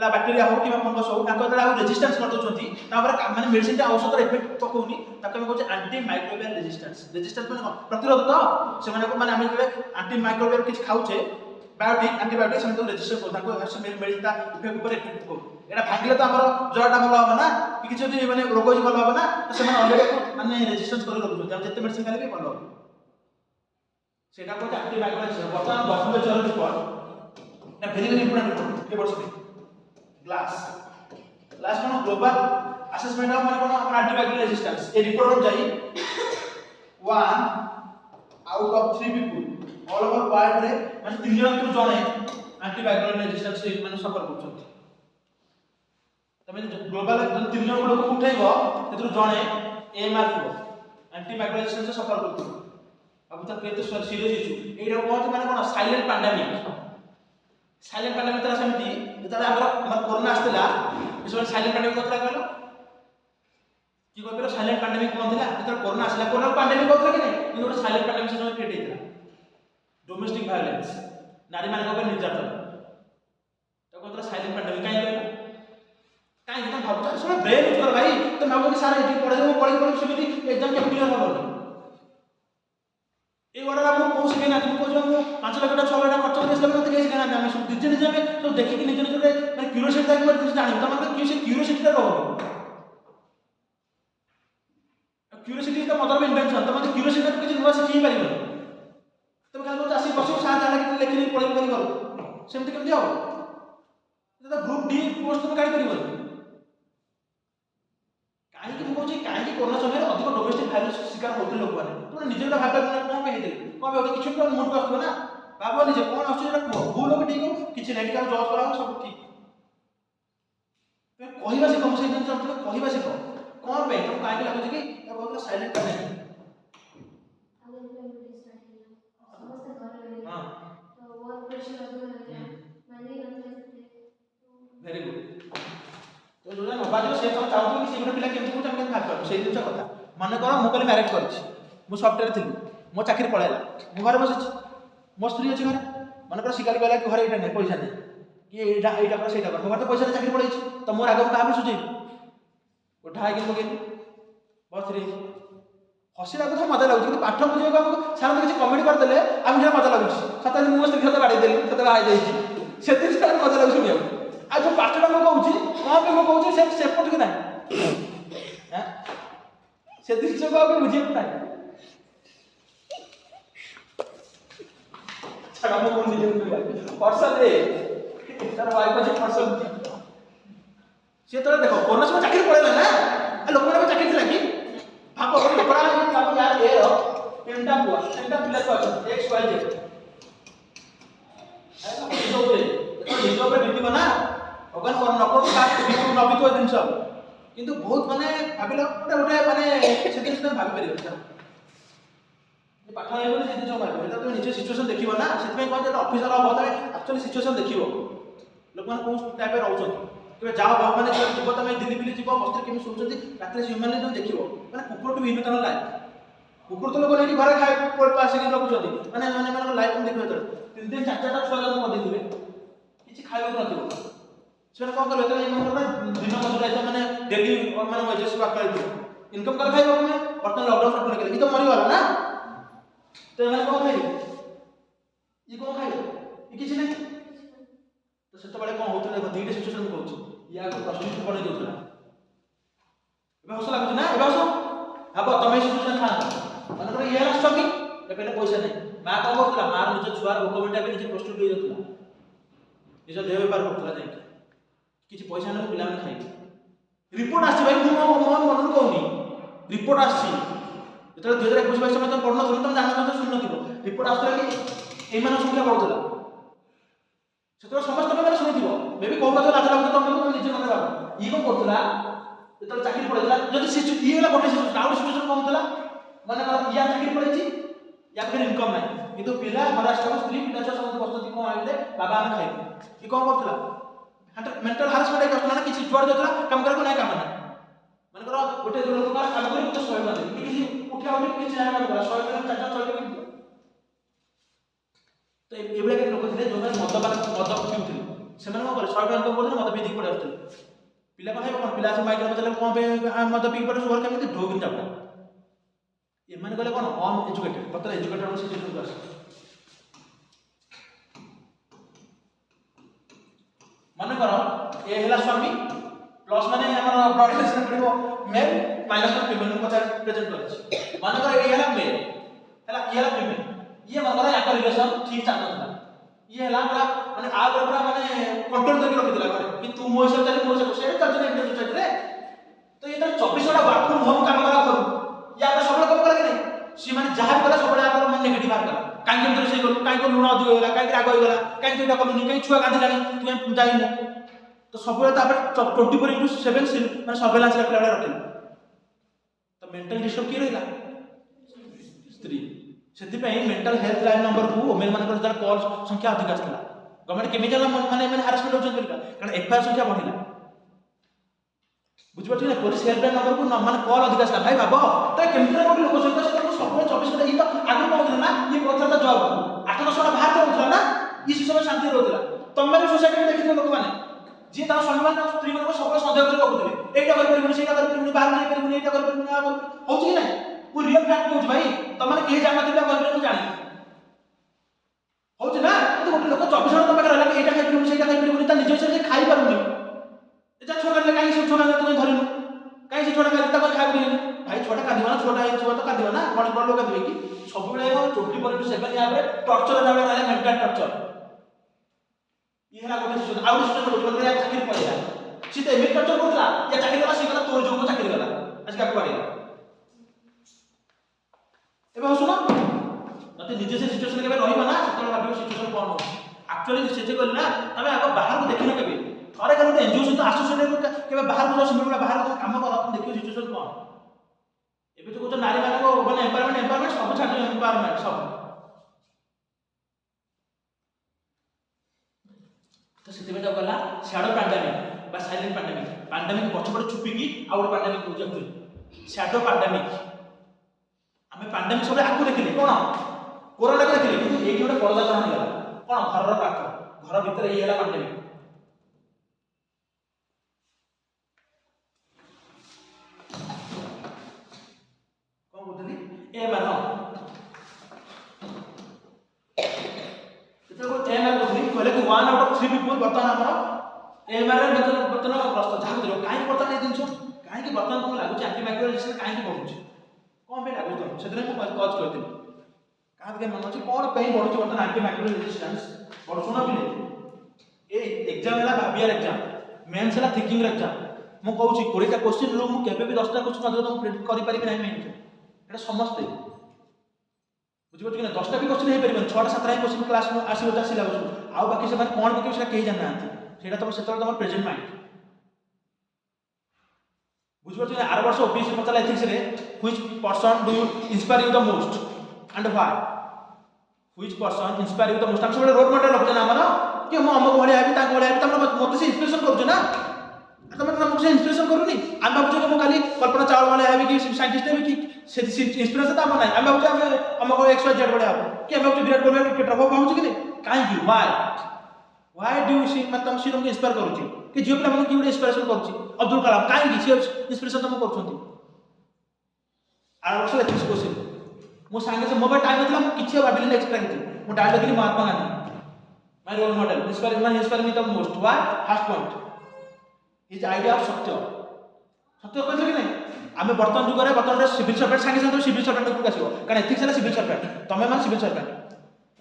ला बैक्टीरिया हो कि फंगस हो ताको तला रेजिस्टेंस कर दोछंती तापर माने मेडिसिन ता औषध इफेक्ट पकोनी ताको हम कहछ एंटी माइक्रोबियल रेजिस्टेंस रेजिस्टेंस माने प्रतिरोध तो से माने को माने हम जेबे एंटी माइक्रोबियल किछ खाउछे बायोटिक एंटीबायोटिक से तो रेजिस्टर को ताको से मेडिसिन ता इफेक्ट ऊपर इफेक्ट को एटा भांगिले तो हमर जड़टा भलो होबा ना कि किछ जदी माने रोग जी भलो होबा ना तो से माने ऑलरेडी माने रेजिस्टेंस कर रखुछन जब जते मेडिसिन खाले भी भलो सेटा को एंटी माइक्रोबियल वर्तमान WHO रिपोर्ट ना वेरी इंपोर्टेंट रिपोर्ट के वर्ष glass cone global assessment of माने कोन एंटीबायोटिक रेजिस्टेंस ए रिपोर्ट जाई 1 out of 3 people all over world रे माने 3 जन तो जने एंटीबायोटिक रेजिस्टेंस से माने सफर करछथि तमे ग्लोबल 3 जन लोक उठैबो तेतु जने AMR थिबो एंटीबायोटिक रेजिस्टेंस से सफर करथि अब त केते सीरियस इशू एटा कोन माने कोन साइलेंट पैंडेमिक तरा समिति जेतले हमर कोरोना आस्तेला इसो साइलेंट पैंडेमिक कोतरा कहलो कि कहबेरो साइलेंट पैंडेमिक कोन थिला जेतले कोरोना आस्ला कोरोना पैंडेमिक कोतरा कि नै इ गोटे साइलेंट पैंडेमिक से क्रिएट हेतला डोमेस्टिक वायलेंस नारी मान को निर्यातन तो कोतरा साइलेंट पैंडेमिक काई कहलो କାହିଁକି ତମେ ଭାବୁଛ ଶୁଣ ବ୍ରେନ୍ ୟୁଜ୍ କର ଭାଇ। ତମେ ଭାବୁଛ କି ସାର୍ ଏଠି ପଢ଼େଇଦେବୁ ପଢ଼େଇକି ସେମିତି ଏକ୍ଜାମ୍ କେମିତି କ୍ଲିୟର ହବନି? এই অর্ডার আমি কোন শিখে না তুমি কোন ମୁଁ 5 ଲକ୍ଷ 6 ଲକ୍ଷ ଖର୍ଚ୍ଚ କରି ଆସିଲା ମୋତେ କେହି ଶିଖେଇ ନାହାନ୍ତି। ଆମେ ସବୁ ନିଜେ ନିଜେ ଆମେ ସବୁ ଦେଖିକି ନିଜ ନିଜରେ ମାନେ କ୍ୟୁରିଓସିଟି ଥାଇକି କିଛି ଜାଣିବୁ। ତମର କି ସେ କ୍ୟୁରିଓସିଟିଟା ରହୁନି। Curiosity is the mother of invention. ତମେ କ୍ୟୁରିଓସିଟି କିଛି ନୂଆ ଶିଖି ପାରିବନି। ତମେ ଖାଲି କହୁଛ ଆସିକି ବସିବ ସାର୍ ଜାଣିକି ଲେଖିନି ପଢ଼େଇ କରି କରୁ ସେମିତି କେମିତି ହବ? এটা ଗ୍ରୁପ ଡି ପୋଷ୍ଟ ତମେ କାଢି ପାରିବନି। କାହିଁକି ମୁଁ କହୁଛି କାହିଁକି କୋରୋନା ସମୟରେ ଅଧିକ ଡୋମେଷ୍ଟିକ ଭାଇରସ ଶିକାର ହଉଥିଲେ ଲୋକମାନେ? ତୁମେ ନିଜେ ଗୋଟେ ଭାବିବା କ'ଣ ପାଇଁ ହେଇଥିଲେ କ'ଣ ପାଇଁ କିଛି ଗୋଟେ ମୁଣ୍ଡକୁ ଆସୁଥିବ ନା ଭାବ ନିଜେ କ'ଣ ଆସୁଛି ସେଟା କୁହ। ଭୁଲ ହବ ଠିକ ହଉ କିଛି ନାହିଁ କାହାକୁ ଜଜ୍ କରାହବ ସବୁ ଠିକ। ତୁମେ କହିବା ଶିଖ। ମୁଁ ସେଇ ଜିନିଷ ତୁମେ କହିବା ଶିଖ। କ'ଣ ପାଇଁ ତମକୁ କାହିଁକି ଲାଗୁଛି କି ବହୁତ ସାଇଲେଣ୍ଟ କାହିଁ? Very good. ତ ଯୋଉଟା ନବାଯିବ ସେ ତମେ ଚାହୁଁଥିବ କି ସେ ଗୋଟେ ପିଲା କେମିତି କହୁଛି ଆମେ କେମିତି ଭାବିପାରୁ ସେଇ ଜିନିଷ କଥା। ମନେ କର ମୁଁ କାଲି ମ୍ୟାରେଜ୍ କରିଛି, ମୁଁ ସଫ୍ଟୱେୟାର ଥିଲି, ମୋ ଚାକିରି ପଳେଇଲା, ମୁଁ ଘରେ ବସିଛି, ମୋ ସ୍ତ୍ରୀ ଅଛି ଘରେ। ମନେକର ଶିକାରୀ କହିଲା କି ଘରେ ଏଇଟା ନାହିଁ ପଇସା ନାହିଁ କି ଏଇଟା କର ସେଇଟା କର, ମୋ ଘରେ ତ ପଇସା ଚାକିରି ପଳେଇଛି ତ ମୋର ଆଗକୁ କାହାକୁ ସୁଝେଇବି? ଗୋଟା ହେଇକି ପକେଇଲି ବସ୍ରେ ହସିଲା କଥା ମଜା ଲାଗୁଛି କିନ୍ତୁ ପାଠ ବୁଝିବାକୁ ଆମକୁ ସାର୍ କିଛି କମେଡି କରିଦେଲେ ଆମେ ସେଟା ମଜା ଲାଗୁଛି। ସତରେ ମୁଁ ମୋ ସ୍ତ୍ରୀ ସହିତ ବାଡ଼େଇ ଦେଲି ସତେ ବାହା ହେଇଯାଇଛି ସେଥିରେ ମଜା ଲାଗୁଛି ଶୁଣିବାକୁ। ଆଉ ଯୋଉ ପାଠଟା ମୁଁ କହୁଛି କ'ଣ ପାଇଁ ମୁଁ କହୁଛି ସେପଟକୁ ନାହିଁ ସେ ଜିନିଷକୁ ଆଉ କେହି ବୁଝିବାକୁ ନାହିଁ। ଛାଡ଼ ମୁଁ କହୁଛି ପର୍ସନ ଦେ ତାର ୱାଇଫ ଅଛି ପର୍ସନ ସିଏ ତ ଦେଖ କୋରୋନା ସମୟ ଚାକିରି ପଳେଇଲା ନା ଲୋକମାନଙ୍କ ଚାକିରି ଥିଲା କି ଭାବ ଲୋକରା ତାକୁ ୟାର ଏ ର ତିନିଟା ପୁଅ ତିନିଟା ପିଲା ତ ଅଛନ୍ତି ଏକ୍ସ ୱାଇ ଜେଡ୍ ନିଜ ଉପରେ ବିତିବ ନା ଭଗବାନ କର ନ କରୁ ନ ବିତିବ ଜିନିଷ କିନ୍ତୁ ବହୁତ ମାନେ ଭାବିଲ ଗୋଟେ ମାନେ ସେଥିରେ ସେଟା ଭାବିପାରିବ ପାଠ ହେଇଗଲେ ସେ ଜିନିଷ ଭାବିବ ଏଇଟା ତୁମେ ନିଜ ସିଚୁଏସନ୍ ଦେଖିବ ନା। ସେଥିପାଇଁ କହନ୍ତି ଯେତେବେଳେ ଅଫିସର ହବ ତମେ ଆକ୍ଚୁଆଲି ସିଚୁଏସନ୍ ଦେଖିବ ଲୋକମାନେ କୋଉ ଟାଇପ୍ରେ ରହୁଛନ୍ତି। କେବେ ଯାଅ ମାନେ ଯିବ ତମେ ଦିଲ୍ଲୀ ଫିଲ୍ଲି ଯିବ ବସ୍ତିରେ କେମିତି ଶୋଉଛନ୍ତି ରାତିରେ ହ୍ୟୁମାନ୍ଲି ତମେ ଦେଖିବ ମାନେ କୁକୁରଠୁ ଭିନ୍ନ ତାଙ୍କ ଲାଇଫ୍। କୁକୁର ତ ଲୋକ ନେଇକି ଘରେ ଖାଇବା ଆସିକି ରଖୁଛନ୍ତି ମାନେ ମାନଙ୍କ ଲାଇଫ୍ ତମେ ଦେଖିବ ଯେତେବେଳେ 3-3 4-4ଟା ଛୁଆ ଜନ୍ମ କରିଦେଇଥିବେ କିଛି ଖାଇବାକୁ ନଥିବ ସେମାନେ କ'ଣ କରିବେ ତେବେ ଏମାନଙ୍କର ଦିନ ମଜୁରୀ ଯାଇଥିବ ମାନେ ଡେଲି ମାନେ ୱେଜେସ୍ ପାଖରେ ହେଇଥିବ ଇନକମ୍ କଲେ ଖାଇବ ମାନେ ବର୍ତ୍ତମାନ ଲକଡାଉନ ଫଟୋ କଲେ ଇଏ ତ ମରିଗଲା ନା ତ ଏମାନେ କ'ଣ ଖାଇବେ ଇଏ କ'ଣ ଖାଇବେ ଇଏ କିଛି ନାହିଁ। ତ ସେତେବେଳେ କ'ଣ ହଉଥିଲା ଦେଖ ଦୁଇଟା ସିଚୁଏସନ୍ କହୁଛି ୟାକୁ ପ୍ରସ୍ତୁତି ବନେଇ ଦେଉଥିଲା ଏବେ ହସ ଲାଗୁଛି ନା ଏବେ ହସ ଭାବ ତମେ ସିଚୁଏସନ୍ ଥାଆନ୍ତ ମନେକର ଇଏ ହେଲା ଷ୍ଟକି ଏବେ ପଇସା ନାହିଁ ମା' କ'ଣ କରୁଥିଲା ମା'ର ନିଜ ଛୁଆର ଭୋକ ମେଣ୍ଟାଇବା ପାଇଁ ନିଜେ ପ୍ରସ୍ତୁତ ହେଇଯାଉଥିଲା ନିଜ ଦେହ ବେପାର କରୁଥିଲା ଯାଇକି କିଛି ପଇସା ନେଲେ ପିଲାମାନେ ଖାଇବେ। ରିପୋର୍ଟ ଆସିଛି ଭାଇ ମୁଁ ମୋ ମନରୁ କହୁନି ରିପୋର୍ଟ ଆସିଛି ଯେତେବେଳେ 2021-22 ସମୟ ତମେ ପଢ଼ୁନଥିଲ ତମେ ଜାଣିନଥିବ ଶୁଣିନଥିବ ରିପୋର୍ଟ ଆସୁଥିଲା କି ଏଇମାନଙ୍କ ସଂଖ୍ୟା ବଢ଼ୁଥିଲା ସେତେବେଳେ ସମସ୍ତେ ତମେ ମାନେ ଶୁଣିଥିବ ମେ ବି କହୁନଥିବ ଲାଜ ଲାଗୁଥିବ ତମେ ନିଜେ ମନେ ଭାବ ଇଏ କ'ଣ କରୁଥିଲା ଯେତେବେଳେ ଚାକିରି ପଳେଇଥିଲା ଯଦି ଇଏ ହେଲା ଗୋଟେ ସିଚୁଏସନ୍ ଆଉ ଗୋଟେ ସିଚୁଏସନ୍ କ'ଣ ହଉଥିଲା ମାନେ ୟା ଚାକିରି ପଳେଇଛି ୟା ପାଖରେ ଇନକମ୍ ନାହିଁ କିନ୍ତୁ ପିଲା ଘରେ ଆସିବାକୁ ସ୍ତ୍ରୀ ପିଲା ଛୁଆ ସମସ୍ତେ ବସୁଛନ୍ତି କ'ଣ ଆଣିଲେ ବାବା ଆମେ ଖାଇବୁ ଇଏ କ'ଣ କରୁଥିଲା ମେଣ୍ଟାଲ ହାରାସମେଣ୍ଟ ହେଇକି ଆସୁଥିଲା ନା କିଛି ଯୁଆଡ଼େ ଯାଉଥିଲା କାମ କରିବାକୁ ନାହିଁ କାମ ନାହିଁ ମନେକର ଗୋଟେ ଲୋକ କାମ କରି ମୋତେ 100 ଟଙ୍କା ଦେବି କିଛି ଉଠିବା ଉଠି କିଛି ଜାଣା କାମ କଲା 100 ଟଙ୍କା 4 ଟଙ୍କା କେମିତି ତ ଏଇଭଳିଆ କିଛି ଲୋକ ଥିଲେ ଯେଉଁମାନେ ମଦ ପିଉଥିଲେ ସେମାନେ କ'ଣ କଲେ 100 ଟଙ୍କା ଇନକମ୍ କରୁଥିଲେ ମଦ ପିଇକି ପଳେଇ ଆସୁଥିଲେ ପିଲା କ'ଣ ଖାଇବ କ'ଣ ପିଲା ଆସି ମାଇକ୍ ପଚାରିଲେ କ'ଣ ପାଇଁ ମଦ ପିଇକି ପଳେଇ ଘର କେମିତି ଢୋକିନି ଚାପଡ଼ା ଏମାନେ କହିଲେ କ'ଣ ଅନଏଜୁକେଟେଡ୍ ବର୍ତ୍ତମାନ ଏଜୁକେଟେଡ୍ ସିଚୁଏସନ୍କୁ ଆସେ। ମନେକର ଏ ହେଲା ସ୍ୱାମୀ ପ୍ଲସ୍ ମାନେ ଆମର ବ୍ଲଡ୍ ରିଲେସନ୍ ପଡ଼ିବ ମେଲ୍ ମାଇନସ୍ ଫିମେଲ୍ ପଚାର ପ୍ରେଜେଣ୍ଟ କରିଛି ମନେକର ଏ ହେଲା ମେଲ୍ ହେଲା ଇଏ ହେଲା ଫିମେଲ୍ ଇଏ ମନେକର ୟାଙ୍କ ରିଲେସନ୍ ଠିକ୍ ଚାଲୁନଥିଲା ଇଏ ହେଲା ପୁରା ମାନେ ଆ ଉପରେ ପୁରା ମାନେ କଣ୍ଟ୍ରୋଲ କରିକି ରଖିଥିଲା ଘରେ କିନ୍ତୁ ମୋ ହିସାବରେ ଚାଲି ମୋ ହିସାବରେ ସେଇଟା ଚାଲୁଛି ନା ଇଣ୍ଡିଆନ୍ ସୋସାଇଟିରେ ତ ଇଏ ତାର 24 ଘଣ୍ଟା ୱାର୍କ ଫ୍ରମ୍ ହୋମ୍ କାମ କଲା କରୁ ୟା ପରେ ସବୁବେଳେ କାମ କଲା କି ନାହିଁ ସିଏ ମାନେ ଯାହା ବି କଲା ସବୁବେଳେ ଆମର ମାନେ ନେଗେଟିଭ୍ ବାହାର କଲା କାହିଁକି ଏମିତି ରୋଷେଇ କଲୁ କାହିଁକି ଲୁଣ ଅଧିକ ହେଇଗଲା କାହିଁକି ରାଗ ହେଇଗଲା କାହିଁକି ଏଇଟା କଲୁନି କାହିଁକି ଛୁଆ କାନ୍ଦିଲାଣି ତୁ ଯାଇନୁ ତ ସବୁବେଳେ ତାପରେ 24/7 ମାନେ ସର୍ଭେଲାନ୍ସ ରଖିଲା ଭଳିଆ ରଖିଲା ତ ମେଣ୍ଟାଲ ଡିଷ୍ଟର୍ବ କିଏ ରହିଲା ସ୍ତ୍ରୀ ସେଥିପାଇଁ ମେଣ୍ଟାଲ ହେଲ୍ଥ ଲାଇନ୍ ନମ୍ବରକୁ ଓମେନ୍ ମାନଙ୍କର ଯେତେବେଳେ କଲ୍ ସଂଖ୍ୟା ଅଧିକ ଆସିଥିଲା ଗଭର୍ଣ୍ଣମେଣ୍ଟ କେମିତି ଜାଣିଲା ମାନେ ଏମାନେ ହାରାସମେଣ୍ଟ ହେଉଛନ୍ତି ବୋଲିକା କାରଣ ଏଫଆଇଆର୍ ସଂଖ୍ୟା ବଢ଼ିଲା ବୁଝିପାରୁଛ ନା ପୋଲିସ ହେଲ୍ପ ଲାଇନ୍ ନମ୍ବରକୁ ମାନେ କଲ୍ ଅଧିକ ଆସିଲା ଭାଇ ଭାବ ତ କେମିତି ଗୋଟେ ଲୋକ ସହିତ ସେ ସବୁବେଳେ 24 ଘଣ୍ଟା ଇଏ ତ ଆଗରୁ କହୁଥିଲା ନା ଇଏ କରୁଥିଲା ତା ଜବ୍ 8-10 ଘଣ୍ଟା ବାହାର କରୁଥିଲା ନା ଇଏ ସେ ସମୟ ଶାନ୍ତି ରହୁଥିଲା ତମେ ବି ସୋସାଇଟିରେ ଦେଖିଥିବ ଲୋକମାନେ जी ता स्वामी मान स्त्री मन सब संदेह कर रखुले एटा कर परिबुनी सेटा कर परिबुनी बाहर जाई परिबुनी एटा कर परिबुनी आ होची कि नहीं मु रियल फैक्ट कहूछ भाई तमने के जाना दिला कर मु जानि होची ना तो गोटे लोक 24 घंटा तम रहला एटा खाइ परिबुनी सेटा खाइ परिबुनी ता निज हिसाब से खाइ पारुनी एटा छोड़ा ले काई सब छोड़ा तो धरिनु काई से छोड़ा खाइ ता खाइ परिबुनी भाई छोटा कादिबा ना छोटा तो कादिबा ना बड़ बड़ लोक कादिबे कि सब बेले 24/7 या पे टॉर्चर ना रहला मेंटल टॉर्चर ये हला गोटे सिचुएशन आउ सिचुएशन गोटे या चाकरी पड़ेगा सी तो एमिट टॉर्चर करतला या चाकरी गला सी गला तोर जो चाकरी गला आज का पड़ेगा एबे सुनो मते निजे से सिचुएशन केबे रहिबा ना सेतल भाबियो सिचुएशन कोन हो एक्चुअली सेचे करले ना तबे आगो बाहर को देखिनो केबे थरे कर गोटे एनजीओ सहित एसोसिएट केबे बाहर को सिमिला बाहर को काम कर तुम देखियो सिचुएशन कोन एबे तो कुछ नारी माने को माने एम्पावरमेंट सब छाड़ एम्पावरमेंट सब तो सेते बेटा गला शैडो पैंडेमिक बा साइलेंट पैंडेमिक पछपड़ छुपी की आ गोटे पैंडेमिक हो जाय शैडो पैंडेमिक हमें पैंडेमिक सब आकु देखिले कोन कोरोना के देखिले किंतु एठी गोटे पर्दा कहानी गला कोन घर पाख घर भीतर एही हला पैंडेमिक कोन बोलतली ए मानो तो एमआर को कहले कि 1 आउट ऑफ 3 पीपल बर्तमान हमर एमआर रे बर्तमान ग्रस्त जाहा दिलो काई बर्तमान ए दिनछो काई कि बर्तमान तुम लागु एंटी माइक्रोबियल रेजिस्टेंस काई कि बढ़ुछ कोन पे लागु तुम सेतरे मु कॉज करथिल का के मन अछि कोन पे बढ़ुछ बर्तमान एंटी माइक्रोबियल रेजिस्टेंस बढ़ुछ ना बिले ए एग्जाम हला भाबियर एग्जाम मेंस हला थिंकिंग एग्जाम मु कहूची 20 टा क्वेश्चन लो मु केबे भी 10 टा क्वेश्चन न तुम प्रेडिक्ट करि पारिबि नै मेंस एटा समस्त बुझिबो कि ना 10 टा भी क्वेश्चन हे परिबन 6 टा 7 टा क्वेश्चन क्लास में आसी होता सिलेबस आउ बाकी से माने कोन पके सेटा केही जान नांती सेटा तुम सेतल तुम प्रेजेंट माइंड बुझिबो कि आर वर्ष ओपीएससी पतला एथिक्स रे which person do you inspire you the most and why which person inspire you the most हम सब रोल मॉडल रखते ना हमर कि हम अमक भलिया आबी ताक भलिया आबी तमरा मते से इंस्पिरेशन करू ना तमरा हमक से इंस्पिरेशन करूनी हम भाबु कि खाली कल्पना चावला वाला आबी कि साइंटिस्ट आबी कि से इंस्पिरेशन त हम नै हम भाबु हम हमक एक्स वाई जेड भलिया कि हम भाबु विराट कोहली क्रिकेटर हो भाबु कि काई कि व्हाई डू यू सी मतलब सी तुमको इंस्पायर करूची कि जियो पिला मन कि इंस्पिरेशन करूची अब्दुल कलाम काई कि से इंस्पिरेशन तुम करछंती आर वर्ष एथिक्स क्वेश्चन मो सांगे से मोबाइल टाइम नथला मु किछि भाबिली एक्स्ट्रा किछि मु डायरेक्ट देखली Mahatma Gandhi my role model inspire me the most why first point is idea of सत्य सत्य कहले कि नहीं आमे वर्तमान जुग रे वर्तमान रे सिविल सर्वेंट सांगे संग सिविल सर्वेंट को आसीबो कारण एथिक्स है सिविल सर्वेंट तमे मान सिविल सर्वेंट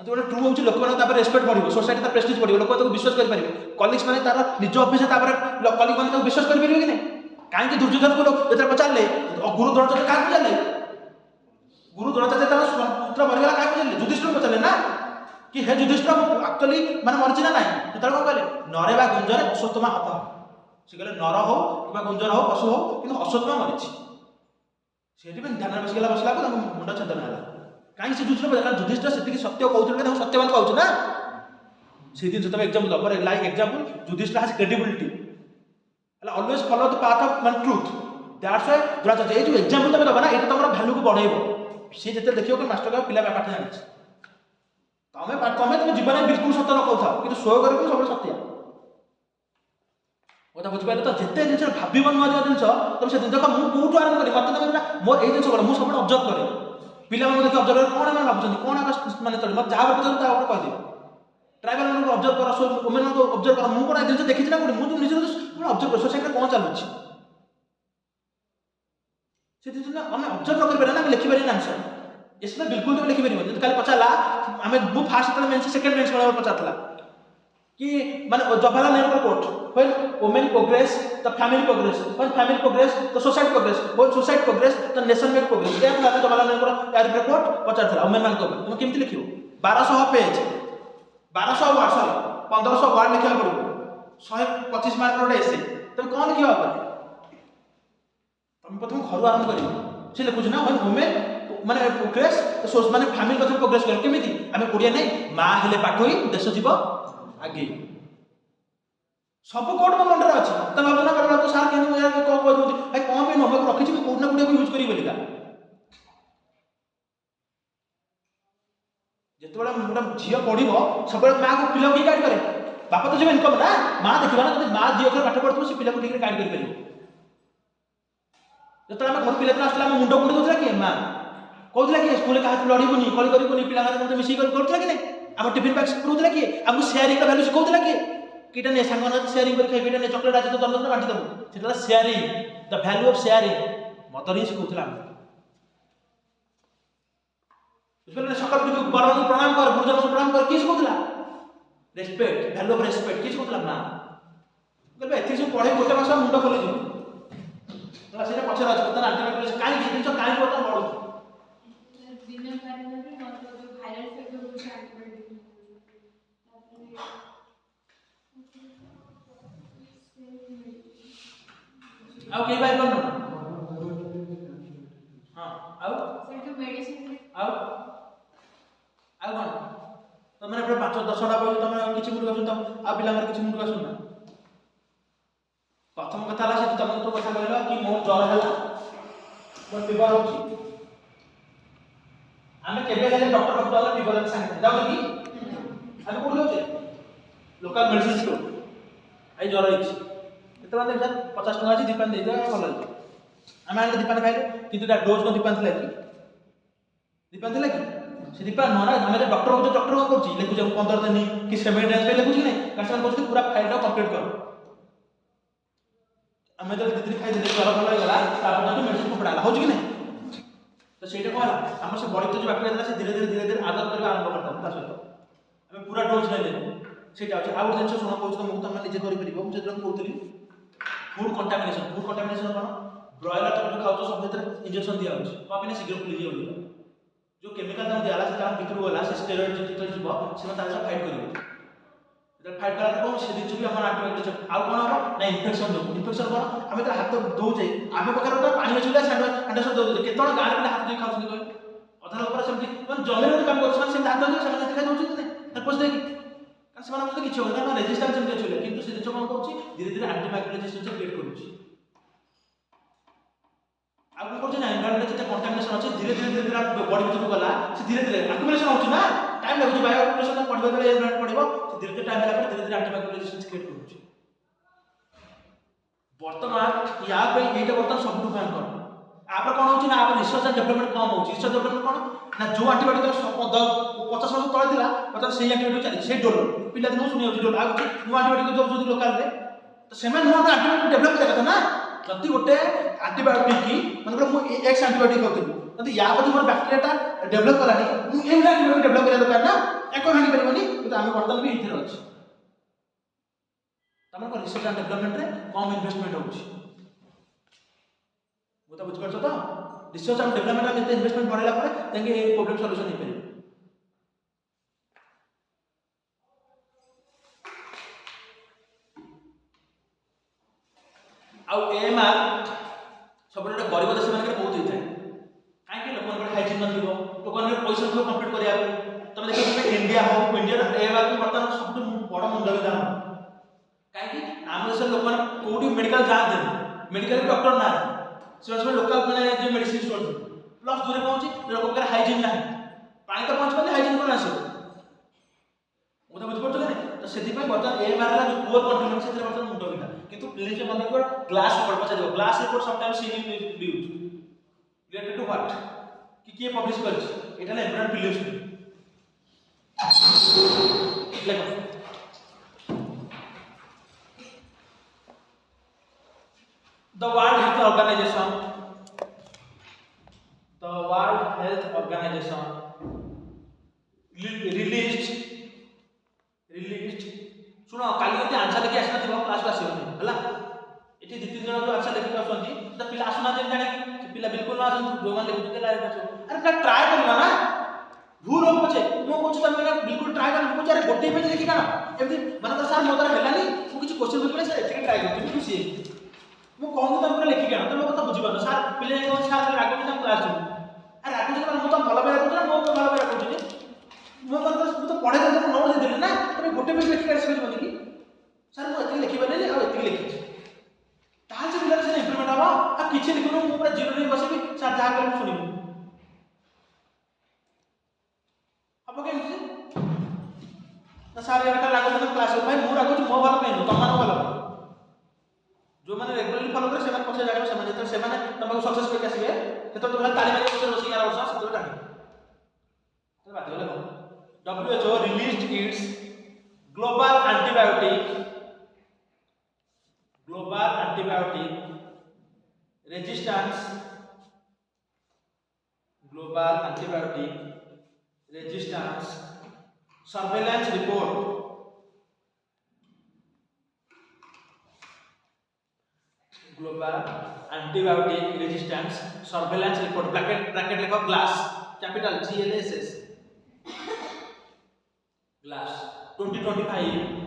तो गोटे ट्रू होची लोक माने तापर रेस्पेक्ट बढ़िबो सोसाइटी ता प्रेस्टीज बढ़िबो लोक ताको विश्वास करि परिबे कलीग्स माने तार निज ऑफिस तापर कलीग माने ताको विश्वास करि परिबे कि नहीं काहे कि दुर्योधन को लोग जेतर पचारले गुरु द्रोणाचार्य का पचारले गुरु द्रोणाचार्य ता पुत्र मरगला का पचारले युधिष्ठिर पचारले ना कि हे युधिष्ठिर एक्चुअली माने मरछि ना नाही तेतर को कहले नरे बा गुंजरे अश्वत्थामा हत से कहले नर हो कि गुंजर हो पशु हो किंतु अश्वत्थामा मरछि सेठी पे ध्यान बसला को मुंडा छदन होला काई से युधिष्ठिर सेति सत्य कहउथले त सत्यवान कहउछ ना से दिन जतबे एग्जांपल दपर like example Yudhishthira has credibility हला always follow the path of one truth that's why Dronacharya ए जो एग्जांपल तमे दबा ना एटा तमरा वैल्यू को बढ़ाइबो से जते देखियो कि मास्टर का पिला पाठ जानि तमे जीवन में बिल्कुल सत्य न कहथाओ किंतु सोय करे सब सत्य ओता बुझ पाइले तो जते जिंस भाबिबो न जिंस तुम से देखो मु कोठो आरंभ करी मते तमे मोर ए जिंस मु सब ऑब्जर्व करे पिला मन देखि ऑब्जर्व करे कोन मन भाबुछन कोन माने तोड़ मत जाहा बत ता कह दे ट्राइबल मन को ऑब्जर्व करो सो वुमेन को ऑब्जर्व करो मु कोन जिंस देखि ना कोन मु तो निजे ऑब्जर्व कर सोसाइटी कोन चालुछि से दिन हम ऑब्जर्व न कर ना लिखि पारे आंसर इसमें बिल्कुल तो लिखि पारे जब काली पचाला हमें वो फर्स्ट तले मेंस सेकंड मेंस वाला पचातला कि माने Jawaharlal Nehru quote when women progress the family progress when family progress the society progress when society progress the nation make progress ये था जवाहरलाल नेहरू यार कोट पचातला वुमेन मान को तुम केमति लिखियो 1200 पेज 1200 वर्ड सॉरी 1500 वर्ड लिखिया पड़ो 125 मार्क रो एसे तुम कोन लिखियो अपन तुम प्रथम घर आरंभ करियो से लिखुछ ना व्हेन वुमेन माने प्रोग्रेस तो सोच माने फैमिली कथा प्रोग्रेस कर केमिति हमें कोडिया नै मा हेले पाठोई देश जीव आगे सब कोड में मंडर अछि त भावना करला तो सार केनु यार को कह दउती भाई कोन पे नंबर रखि छी कोड ना कोडिया को यूज करी बोलिका जेतबेला मोटा झियो पढिबो सबले मा को पिलो की गाइड करे ବାପା ତ ଯିବ ଇନକମ୍ ନା, ମା ଦେଖିବା ନା, ଯଦି ମା 2 ଅକ୍ଷର ପାଠ ପଢ଼ୁଥିବ ସେ ପିଲାକୁ ଠିକରେ ଗାଇଡ୍ କରିପାରିବ। ଯେତେବେଳେ ଆମେ ଘର ପିଲା ଆସିଲା ଆମ ମୁଣ୍ଡ କୁଣ୍ଡି ଦେଉଥିଲା କିଏ? ମା। କହୁଥିଲା କିଏ ସ୍କୁଲରେ କାହାକୁ ଲଢ଼ିବୁନି, କଳି କରିବୁନି, ପିଲାମାନଙ୍କ ସହିତ ମିଶିକି କରୁଥିଲା କି ନାହିଁ? ଆମ ଟିଫିନ୍ ବାକ୍ସ ପୁରଉଥିଲା କିଏ? ଆମକୁ ସେୟାରିଂର ଭ୍ୟାଲୁ ଶିଖଉଥିଲା କିଏ? କିଟା ନେ ସାଙ୍ଗମାନଙ୍କ ସେୟାରିଂ କରି ଖାଇବି, ଏଇଟା ନେ ଚକୋଲେଟ୍ ଆଜି ତ ଦରକାର ବାଣ୍ଟି ଦେବୁ। ସେଟା sharing, the value of sharing mother ହିଁ ଶିଖଉଥିଲା ଆମକୁ। ବୁଝିପାରିଲେ? ସକାଳୁ ଟିକେ ବଡ଼ମାନଙ୍କୁ ପ୍ରଣାମ କର, ଗୁରୁଜନଙ୍କୁ ପ୍ରଣାମ କର, କିଏ ଶିଖଉଥିଲା? ରେସପେକ୍ଟ, ଭ୍ୟାଲୁ ଅଫ୍ ରେସପେକ୍ଟ କିଏ ଶିଖଉଥିଲା? ମା। ଏତିକି ସବୁ ପଢ଼େଇ ଗୋଟେ ମାସ ମୁଣ୍ଡ ଖୋଲିଯିବ। ସେଇଟା ପଛରେ ଅଛି, ବର୍ତ୍ତମାନ ଆଣ୍ଟିବାୟୋଟିକ୍ କାହିଁକି ଜିନିଷ କାହିଁକି ବର୍ତ୍ତମାନ ବଢ଼ୁଛି? ବିନା କାରଣରେ ମତେ ଯୋଉ ଭାଇରାଲ ଫିଭର ହଉଛି ଆଣ୍ଟିବାୟୋଟିକ୍। ଆଉ କେହି ପାଇ ପାରୁନ? ହଁ ଆଉ ସେଠୁ ମେଡିସିନ ଆଉ କଣ? ତମେ ଏବେ 5-10ଟା ବୟସ ତମେ କିଛି ମୁଣ୍ଡକୁ ଆସୁନ, ଆଉ ପିଲାଙ୍କର କିଛି ମୁଣ୍ଡକୁ ଆସୁନ। ପ୍ରଥମ କଥା ହେଲା ସେ ତମେ ତ କଥା କହିଲ କି ମୋ ଜ୍ୱର ହେଲା, ମୋ ଫିଭର ହଉଛି, ଆମେ କେବେ ହେଲେ ଡକ୍ଟର ପାଖକୁ ଗଲେ ଫିଭର ସାଙ୍ଗେ ଯାଉଛୁ କି? ଆମେ କୋଉଠି ଯାଉଛେ? Local medicine store. ଆଇ ଜ୍ୱର ହେଇଛି, କେତେ ମାନେ ଦେଖିବା 50 ଟଙ୍କା ଅଛି, ଦୀପାନ ଦେଇଦେବା ଭଲ ହେଇଯିବ। ଆମେ ଆଣିଲେ ଦୀପାନ ଖାଇଲେ, କିନ୍ତୁ ତା ଡୋଜ୍ କ'ଣ ଦୀପାନ ଥିଲା କି? ଦୀପାନ ଥିଲା କି? ସେ ଦୀପାନ ନୁହଁ ନା। ଆମେ ଯଦି ଡକ୍ଟର କହୁଛୁ, ଡକ୍ଟର କ'ଣ କରୁଛି? ଲେଖୁଛି 15 ଦିନ କି 7 days ପାଇଁ ଲେଖୁଛି କି ନାହିଁ? କାରଣ ସେମାନେ କହୁଛନ୍ତି ପୁରା ଫାଇଲଟା କମ୍ପ୍ଲିଟ୍ କର। ଆମେ ଯଦି 2 ଦିନ ଖାଇଦେଲେ ଜ୍ୱର ଭଲ ହେଇଗଲା, ତାପରେ ଯାଇକି ମେଡିସିନ ଫୋପଡ଼ା ହେଲା, ହଉଛି କି ନାହିଁ? ତ ସେଇଟା କ'ଣ ହେଲା? ଆମର ସେ ବଡି ଭିତରେ ଯୋଉ ବ୍ୟାକ୍ଟେରିଆ ଥିଲା ସେ ଧୀରେ ଧୀରେ ଆଦତ କରିବା ଆରମ୍ଭ କରିଦେଲା। ତା ସହିତ ଆମେ ପୁରା ଡୋଜ୍ ନେଲେନି। ସେଇଟା ହେଉଛି ଆଉ ଗୋଟେ ଜିନିଷ। ଶୁଣ କହୁଛି ତମକୁ, ତମେ ନିଜେ କରିପାରିବ। ମୁଁ ସେଦିନ କହୁଥିଲି ଫୁଡ୍ କଣ୍ଟାମିନେସନ୍। ଫୁଡ୍ କଣ୍ଟାମିନେସନ୍ କ'ଣ? ବ୍ରଏଲର ତମେ ଯୋଉ ଖାଉଛ ସବୁ ଭିତରେ ଇଞ୍ଜେକ୍ସନ ଦିଆହେଉଛି, କ'ଣ ପାଇଁ? ଶୀଘ୍ର ଫୁଲିଯିବ ବୋଲି। ଯୋଉ କେମିକାଲ ତମକୁ ଦିଆହେଲା ସେ ତାର ଭିତରକୁ ଗଲା, ସେ ଷ୍ଟେରଏଡ୍ ଯେତେବେଳେ ଯିବ ସେମାନେ ତା ସହିତ ଫାଇଟ୍ କରିବେ। ଯେତେବେଳେ ଫାଇଟ୍ କଲା କ'ଣ ସେ ଜିନିଷ ବି ଆମର ଆଣ୍ଟିବାୟୋଟିକ୍। ଆଉ କ'ଣ ହେବ ନା? ଇନଫେକ୍ସନ ଯୋଗୁଁ। ଇନଫେକ୍ସନ କ'ଣ? ଆମେ ଯେତେବେଳେ ହାତ ଧୋଉଛେ, ଆମ ପାଖରେ ଗୋଟେ ପାଣି ଅଛି ବୋଲି ସାନିଟାଇଜର ଦେଉଛେ। କେତେବେଳେ ଗାଁରେ ପିଲା ହାତ ଧୋଇ ଖାଉଛନ୍ତି କହିଲେ? ଅଧା ଲୋକର ସେମିତି ମାନେ ଜମିରେ ଗୋଟେ କାମ କରୁଛନ୍ତି, ସେମିତି ହାତ ଧୋଇ ସେମାନେ ଖାଇ ଦେଉଛନ୍ତି ନା ପୋଛି ଦେଇକି। କାରଣ ସେମାନଙ୍କ ସହିତ କିଛି ହେଉନି, ତାଙ୍କର ରେଜିଷ୍ଟାନ୍ସ ସେମିତି ଅଛି। କିନ୍ତୁ ସେ ଜିନିଷ କ'ଣ କରୁଛି? ଧୀରେ ଧୀରେ ଆଣ୍ଟିବାୟୋଟିକ୍ ରେଜିଷ୍ଟାନ୍ସ କ୍ରିଏଟ୍ କରୁଛି। ଆଉ କ'ଣ କରୁଛି ନା? ଏନଭାୟରମେଣ୍ଟରେ ଯେତେ କଣ୍ଟାମିନେସନ ଅଛି ଧୀରେ ଧୀରେ ବଡି ଭିତରକୁ ଗଲା, ସେ ଧୀରେ ଧୀରେ ଆକ୍ୟୁମୁଲେସନ ହେଉଛି ନା, ଟାଇମ୍ ଲାଗୁଛି। ବାୟୋ ଆକ୍ୟୁମୁଲେସନ ପଡ଼ିବ, ଯେତେବେଳେ ଏନଭାୟରମେଣ୍ଟ ପଡ଼ିବ, ସେ ଧୀରେ ଧୀରେ ଟାଇମ୍ ହେଲା ପରେ ଧୀରେ ଧୀରେ ଆଣ୍ଟିବାୟୋଟିକ୍ ରେଜିଷ୍ଟାନ୍ସ କ୍ରିଏଟ୍ କରୁଛି। ବର୍ତ୍ତମାନ ୟା ପାଇଁ ଏଇଟା ବର୍ତ୍ତମାନ ସବୁଠୁ ଭୟଙ୍କର। ଆପରେ କ'ଣ ହେଉଛି ନା? ଆମର ରିସର୍ଚ୍ଚ ଆଣ୍ଡ ଡେଭଲପମେଣ୍ଟ କମ୍ ହେଉଛି। ରିସର୍ଚ୍ଚ ଡେଭଲପମେଣ୍ଟ କ'ଣ ନା? ଯୋଉ ଆଣ୍ଟିବାୟୋଟିକ୍ 50 ବର୍ଷ ତଳେ ଥିଲା, ବର୍ତ୍ତମାନ ସେଇ ଆଣ୍ଟିବାୟୋଟିକ୍ ଚାଲିଛି। ସେଇ ଡୋଲୋ ପିଲାଦିନକୁ ଶୁଣି ଯାଉଛି ଡୋଲୋ। ଆଉ କିଛି ନୂଆ ଆଣ୍ଟିବାୟୋଟିକ୍ ଦେଉଛନ୍ତି ଲୋକାଲରେ, ତ ସେମାନେ ନୂଆ ଆଣ୍ଟିବାୟୋଟିକ୍ ଡେଭଲପ କରିବା କଥା ନା। ଯଦି ଗୋଟେ ଆଣ୍ଟିବାୟୋଟିକ୍ ମନେକର ମୁଁ ଏକ୍ସ ଆଣ୍ଟିବାୟୋଟିକ୍ ଖାଉଥିଲି, ଯଦି ୟା ପ୍ରତି ମୋର ବ୍ୟାକ୍ଟେରିଆଟା ଡେଭଲପ କଲାନି, ମୁଁ ଏଇ ଆଣ୍ଟିବାୟୋଟିକ୍ ଡେଭଲପ କରିବା ଦରକାର ନା। ଏକ ଭାଙ୍ଗି ପାରିବନି। କିନ୍ତୁ ଆମେ ବର୍ତ୍ତମାନ ବି ଏଇଥିରେ ଅଛି। ତମର କ'ଣ ରିସର୍ଚ୍ଚ ଆଣ୍ଡ ଡେଭଲପମେଣ୍ଟରେ କମ୍ ଇନଭେଷ୍ଟମେଣ୍ଟ ହେଉଛି? ମୁଁ ତ ବୁଝିପାରୁଛ ତ? ରିସର୍ଚ୍ଚ ଆଣ୍ଡ ଡେଭଲପମେଣ୍ଟ ଯେତେ ଇନଭେଷ୍ଟମେଣ୍ଟ ବଢ଼େଇଲା ପରେ ଯାଇକି ଏଇ ପ୍ରୋବ୍ଲେମ ସଲ୍ୟୁସନ୍ ହେଇପାରିବ। ଆଉ AMR ସବୁବେଳେ ଗରିବ ଦେଶମାନଙ୍କରେ ବହୁତ ହେଇଥାଏ। କାହିଁକି? ଲୋକମାନଙ୍କର ହାଇଜିନ୍ ନଥିବ, ଲୋକମାନଙ୍କର ପଇସା ଥିବ କମ୍ପ୍ଲିଟ୍ କରିବା ପାଇଁ। ତମେ ଦେଖିବ ଇଣ୍ଡିଆ ହଉ, ଇଣ୍ଡିଆର AMR ବର୍ତ୍ତମାନ ସବୁଠୁ ବଡ଼ ମୁଣ୍ଡବିନ୍ଧା ହେବ। କାହିଁକି? ଆମ ଦେଶର ଲୋକମାନେ କୋଉଠି ମେଡିକାଲ ଯାଆନ୍ତିନି, ମେଡିକାଲ ବି ଡକ୍ଟର ନାହାନ୍ତି। ସେମାନେ ସବୁ ଲୋକାଲ ମାନେ ଯେ ମେଡିସିନ ଷ୍ଟୋର ପ୍ଲସ୍ ଦୂରେ ପହଞ୍ଚି ଲୋକ ପାଖରେ ହାଇଜିନ୍ ନାହିଁ। ପାଣି ତ ପହଞ୍ଚିବନି, ହାଇଜିନ୍ କ'ଣ ଆସିବ? ମୁଁ ତ ବୁଝିପାରୁଛୁ କି ନାହିଁ? ତ ସେଥିପାଇଁ ବର୍ତ୍ତମାନ AMR ହେଲା ଯୋଉ ପୁଅର କଣ୍ଟ୍ରିବ୍ୟୁସନ୍, ସେଥିରେ ବର୍ତ୍ତମାନ ମୁଣ୍ଡବିନ୍ଧା। କିନ୍ତୁ ପ୍ଲିଜ୍ ମନେକର ଗ୍ଲାସ୍ ରିପୋର୍ଟ ପଚାରିବ। Glass report sometimes scene in news related two what? କିଏ ପବ୍ଲିଶ କରିଛି? ଏଇଟା ହେଲା ଇମ୍ପୋର୍ଟାଣ୍ଟ ପ୍ରିଲିମ୍ସ। ଲେଖ The World Health Organization released ଶୁଣ, କାଲି ଯଦି ଆନ୍ସର ଲେଖି ଆସିନଥିବ କ୍ଲାସକୁ ଆସିବନି ହେଲା। ଏଠି 2-3 ଜଣ ଯୋଉ ଆନ୍ସର ଲେଖିକି ଆସୁଛନ୍ତି, ତ ପିଲା ଆସୁନାହାନ୍ତି ଜାଣିକି, ସେ ପିଲା ବିଲକୁଲ ନ ଆସନ୍ତୁ। ଯୋଉମାନେ ଲେଖୁଛନ୍ତି ଆରେ ପିଲା ଟ୍ରାଏ କରିବା ନା, ଭୁଲ ହଉ ପଛେ। ମୁଁ କହୁଛି ତମେ ବିଲକୁଲ ଟ୍ରାଏ କର। ମୁଁ କହୁଛି ଆରେ ଗୋଟିଏ ପେଜ ଲେଖି କାଣ ଏମିତି ମାନେ ସାର୍ ମୋ ଦ୍ୱାରା ହେଲାନି, ମୁଁ କିଛି କ୍ୱେଶ୍ଚନ ବୁଝିପାରିଲି ସାର୍, ଏତିକି ଟ୍ରାଏ କରୁଥିଲି, ଖୁସି ହେଇଛି। ମୁଁ କହୁନି ତମେ ପୁରା ଲେଖିକି ଆଣ, ତମେ କଥା ବୁଝିପାରୁନ। ସାର୍ ପିଲା କହୁଛି ସାର୍ ରାଗୁଛି, ତାଙ୍କୁ କ୍ଲାସ୍ ଯିବୁ। ଆରେ ରାଗୁଛି ମାନେ ମୁଁ ତ ଭଲ ପାଇଁ ରାଗୁଛି ନା, ମୁଁ ଭଲ ପାଇଁ ରାଗୁଛି? ମୁଁ ତ ପଢ଼େଇ ଦେଲି, ନୋଟ୍ ଦେଇଦେଲି ନା, ତମେ ଗୋଟେ ପେଜ ଲେଖିକି ଆସିପାରିବନି କି? ସାର୍ ମୁଁ ଏତିକି ଲେଖିପାରିଲି, ଆଉ ଏତିକି ଲେଖିଛି। ତାହେଲେ ସେ ପିଲାର ସେଟା ଇମ୍ପ୍ରୁଭମେଣ୍ଟ ହବ। ଆଉ କିଛି ଲେଖୁନୁ, ମୁଁ ପୁରା ଜିରୋ ନେଇ ବସିବି, ସାର୍ ଯାହା କହିଲେ ମୁଁ ଶୁଣିବି। ହବ କେମିତି? ନା ସାର୍ ଏଇଟା ଲାଗୁଛି ନା କ୍ଲାସ୍ ଭାଇ ମୁଁ ଲାଗୁଛି ମୋ ଭଲ ପାଇଁ ନୁହଁ ତମମାନଙ୍କ ଭଲ ପାଇଁ ଯେଉଁମାନେ ରେଗୁଲାରଲି ଫଲୋ କରିବେ ସେମାନେ ପଛରେ ଜାଣିବେ ସେମାନେ ଯେତେବେଳେ ସେମାନେ ତମକୁ ସକ୍ସେସ୍ କରିକି ଆସିବେ ସେତେବେଳେ ତୁମେ ତାଳି ମାରି ପଛରେ ବସିକି ଆର ବର୍ଷ ସେତେବେଳେ ଜାଣିବେ ବାଧ୍ୟ ଗଲେ WHO released its global antibiotic resistance surveillance report. Global antibiotic resistance surveillance report bracket like glass capital GLSS glass 2025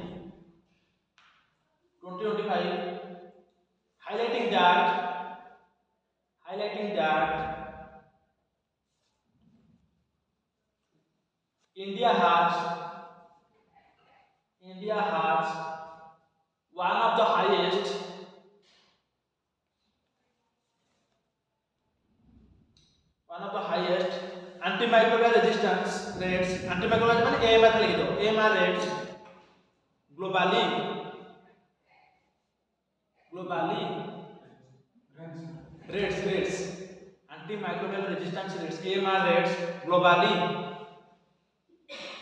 highlighting that India has one of the highest antimicrobial resistance rates. Antimicrobial माने AMR लिख दो AMR rates globally rates antimicrobial resistance rates AMR rates globally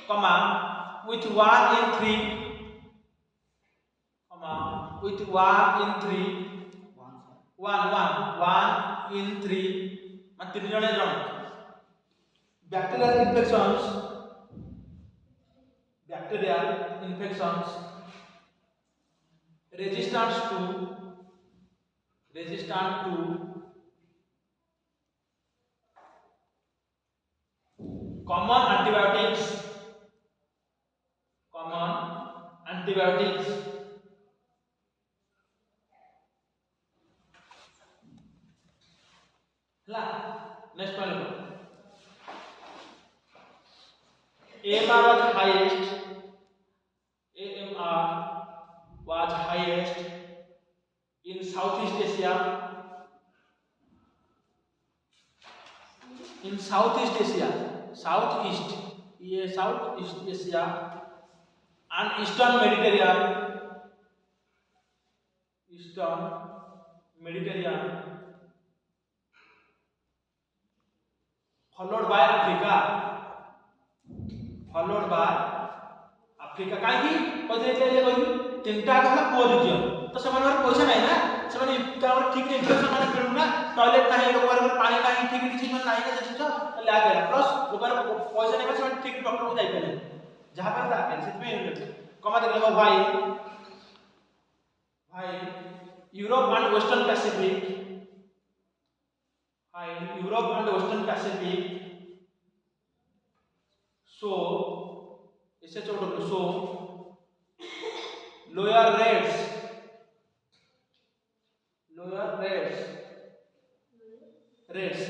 comma with 1 in 3 ମାନେ 3 ଜଣ bacterial infections resistant to common antibiotics La next point AMR was highest in Southeast Asia and Eastern Mediterranean followed by Africa काहे पजे ले तीनटा कहला poor reason तो से मानवर पैसा नहीं ना से माने तावर ठीक इन्फेक्शन माने मिलु ना टॉयलेट नहीं लोग बार पानी नहीं ठीक किछि मन नहीं ना जिंस ले आ गया प्लस लोग पैसा नहीं से ठीक डॉक्टर को जाई पले जहां पर ता से में कमा दे लगा भाई Europe and western Pacific so SHOW lower rates rates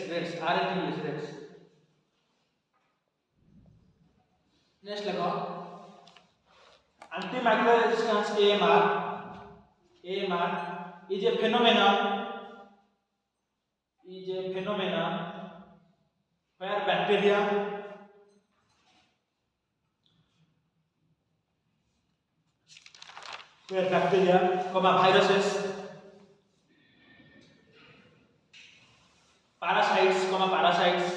next लगा antimicrobial resistance AMR is a phenomenon where bacteria viruses parasites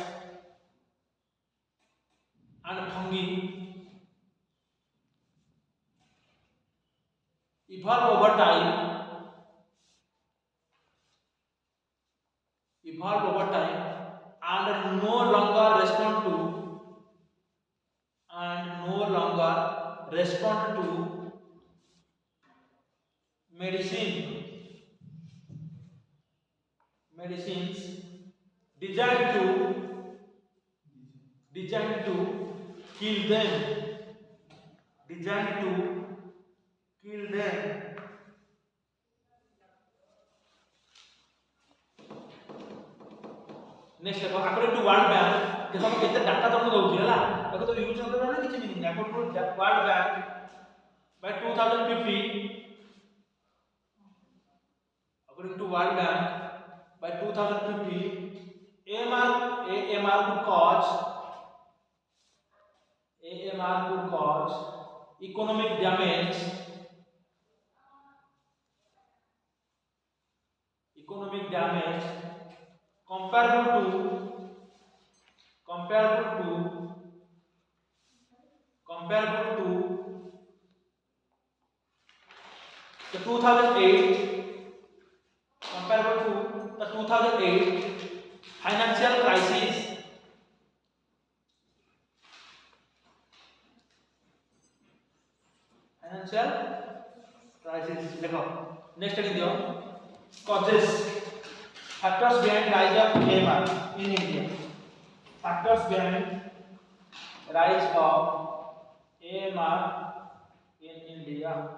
and fungi evolve over time and no longer respond to medicines designed to kill them next level according to World Bank देखो हम केते data तुमको दउची हला देखो तो use करबा ना किछि meaning according to World Bank by 2050 according to World Bank by 2050 AMR could cause economic damage comparable to the 2008 comparable to the 2008 financial crisis देखो नेक्स्ट लिख दियो causes factors behind rise of AMR in India factors behind rise of AMR in India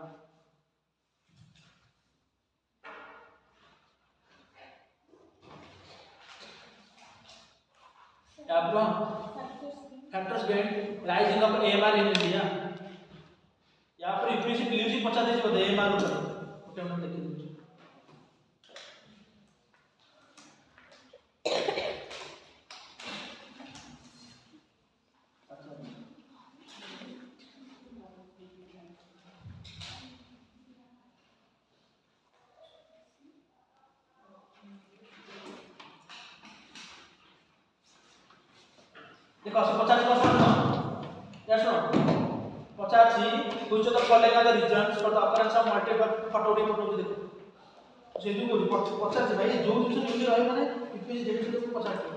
factors behind rising of AMR in India यहाँ पर UPSC PUC 50 देश बोलते हैं AMR ऊपर okay हम देखिए देखो 150 को सुनो या सुनो 85 कुछ तो following are the reasons for the occurrence of multiple फटोडी देखो से जो बोली 50 भाई जो जिस न्यूज रही माने यूपीएससी जेबी से 50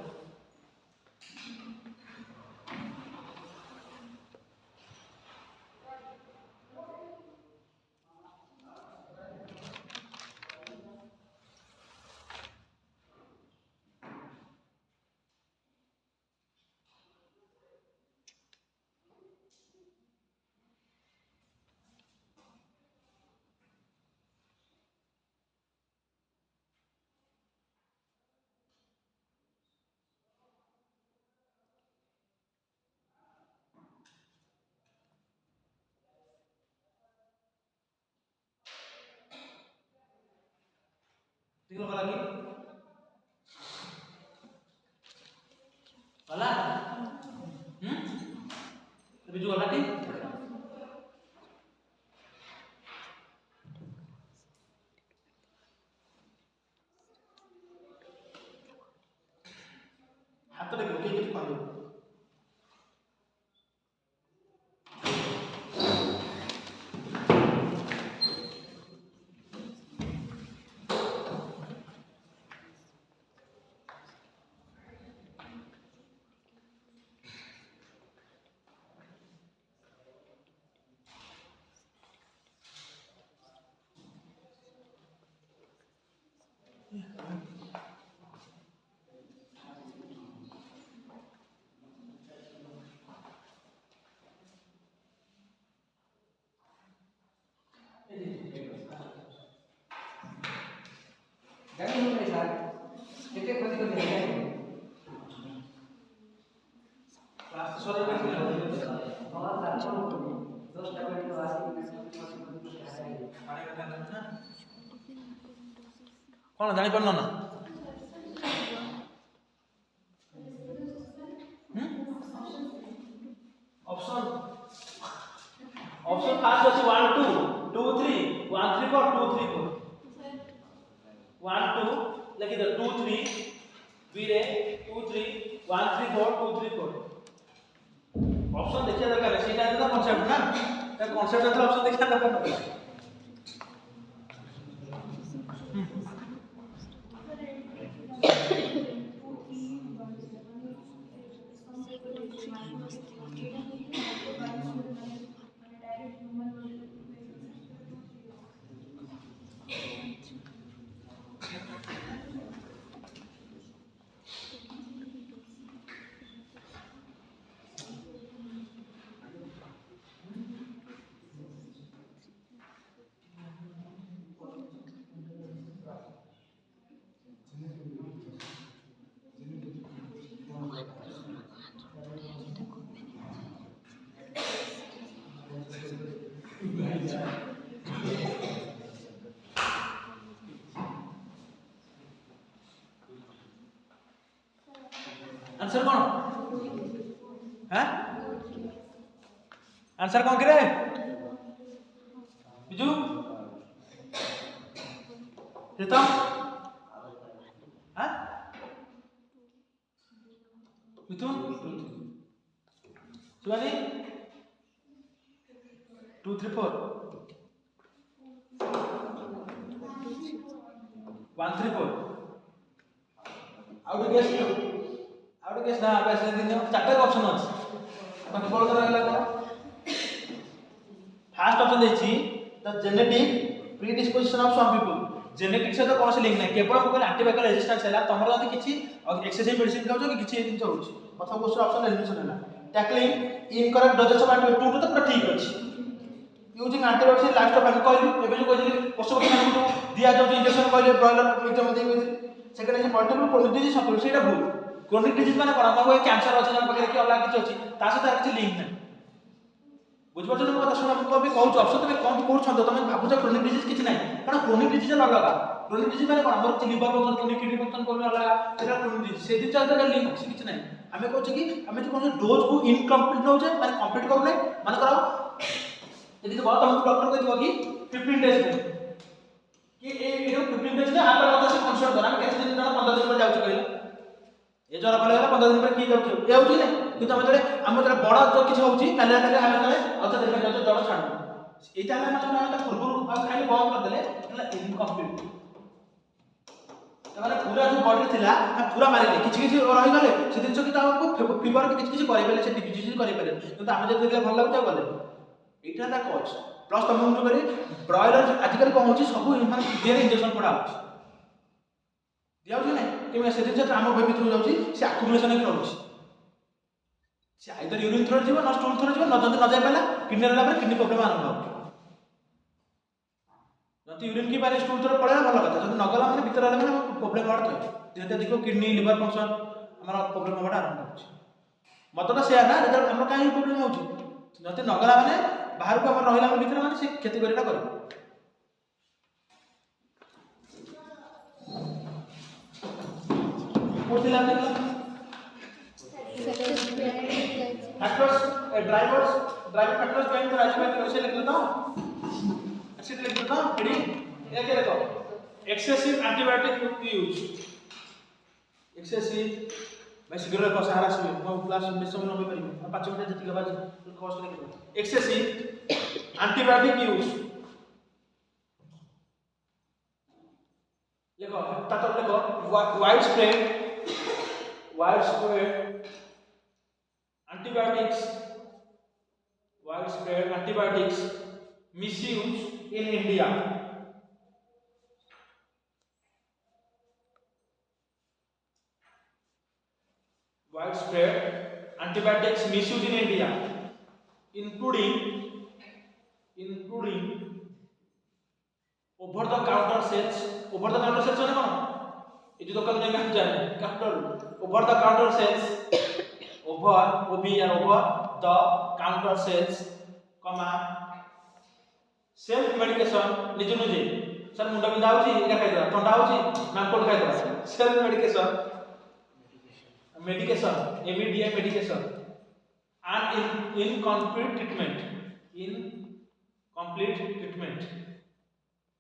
देखो लगी वाला अभी जो वाला ठीक हाथ तो देखो के पालो Jangan lupa saat kita kali kali ini class sorry कर दिया और साथ में 2 स्टेप के वास्ते पानी का ना कौन जानी पड़ना ना ऑप्शन ऑप्शन फास्ट ଅଛି 1 2 2 3 1 3 4 2 3 4 1 2 लिखि दो 2 3 बी रे 2 3 1 3 4 2 3 4 ऑप्शन देखिए दरकार सेटा तो कांसेप्ट ना ता कांसेप्ट तो ऑप्शन देखिए दरकार ना आंसर कौन है आंसर कौन करे बिजू प्रीतम हाँ मिथुन शिवानी 2 3 4 1 3 4 आउट गेस ना बस दिन चारटा ऑप्शन अछि बाकी बोल कर रहला कोन फर्स्ट ऑप्शन देछि the genetic predisposition of some people genetic से तो कौन से लिंक नहीं केवल हम कहले एंटीबायोटिक रेजिस्टेंस है तमर जदी किछि एक्सेसिव मेडिसिन खाउ कि किछि दिन होछि प्रथम क्वेश्चन ऑप्शन एलिमिनेशन है tackling incorrect doses of antibiotic 2 तो पूरा ठीक अछि यूजिंग एंटीबायोटिक लास्ट ऑफ कहली एबे जो कहली पशु पक्षी को दिया जाउ इंजेक्शन कहले ब्रॉयलर एग्जाम दे सेकंड है मल्टीपल क्रोनिक डिजीज संपूर्ण सेटा भूल क्रोनिक डिजीज माने कोन हम कैंसर अछि जन पकरे कि अलग किछ अछि ता से किछ लिंक नहीं बुझ पछ न कथा सुन हम को भी कहू ऑप्शन तबे कोन कोड छंद तुम भाबु छ क्रोनिक डिजीज किछ नहीं कारण क्रोनिक डिजीज अलग क्रोनिक डिजीज माने कोन हमर liver function chronic kidney function कोन अलग सेटा क्रोनिक डिजीज से दिन चार लिंक किछ नहीं हमें कहू कि हमें जो कोन डोज को इनकम्प्लीट नौ जे माने कंप्लीट करू नहीं माने करो यदि तो बहुत हमको डॉक्टर को दियो कि 15 डेज कि ए 15 डेज ने आपन मत से कंसल्ट करा हम केते दिन 15 दिन पर जाउ कहले ए जरा भले होला 15 दिन पर की जाउ ए होची नै कि हम जरे हम जरे बड़ा जो किछ होची पहले पहले हम जरे औत देखा जाउ जड़ छाडू एटा हम ता पूर्व खाली बंद कर देले एला इनकम्प्लीट तमारे पूरा जो बॉडी थिला हम पूरा मारिले किछ किछ रहि गले से दिन कि हमको फीवर के किछ किछ करि बेले से डिजीज करि बेले কিন্তু हम जे देखले भल लागु गले एटा ता कोच प्लस तुम जो करी ब्रॉयलर आजकल कौन होची सब ह्यूमन देर इंजेक्शन पड़ा होची दिया होची नै कि मैं से दिन से हम भय भितर जाउची से एक्युमुलेशन के रहउची से आइदर यूरिन थ्रो जीव न स्टूल थ्रो जीव न जंत न जाय पाला किडनी रहला पर किडनी प्रॉब्लम आरंभ होची जंत यूरिन की बारे स्टूल थ्रो पड़ेला भल कथा जंत न गला माने भितर रहला माने प्रॉब्लम बढ़त जेते देखो किडनी लिवर फंक्शन हमरा प्रॉब्लम होबा आरंभ होची मतलब से ना जब हमरा काई प्रॉब्लम होची जंत न गला माने बाहर को हम रहिला मन भीतर माने से खेती करेटा कर कोथिला देखला फैक्टर्स ड्राइवर फैक्टर्स पॉइंट पर राजू भाई कैसे लिख लेता हूं अच्छे लिख लेता हूं पढ़ी ये क्या लिखो एक्सेसिव एंटीबायोटिक यूज एक्सेसिव मैं शीघ्र को सहारा से मैं क्लास में समय न होई परिबे 5 मिनिट जति के बाद कोर्स लिख दो एक्सेसिव एंटीबायोटिक यूज लिखो तातो लिखो wide spread antibiotics misuse in India widespread antibiotics misuse in India including over the counter sales माने कोन ए जो दुकान में हम जाने counter over the counter sales over the counter sales self medication निजे निजे सर मुंडा बिंधा होची एटा खाइ दो ठंडा होची नाकोड खाइ दो self medication MEDA medication and incomplete treatment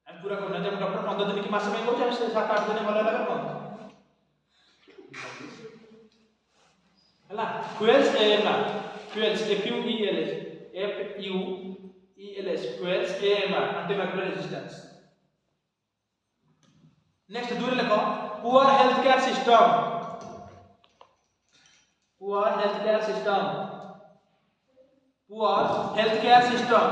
हम पूरा करना जब डॉक्टर 15 दिन की मास में कहू हम 7-8 दिन भले लगे कोन हला fuels AMR fuels fuels AMR antimicrobial resistance next दूर लिखो poor healthcare system poor healthcare system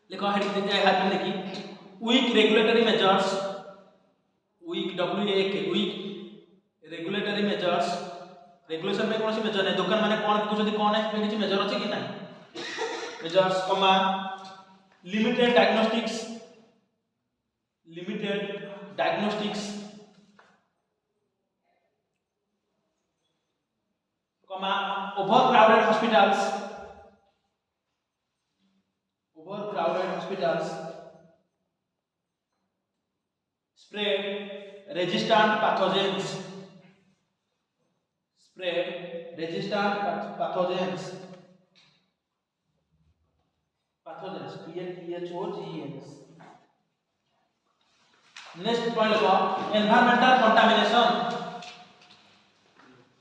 लिखो हेड लिखी weak regulatory measures weak regulatory measures regulation में कौन सी मेजर है दुकान माने कौन कुछ यदि कौन है इसमें किसी मेजर अछि कि नहीं measures limited diagnostics overcrowded hospitals spread resistant pathogens. Spread resistant pathogens. Pathogens. PHOGENS. Next point लो environmental contamination.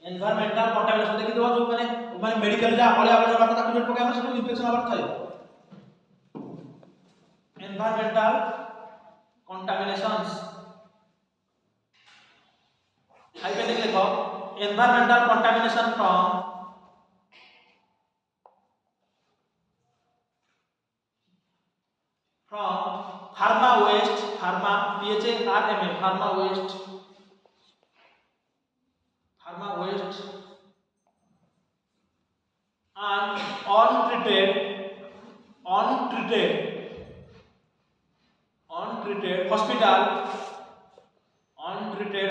Environmental contamination देखी तो जो माने मेडिकल जा अळे आबे बात ताकू जेट पकाय सब इन्फेक्शन आबार थायो. Environmental contaminations. हाइपे देख देखो environmental contamination from pharma waste, pharma PHARMA, pharma waste and untreated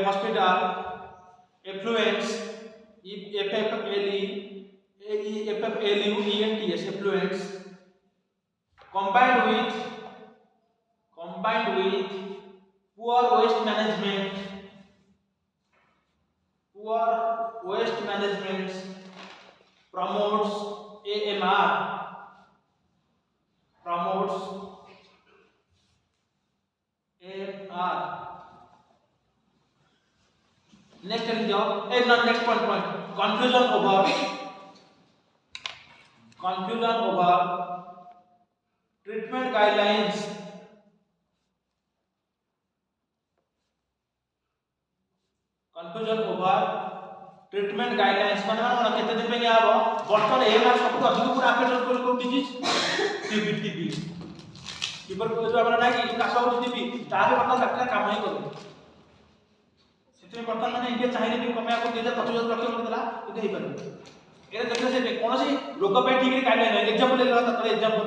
hospital effluents, effluents combined with poor waste management promotes AMR. Next point. Confusion over treatment guidelines. माने केते दिन पे आबो बर्तन एमआर सब तो अधिक पूरा अफेक्ट को डिजीज टीबी लीवर को जो हमरा नाही कास हो टीबी ताहे बर्तन डॉक्टर काम ही करू सेते बर्तन माने इंडिया चाहिए भी कमे को 2025 लक्ष कर देला इते ही पर एरे देखले से कोन सी रोग पे ठीक रे गाइडलाइन है एग्जांपल ले ता example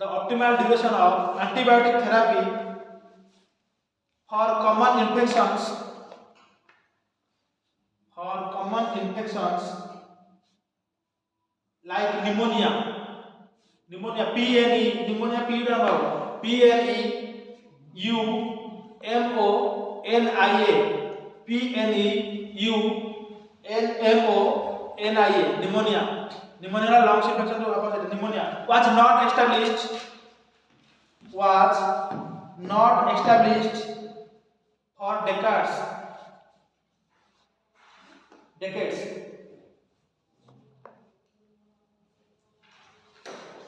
the optimal duration of antibiotic therapy for common infections like pneumonia PNE pneumonia pneumonia lungs infection जो आपस pneumonia was not established for decades.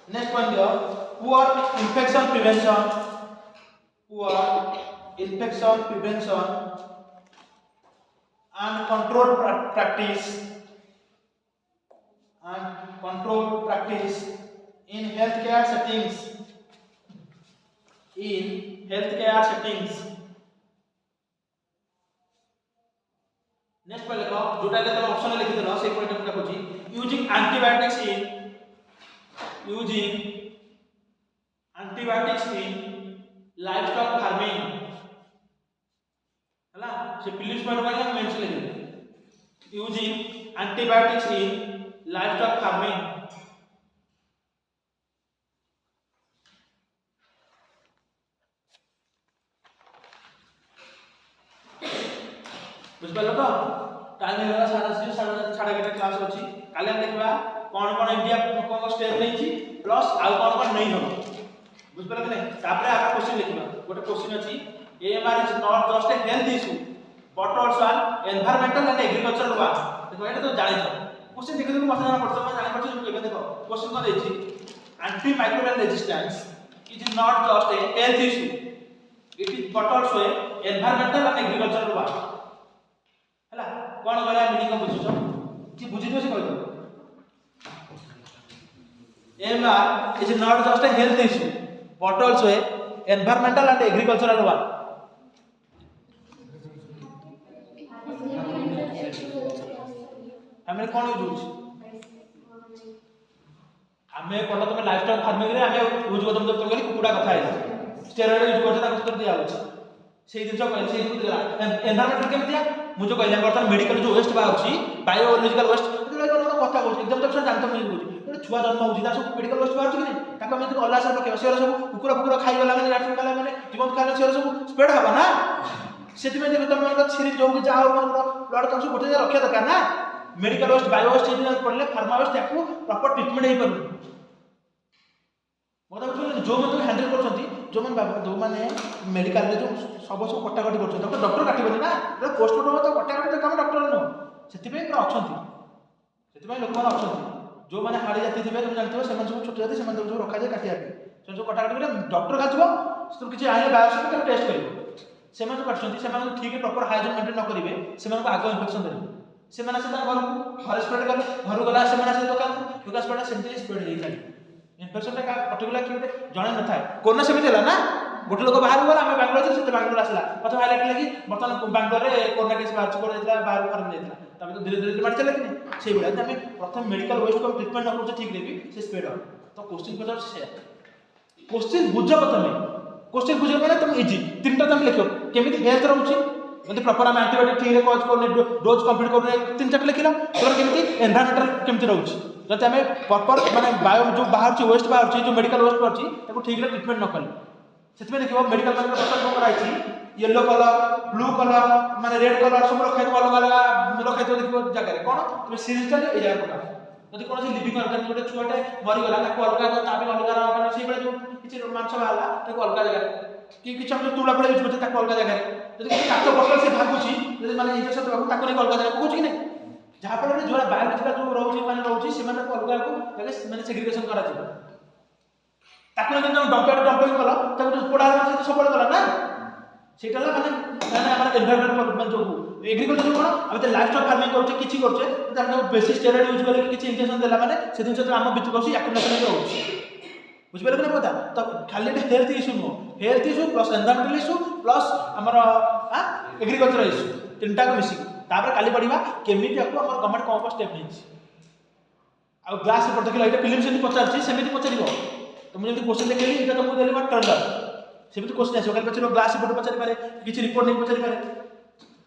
Next point here, poor infection prevention and control practice in healthcare settings. Next point लिखो जोटा के तुम option लिखि देलो से point हम लिखो using antibiotics in livestock farming हला से प्लीज पॉइंट वाला मेंशन लिखि using antibiotics in livestock farming. बुझबा लोक टाइम हेला साढ़े के क्लास अछि काले हम देखबा कोन इंडिया कोन स्टेप लेछि प्लस आ कोन नहीं हो बुझबा कि नहीं तापरे आका क्वेश्चन लिखबा गोटे क्वेश्चन अछि AMR is not just a health issue but also an environmental and agricultural one देखो एटा तो जानि छ क्वेश्चन देखि मत जाना पड़तो मैं जानि पड़तो जे देखो क्वेश्चन को देछि anti microbial resistance is not just a health issue it is but also a environmental and agricultural one हला कोन गला मीनिंग को बुझिछो कि बुझि दो से कहि दो AMR is not just a health issue but also a environmental and agricultural one. हमें कौन यूज हमें कोला तुम लाइफस्टॉक फार्मिंग रे हमें यूज करतम तो करी कुकुडा कथा है स्टेरॉइड यूज करता ताको तो दिया होछ सेही दिन कहले सेही दिला एनवायरमेंट केम दिया ମୁଁ ଯେଉଁ କହିଲି ବର୍ତ୍ତମାନ ମେଡ଼ିକାଲ ଯେଉଁ ୱେଷ୍ଟ ବାହାରୁଛି ବାୟୋଲୋଜିକାଲ ୱେଷ୍ଟ କଥା କହୁଛି ଏକ୍ଜାମ୍ ତ ଜାଣିତ ମୁଁ କହୁଛି ଗୋଟେ ଛୁଆ ଜନ୍ମ ହେଉଛି ତାର ସବୁ ମେଡ଼ିକାଲ ୱେଷ୍ଟ ବାହାରୁଛି କି ନାହିଁ ତାକୁ ଆମେ ଯଦି ଅଲଗା ପକେଇବା ସେଗୁରା ସବୁ କୁକୁର ଫୁକୁର ଖାଇଗଲା ମାନେ ଲାଟ୍ରିନ୍ ଗଲା ମାନେ ଜୀବନ ଖାଇଲା ସେଗୁରା ସବୁ ସ୍ପ୍ରେଡ୍ ହେବ ନା ସେଥିପାଇଁ ଦେଖ ତୁମର ଛିରି ଯେଉଁ ଯାହା ହଉ ବ୍ଲଡ଼ ତମ ସବୁ ଗୋଟେ ଜାଗାରେ ରଖିବା ଦରକାର ନା ମେଡ଼ିକାଲ ୱେଷ୍ଟ ବାୟୋ ୱେଷ୍ଟ ଯଦି ପଡ଼ିଲେ ଫାର୍ମା ୱେଷ୍ଟ ତାକୁ ପ୍ରପର ଟ୍ରିଟମେଣ୍ଟ ହେଇପାରୁନି କଥା ବୁଝିପାରିଲେ ଯେଉଁମାନେ ହ୍ୟାଣ୍ଡେଲ କରୁଛନ୍ତି ଯେଉଁମାନେ ମେଡ଼ିକାଲରେ ଯେଉଁ ସବୁ କଟାକଟି କରୁଛନ୍ତି ତାକୁ ଡକ୍ଟର କାଟିବନି ନା ପୋଷ୍ଟମର୍ଟମ ତ କଟାକଟି କାମ ଡକ୍ଟର ନୁହଁ ସେଥିପାଇଁ ପୁରା ଅଛନ୍ତି ସେଥିପାଇଁ ଲୋକମାନେ ଅଛନ୍ତି ଯେଉଁମାନେ ହାଡ଼ି ଜାତି ଥିବେ ତୁମେ ଜାଣିଥିବ ସେମାନେ ସବୁ ଛୋଟ ଜାତି ସେମାନେ ସବୁ ରଖାଯାଏ କାଟିବା ପାଇଁ ସେମାନେ ସବୁ କଟାକଟି କଲେ ଡକ୍ଟର କାଟିବ ସେଥିରୁ କିଛି ଆଣିଲେ ବାୟୋପ୍ସି ତାକୁ ଟେଷ୍ଟ କରିବ ସେମାନେ ଯେଉଁ କାଟୁଛନ୍ତି ସେମାନଙ୍କୁ ଠିକ୍ ପ୍ରପର ହାଇଜିନ୍ ମେଣ୍ଟେନ୍ ନ କରିବେ ସେମାନଙ୍କୁ ଆଗ ଇନଫେକ୍ସନ୍ ଦେବେ ସେମାନେ ଆସିଲେ ତାଙ୍କ ଘରକୁ ଘରେ ସ୍ପ୍ରେଡ୍ କଲେ ଘରକୁ ଗଲା ସେମାନେ ଆସିଲେ ଦୋକାନକୁ ଦୋକାନ ସ୍ପ୍ରେଡ୍ ସେମିତି ସ୍ପ୍ରେଡ୍ ହେଇଥାଏ ଇନଫେକ୍ସନଟା ପର୍ଟିକୁଲାର କିଏ ଗୋଟେ ଜଣେ ନଥାଏ କୋରୋନା ସେମିତି ହେଲା ନା ଗୋଟେ ଲୋକ ବାହାରକୁ ଗଲା ଆମେ ବାଙ୍ଗଲୋର ଯାଇଥିଲୁ ସେ ବାଙ୍ଗଲୋର ଆସିଲା ପ୍ରଥମେ ହାଇଲାଇଟ୍ ହେଲା କି ବର୍ତ୍ତମାନ ବାଙ୍ଗଲୋରରେ କୋରୋନା କେସ୍ ବାହାରୁଛି କୋରୋନା ଯାଇଥିଲା ବାହାରକୁ ଫରେନ୍ ଯାଇଥିଲା ତାପରେ ତ ଧୀରେ ଧୀରେ ମାଡ଼ି ଚାଲିଲା କି ନାହିଁ ସେଇଭଳିଆ ଯଦି ଆମେ ପ୍ରଥମେ ମେଡ଼ିକାଲ ୱେଷ୍ଟକୁ ଆମେ ଟ୍ରିଟମେଣ୍ଟ ନ କରୁଛେ ଠିକ୍ରେ ବି ସେ ସ୍ପ୍ରେଡ୍ ହେବ ତ କୋଶ୍ଚିନ୍ ପଚାରୁଛି ସେଇଆ କୋଶ୍ଚିନ୍ ବୁଝ ପ୍ରଥମେ କୋଶ୍ଚିନ୍ ବୁଝିବ ମାନେ ତୁମେ ଇଜି ତିନିଟା ତୁମେ ଲେଖିବ କେମିତି ହେଲ୍ଥ ରହୁଛି ଯଦି ପ୍ରପର ଆମେ ଆଣ୍ଟିବାୟୋଟିକ୍ ଠିକ୍ରେ କଜ୍ କରୁନେ ଡୋଜ୍ କମ୍ପ୍ଲିଟ୍ କରୁନେ ତିନି ଚାରିଟା ଲେଖିଲ ତାପରେ କେମିତି ଏନ୍ଭାଇରନମେଣ୍ଟାଲ କେମିତି ରହୁଛି ଯଦି ଆମେ ପ୍ରପର ମାନେ ବାୟୋ ଯେଉଁ ବାହାରୁଛି ୱେଷ୍ଟ ବାହାରୁଛି ଯେଉଁ ମେଡ଼ିକାଲ ୱେଷ୍ଟ ବାହାରୁଛି ତାକୁ ଠିକ୍ରେ ଟ୍ରିଟମେଣ୍ଟ ନ କଲେ ସେଥିପାଇଁ ଦେଖିବ ମେଡ଼ିକାଲ ମାନଙ୍କର ବର୍ତ୍ତମାନ କ'ଣ କରାଯାଇଛି ୟେଲୋ କଲର ବ୍ଲୁ କଲର ମାନେ ରେଡ୍ କଲର ସବୁ ରଖାଇଥିବ ଅଲଗା ଅଲଗା ରଖାଇଥିବ ଦେଖିବ ଜାଗାରେ କ'ଣ ତୁମେ ସିରିଜଟା ଏଇ ଜାଗାରେ ପକାଅ ଯଦି କୌଣସି ଲିଭିଂ ଅର୍ଗାନିଜମ୍ ଗୋଟେ ଛୁଆଟେ ମରିଗଲା ତାକୁ ଅଲଗା ତା ପାଇଁ ଅଲଗା ମାନେ ସେଇଭଳିଆ ଯେଉଁ କିଛି ମାଂସ ବାହାରିଲା ତାକୁ ଅଲଗା ଜାଗାରେ କି କିଛି ଆମେ ତୁଳା ଫୁଳା ୟୁଜ୍ କରୁଛେ ତାକୁ ଅଲଗା ଜାଗାରେ ଯଦି କିଛି କାଚ ବୋତଲ ସେ ଭାବୁଛି ଯଦି ମାନେ ଇଞ୍ଜେକ୍ସନ୍ ଦେବାକୁ ତାକୁ ନେଇକି ଅଲଗା ଜାଗାରେ ପକାଉଛି କି ନାହିଁ ଯାହାଫଳରେ ଯେଉଁଟା ବାୟୋଲୋଜିକାଲ ଯେଉଁ ରହୁଛି ମାନେ ରହୁଛି ସେମାନଙ୍କୁ ଅଲଗାକୁ ମାନେ ସେଗ୍ରିଗେସନ୍ କରାଯିବ ତାକୁ ଯଦି ତୁମେ ଡମ୍ପିଂ କଲ ତାକୁ ପୋଡ଼ା ହେଲା ସବୁବେଳେ କଲା ନା ସେଇଟା ହେଲା ମାନେ ଆମର ଏନଭାୟରନମେଣ୍ଟ ମାନେ ଯେଉଁ ଏଗ୍ରିକଲଚର କ'ଣ ଆମେ ଲାଇଫ୍ ଷ୍ଟକ୍ ଫାର୍ମିଂ କରୁଛେ କିଛି କରୁଛେ ଯଦି ଆମେ ବେଶୀ ଷ୍ଟେରଏଡ୍ ୟୁଜ୍ କଲେ କିଛି ଇଞ୍ଜେକ୍ସନ୍ ଦେଲା ମାନେ ସେ ଜିନିଷ ଆମ ଭିତରକୁ ଆସି ଆକ୍ୟୁମୁଲେସନ୍ ହେଇକି ରହୁଛି ବୁଝିପାରିଲେ କି ନା କଥା ତ ଖାଲି ଏଠି ହେଲ୍ଥ ଇସ୍ୟୁ ନୁହଁ health issue plus environmental issue plus ଆମର ଏଗ୍ରିକଲଚର ଇସ୍ୟୁ ତିନିଟାକୁ ମିଶିକି ତାପରେ କାଲି ପଢ଼ିବା କେମିତି ଆକୁ ଆମର ଗଭର୍ଣ୍ଣମେଣ୍ଟ କ'ଣ ଷ୍ଟେପ୍ ନେଇଛି ଆଉ ଗ୍ଲାସ୍ ରିପୋର୍ଟ ଦେଖିଲା ଏଇଟା ଫିଲ୍ମ ସେମିତି ପଚାରୁଛି ସେମିତି ପଚାରିବ ତ ମୁଁ ଯେମିତି କୋଶ୍ଚିନ୍ ଦେଖେଇଲି ଏଇଟା ତୁମକୁ ଦେଲି ୱାଟ୍ ଟର୍ନର ସେମିତି କୋଶ୍ଚିନ୍ ଆସିବ କାଲି ପଚାରିବ ଗ୍ଲାସ୍ ରିପୋର୍ଟ ପଚାରିପାରେ କିଛି ରିପୋର୍ଟ ନେଇକି ପଚାରିପାରେ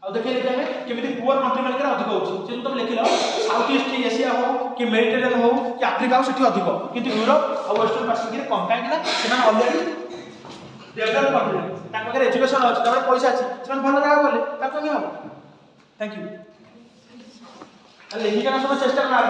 ଆଉ ଦେଖେଇଲେ ଆମେ କେମିତି ପୁଅର କଣ୍ଟ୍ରି ମାନଙ୍କରେ ଅଧିକ ହେଉଛି ସେ ଯେଉଁ ତୁମେ ଲେଖିଲ ସାଉଥ ଇଷ୍ଟ ଏସିଆ ହଉ କି ମେଡିଟେରିଆନ୍ ହଉ କି ଆଫ୍ରିକା ହଉ ସେଠି ଅଧିକ କିନ୍ତୁ ୟୁରୋପ ଆଉ ୱେଷ୍ଟର୍ଣ୍ଣ ପାସିଫିକରେ କମ୍ କାହିଁକିନା ସେମାନେ ଅଲରେଡ଼ି ଡେଭଲପ୍ କଣ୍ଟ୍ରି ତାଙ୍କ ପାଖରେ ଏଜୁକେସନ୍ ଅଛି ତାଙ୍କର ପଇସା ଅଛି ସେମାନେ ଭଲ ଜାଗା ଗଲେ ତାକୁ କେମିତି ହେବ ଥ୍ୟାଙ୍କ ୟୁ ଲେଖିକା ସବୁ ଚେଷ୍ଟା କର